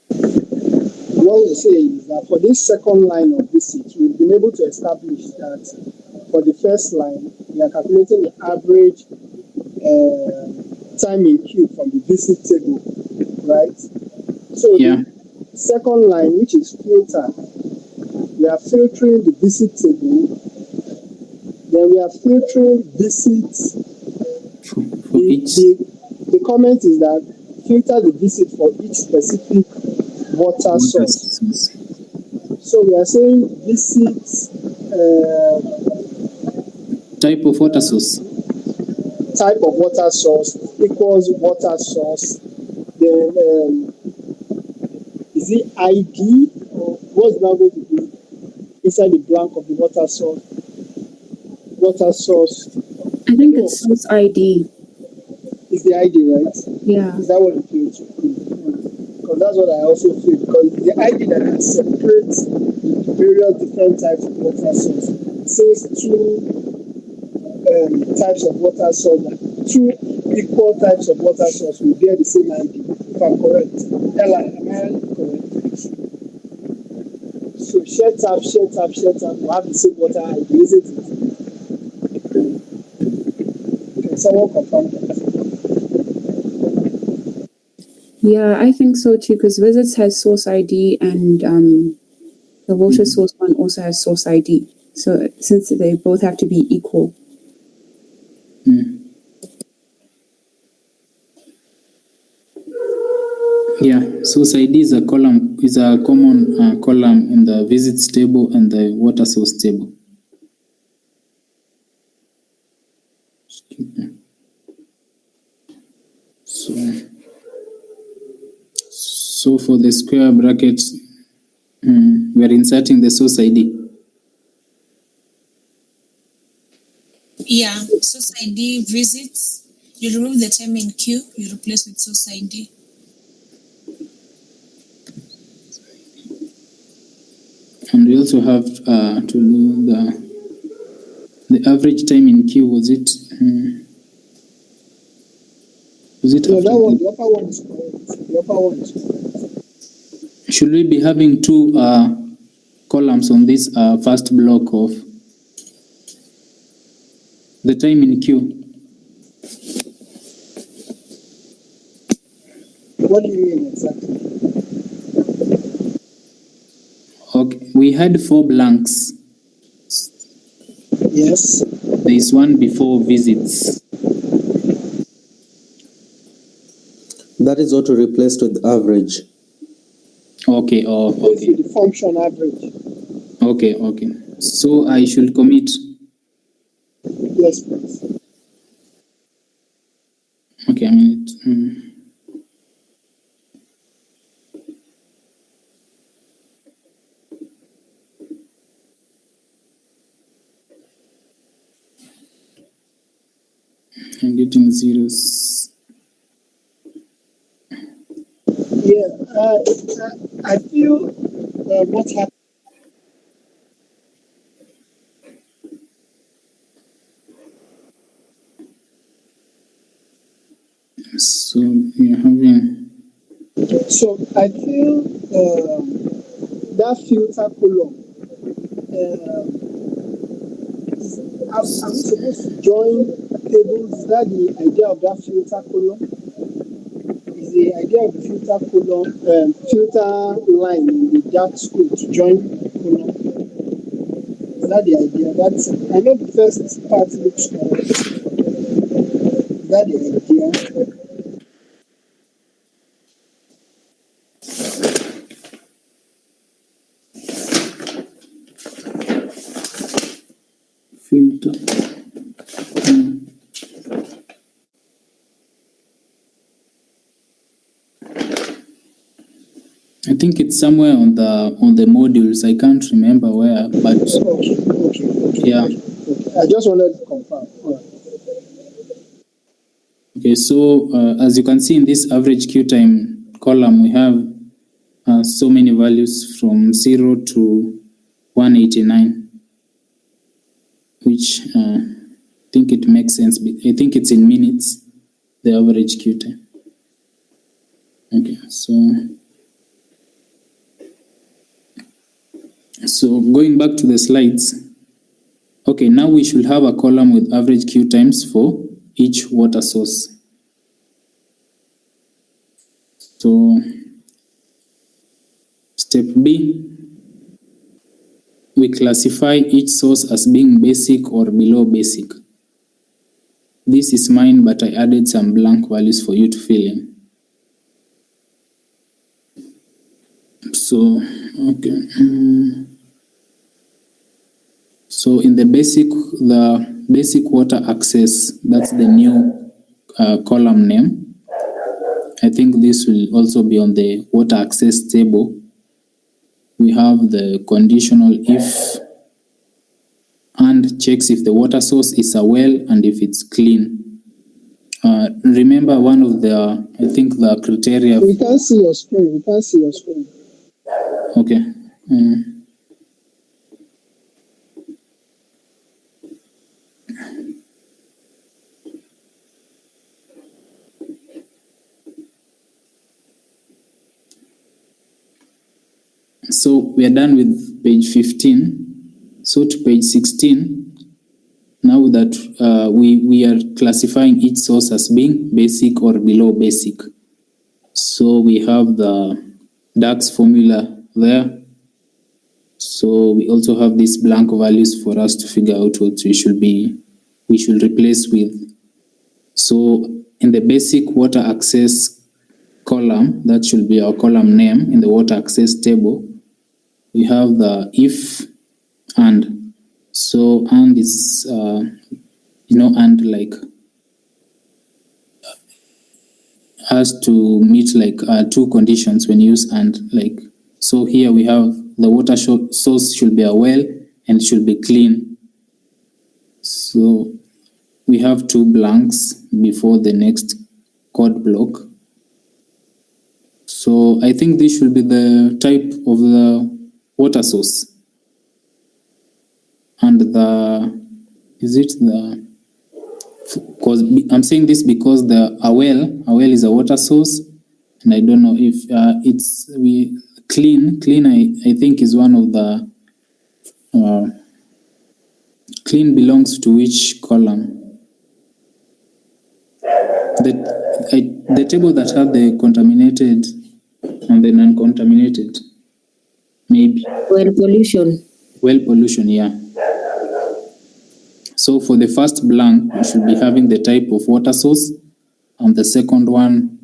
What we're saying is that for this second line of visit, we've been able to establish that for the first line, we are calculating the average time in queue from the visit table, right? So Yeah. the second line, which is filter, we are filtering the visit table, then we are filtering visits. For each. The comment is that filter the visit for each specific water source. So we are saying visits Type of water source. type of water source equals water source. Then is it ID or what's now going to be inside the blank of the water source? Water source. I think it's source ID. Is the ID right? Yeah. Is that what it feels? Because that's what I also feel. Because the ID that can separate the various different types of water source. Since two types of water source, two equal types of water source will bear the same ID. If I'm correct, Ella, am I correct? So share tap will have the same water ID, isn't it? Can someone confirm that? Yeah, I think so too, because visits has source ID and the water source one also has source ID. So since they both have to be equal. Yeah, source ID is a column, is a common column in the visits table and the water source table. So for the square brackets, we are inserting the source ID. Yeah, source ID visits. You remove the time in queue, you replace with source ID. And we also have to do the average time in queue. Was it? No, that one, the upper one is correct. The upper one is correct. Should we be having two columns on this first block of the time in queue? What do you mean exactly? Okay, we had 4 blanks. Yes. There is one before visits. That is auto replaced with average. Okay, okay. The function average. Okay. So I should commit. Yes, please. Okay, a minute. I'm getting zeros. Yeah, I feel what happened. So you're having. So I feel that filter column. Are we supposed to join tables? Is that the idea of that filter column? Is the idea of the filter column, filter line in the dark scope to join column? Is that the idea? I know the first part looks correct. Is that the idea? filter. I think it's somewhere on the modules. I can't remember where, but yeah. I just wanted to confirm. All right. Okay, so as you can see in this average queue time column, we have so many values from 0 to 189, which I think it makes sense. I think it's in minutes, the average queue time. Okay, so going back to the slides. Okay, now we should have a column with average queue times for each water source. So step B, we classify each source as being basic or below basic. This is mine, but I added some blank values for you to fill in. So, okay. So in the basic water access, that's the new column name. I think this will also be on the water access table. We have the conditional if and checks if the water source is a well and if it's clean. Remember one of the, I think the criteria. We can't see your screen. We can't see your screen. Okay. So we are done with page 15. So to page 16, now that we are classifying each source as being basic or below basic. So we have the DAX formula there. So we also have these blank values for us to figure out what we should replace with. So in the basic water access column, that should be our column name in the water access table. We have the if and. So and is and like has to meet like two conditions when you use and, like, so here we have the water source should be a well and should be clean. So we have two blanks before the next code block. So I think this should be the type of the water source. And because I'm saying this because a well is a water source, and I don't know if clean I think is one of the clean belongs to which column? The table that had the contaminated and the non-contaminated, maybe. Well pollution, yeah. So for the first blank, we should be having the type of water source. And the second one,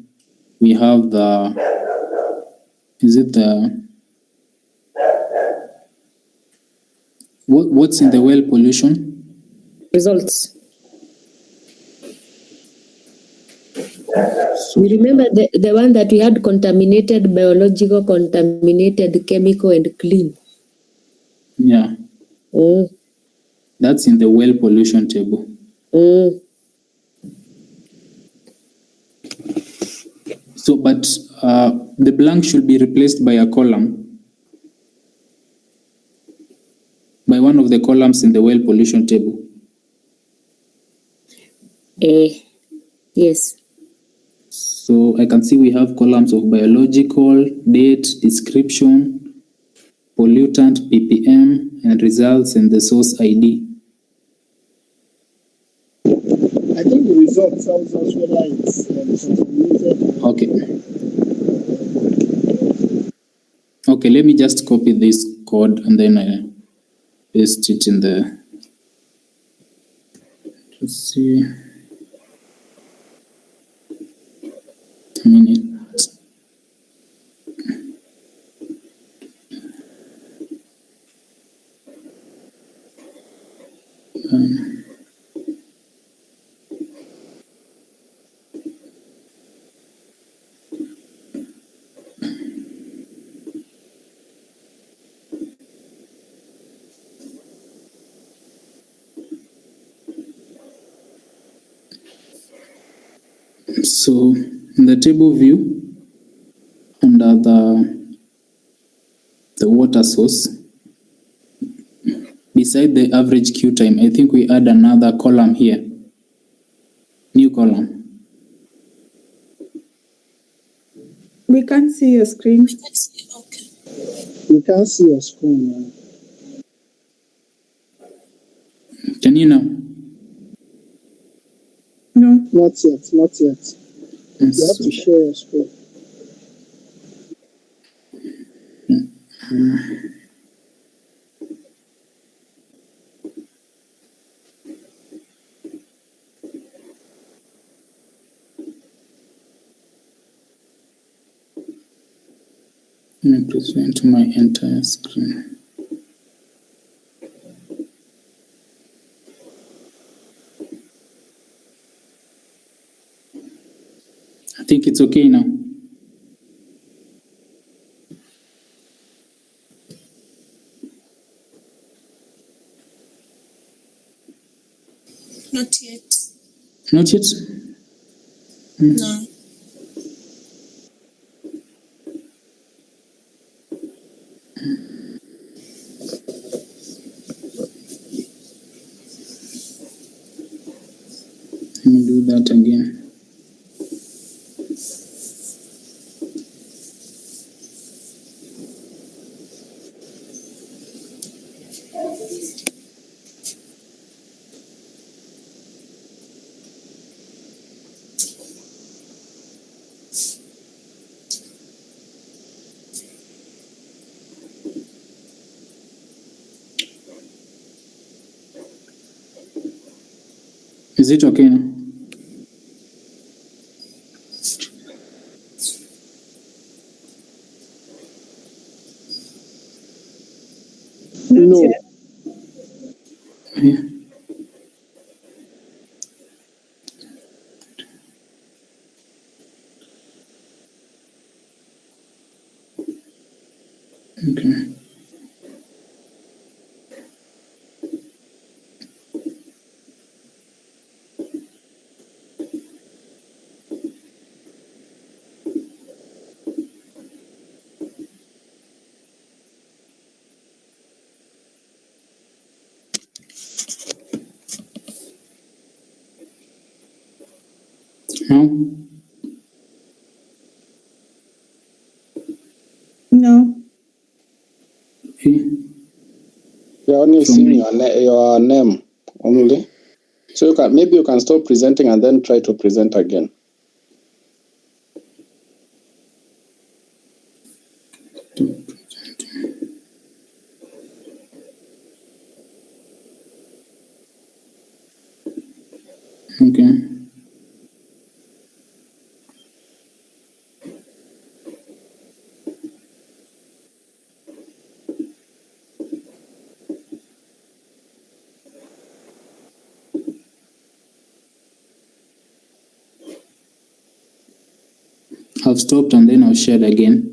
we have what's in the well pollution? results. We remember the one that we had contaminated, biological, contaminated, chemical, and clean. Yeah. That's in the well pollution table. So, but the blank should be replaced by a column, by one of the columns in the well pollution table. Yes. So I can see we have columns of biological, date, description, pollutant, ppm, and results and the source ID. I think the result tells us whether it's contaminated. Okay, let me just copy this code and then I paste it in the. Let's see. A minute. So in the table view, under the water source, beside the average queue time, I think we add another column here. New column. We can't see your screen. You can't see your screen now. Can you now? No. Not yet, not yet. You have to share your screen. Let me present my entire screen. I think it's okay now. Not yet. Not yet? No. Let me do that again. Is it okay now? No. Yeah. Okay. Now? No. Okay. You're only seeing your name only. So maybe you can stop presenting and then try to present again. Okay. I've stopped and then I'll share it again.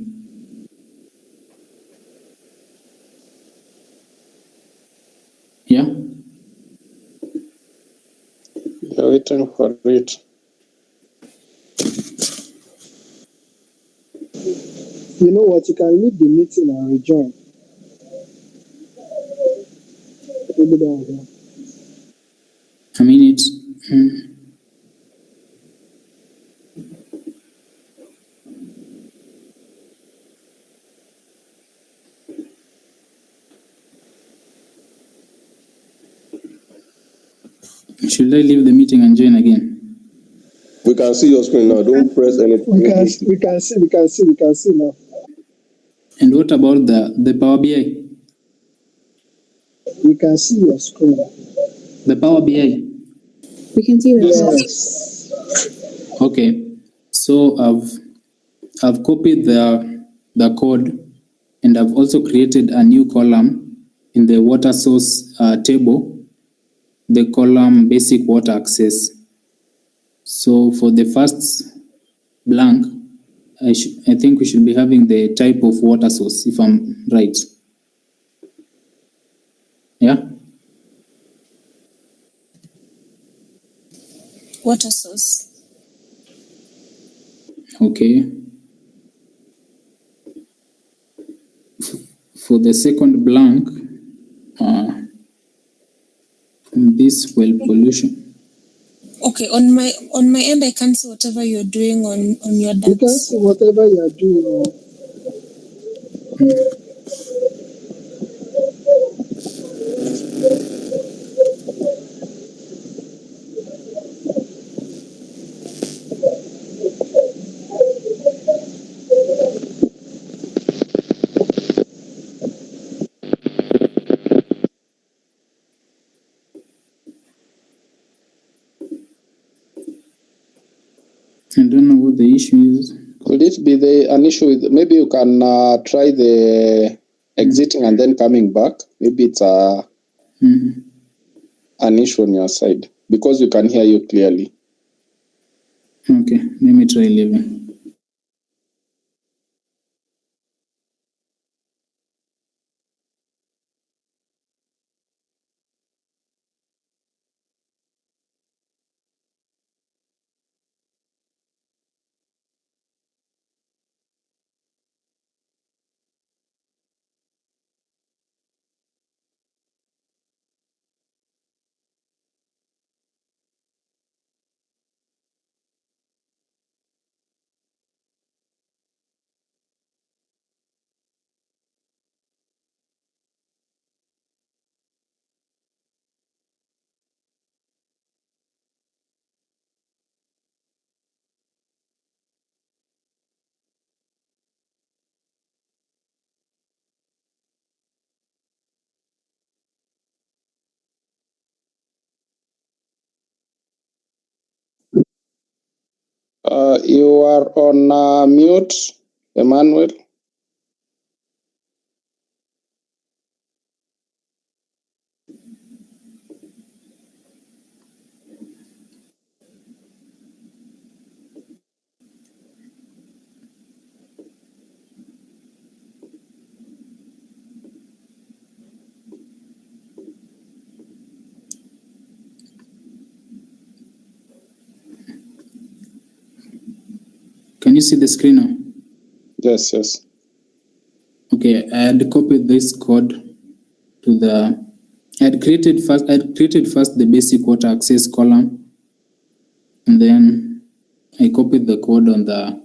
Yeah? You're waiting for it. You know what? You can leave the meeting and rejoin. Maybe that will help. I mean, it's... Should I leave the meeting and join again? We can see your screen now. Don't press anything. We can see now. And what about the Power BI? We can see your screen. The Power BI? We can see that. Yes. Okay. So I've copied the code and I've also created a new column in the water source table the column basic water access. So for the first blank, I think we should be having the type of water source, if I'm right. Yeah? Water source. Okay. For the second blank, from this well pollution. Okay, on my end, I can't see whatever you're doing on your You can ducks. see whatever you are doing. I don't know what the issue is. Could it be an issue with, maybe you can try the exiting and then coming back? Maybe it's an issue on your side because we can hear you clearly. Okay, let me try leaving. You are on mute, Emmanuel. Can you see the screen now? Yes, yes. Okay, I had copied this code to the. I had created first the basic water access column, and then I copied the code to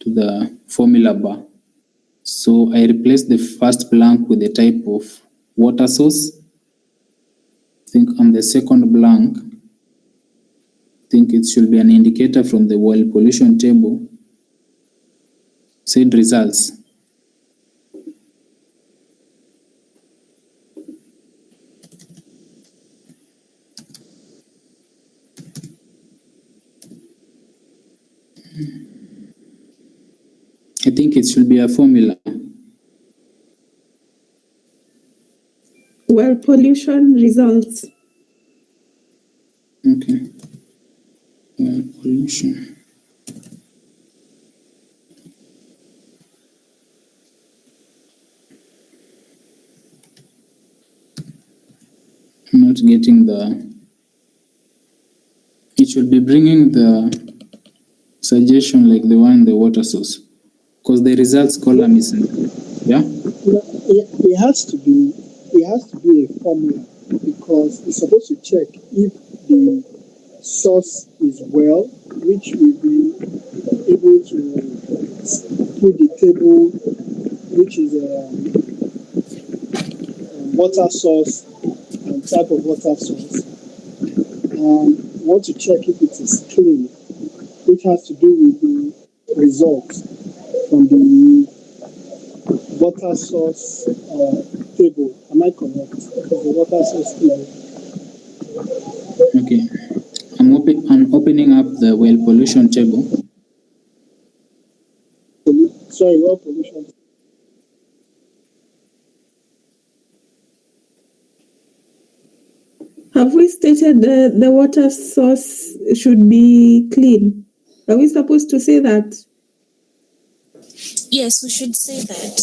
the formula bar. So I replaced the first blank with the type of water source. I think on the second blank, I think it should be an indicator from the well pollution table. Said results. I think it should be a formula. Well, pollution results. Okay. Well pollution. I'm not getting the. It should be bringing the suggestion like the one in the water source, because the results column is yeah. It has to be a formula because it's supposed to check if the source is well, which will be able to put the table, which is a water source and type of water source. Want to check if it is clean, which has to do with the results from the water source table. Am I correct? Because the water source table. Okay. I'm opening up the well pollution table. Sorry, well pollution. Have we stated the water source should be clean? Are we supposed to say that? Yes, we should say that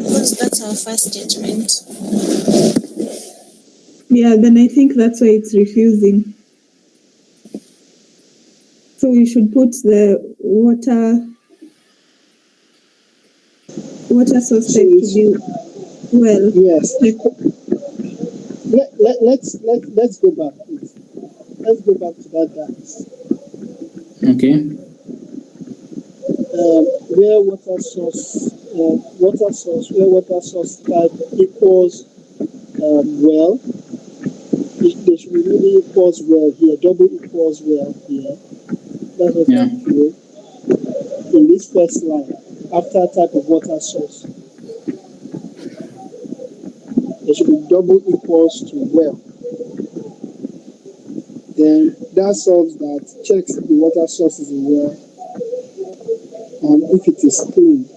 because that's our first statement. Yeah, then I think that's why it's refusing. So we should put the water source type to be well. Yes. Let's go back, please. Let's go back to that dance. Okay. Where water source type equals well, there should be really equals well here, double equals well here. That's what I feel in this first line after type of water source. There should be double equals to well. Then that solves that, checks if the water source is a well and if it is clean.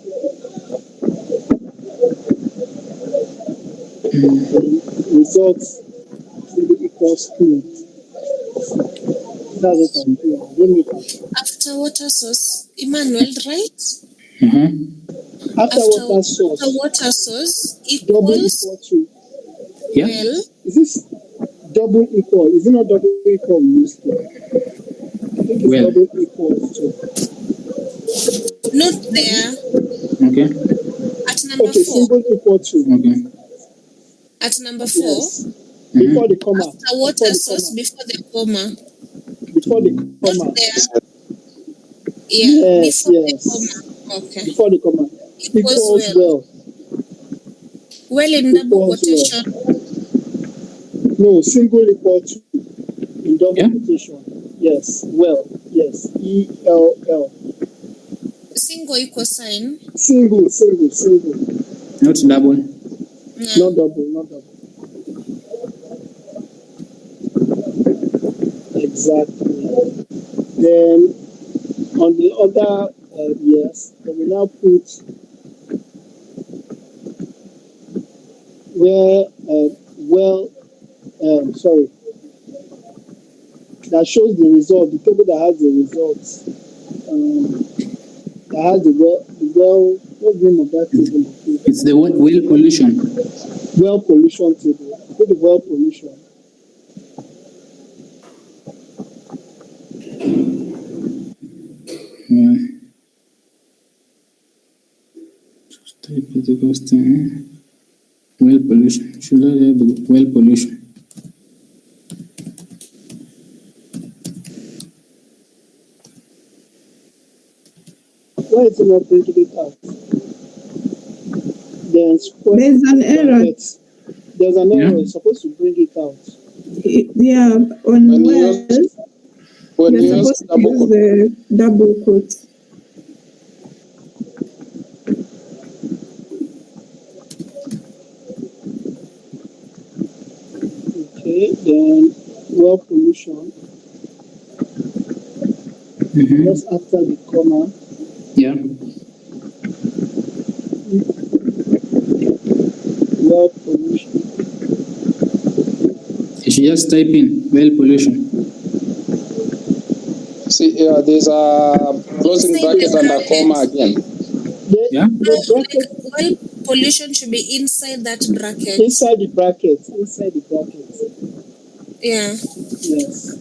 The results will be equals clean. That's what I'm doing. After water source, Emmanuel, right? Mm-hmm. After water source equals double equal to. Yeah. well. Is this double equal? Is it not double equal we used to? I think it's Well. double equal to. Not there. Okay. At number 4. Single equal to. Okay. At number 4. Yes. Before the comma. After water source before the comma. Before the comma. Not there. Yeah. Yes, before yes. the comma. Okay. Before the comma. Equals well. Well in double quotation. No, single equal to in double quotation. Yes. Well. Yes. ELL. Single equal sign. Single. Not double. No. Not double. Exactly. Then on the other, yes, then we now put where, that shows the result, the table that has the results, that has the well, what's the name of that table? It's the well pollution. Well pollution table. Put the well pollution. Yeah. Well pollution. Should I have the well pollution? Why is it not printed it out? There's an error. There's an error. It's supposed to bring it out. Yeah, on When you well, when you're you use supposed to use the double quote. Okay, then well pollution. Just after the comma. Yeah. Well pollution. You should just type in well pollution. See, there's a closing bracket and a comma again. Yeah. The bracket. Well, pollution should be inside that bracket. Inside the bracket. Yeah. Yes.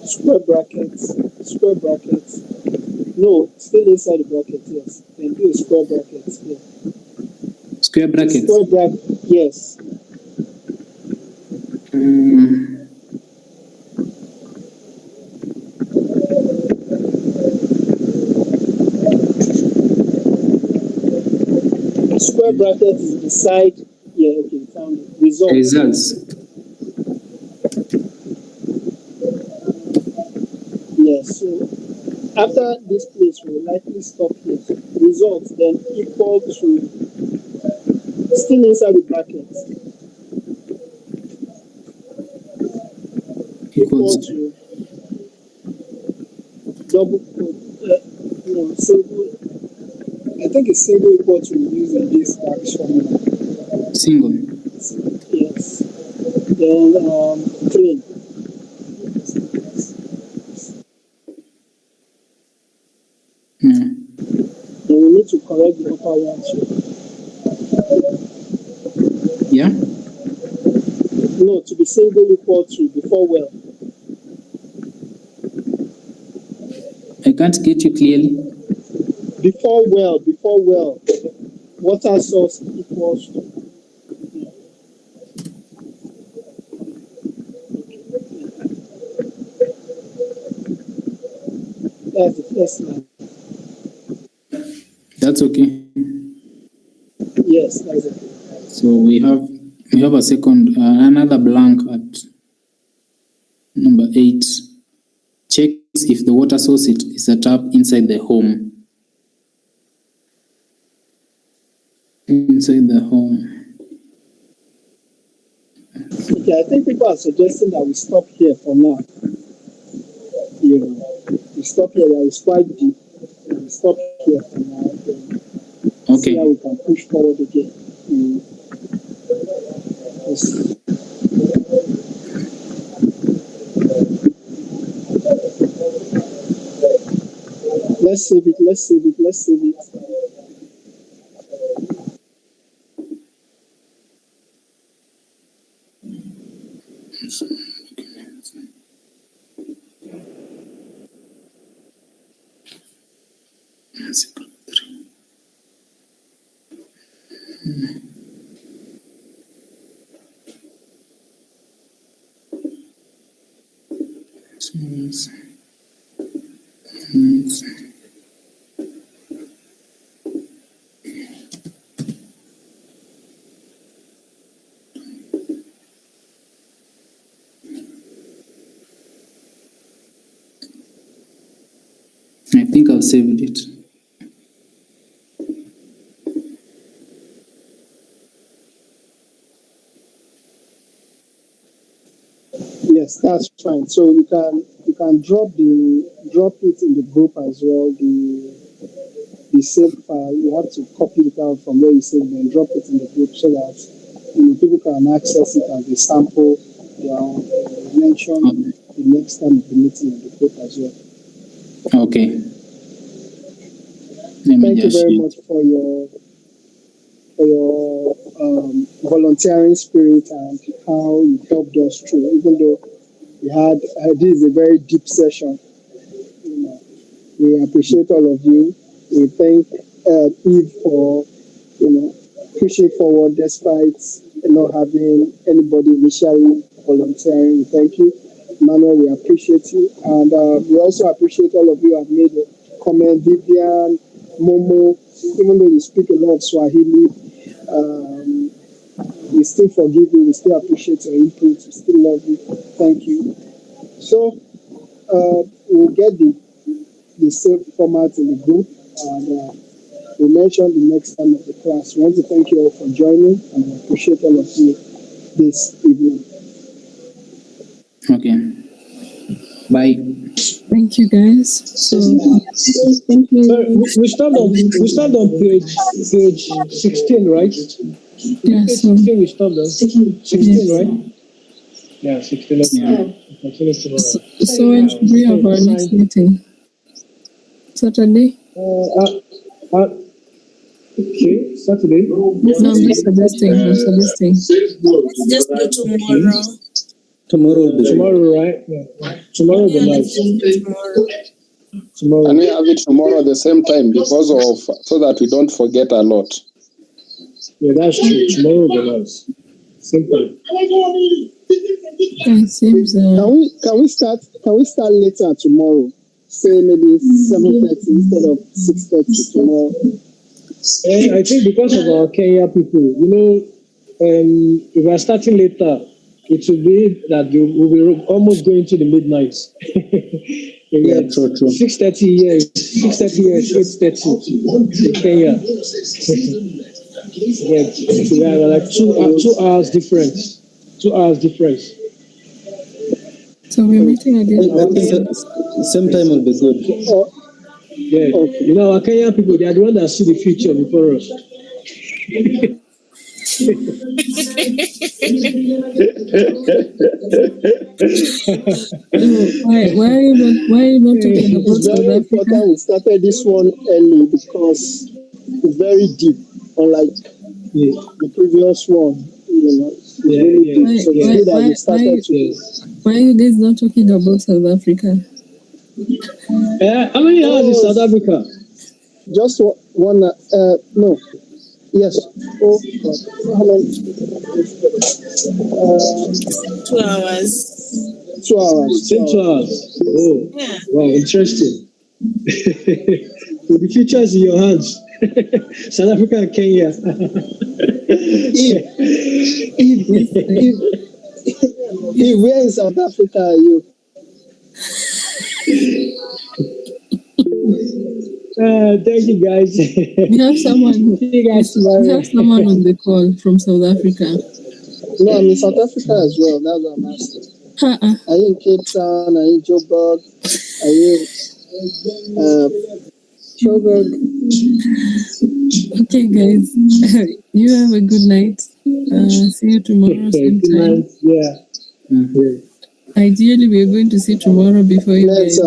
Square brackets. No, still inside the bracket, yes. Then do a square brackets here. Square brackets. Square bracket, yes. Square bracket is beside, yeah, okay, found it. Results. Yes, so after this place, we'll likely stop here. Results then equal to, still inside the bracket, equal to double quote, No, single. I think it's single equal to using this tax formula. Single. Yes. Then 3. Yeah. Then we need to correct the upper one too. Yeah. No, to be single equal to before well. I can't get you clearly. Before well. Water source equals to. That's the first line. That's okay. Yes, that's it. So we have a second, another blank at number 8. Checks if the water source is a tap inside the home. Inside the home. Okay, I think people are suggesting that we stop here for now. You know, we stop here. That is quite deep. We stop here for now. Okay. See how we can push forward again. Yes. Let's save it. I think I've saved it. Yes, that's fine. So you can drop it in the group as well. The saved file, you have to copy it out from where you saved and drop it in the group so that people can access it as a sample. Mention the next time of the meeting in the group as well. Okay. Thank you very much for your volunteering spirit and how you helped us through. Even though we had this is a very deep session, we appreciate all of you. We thank Eve for pushing forward despite not having anybody initially volunteering. We thank you, Manuel. We appreciate you, and we also appreciate all of you who have made a comment. Vivian, Momo, even though you speak a lot of Swahili, we still forgive you. We still appreciate your input. We still love you. Thank you. So we'll get the same format in the group, and we'll mention the next time of the class. We want to thank you all for joining, and we appreciate all of you this evening. Okay. Bye. Thank you, guys. So Thank you. We start on page 16, right? Yeah, Page so 16 we stopped on 16, right? Yeah, 16. Yeah. Continue tomorrow. so when should we have our next meeting? Saturday? Okay, Saturday. No, I'm just suggesting. Let's just do tomorrow. Tomorrow will be Tomorrow, right? Yeah. Tomorrow will be nice. Tomorrow. Can we have it tomorrow at the same time so that we don't forget a lot? Yeah, that's true. Tomorrow will be nice. Simple. It seems. Can we start later tomorrow? Say maybe 7:30 instead of 6:30 tomorrow. And I think because of our Kenya people, if we are starting later, it will be that we'll be almost going to the midnight. Yeah, true. 6:30 here is 8:30 in Kenya. Yeah, so we have like 2 hours difference. 2 hours difference. So we're meeting again. I think same time will be good. Yeah. Okay. You know, our Kenyan people, they are the ones that see the future before us. Why are you not talking about It's South very Africa? important we started this one early because it's very deep, unlike the previous one. You know, it's really deep. So it's good that we started today. Why are you guys not talking about South Africa? How many hours is South Africa? Just one. No. Yes. Oh, God. How many? 2 hours. 2 hours. 2 hours. Oh, Yeah. wow, interesting. So the future is in your hands. South Africa and Kenya. Where in South Africa are you? Thank you, guys. We have someone. See you guys tomorrow. We have someone on the call from South Africa. No, I'm in South Africa as well. That's what I'm asking. Uh-uh. Are you in Cape Town? Are you in Joburg? Are you in Joburg? Okay, guys. You have a good night. See you tomorrow, same time. Yeah. Ideally, we are going to see tomorrow before you guys.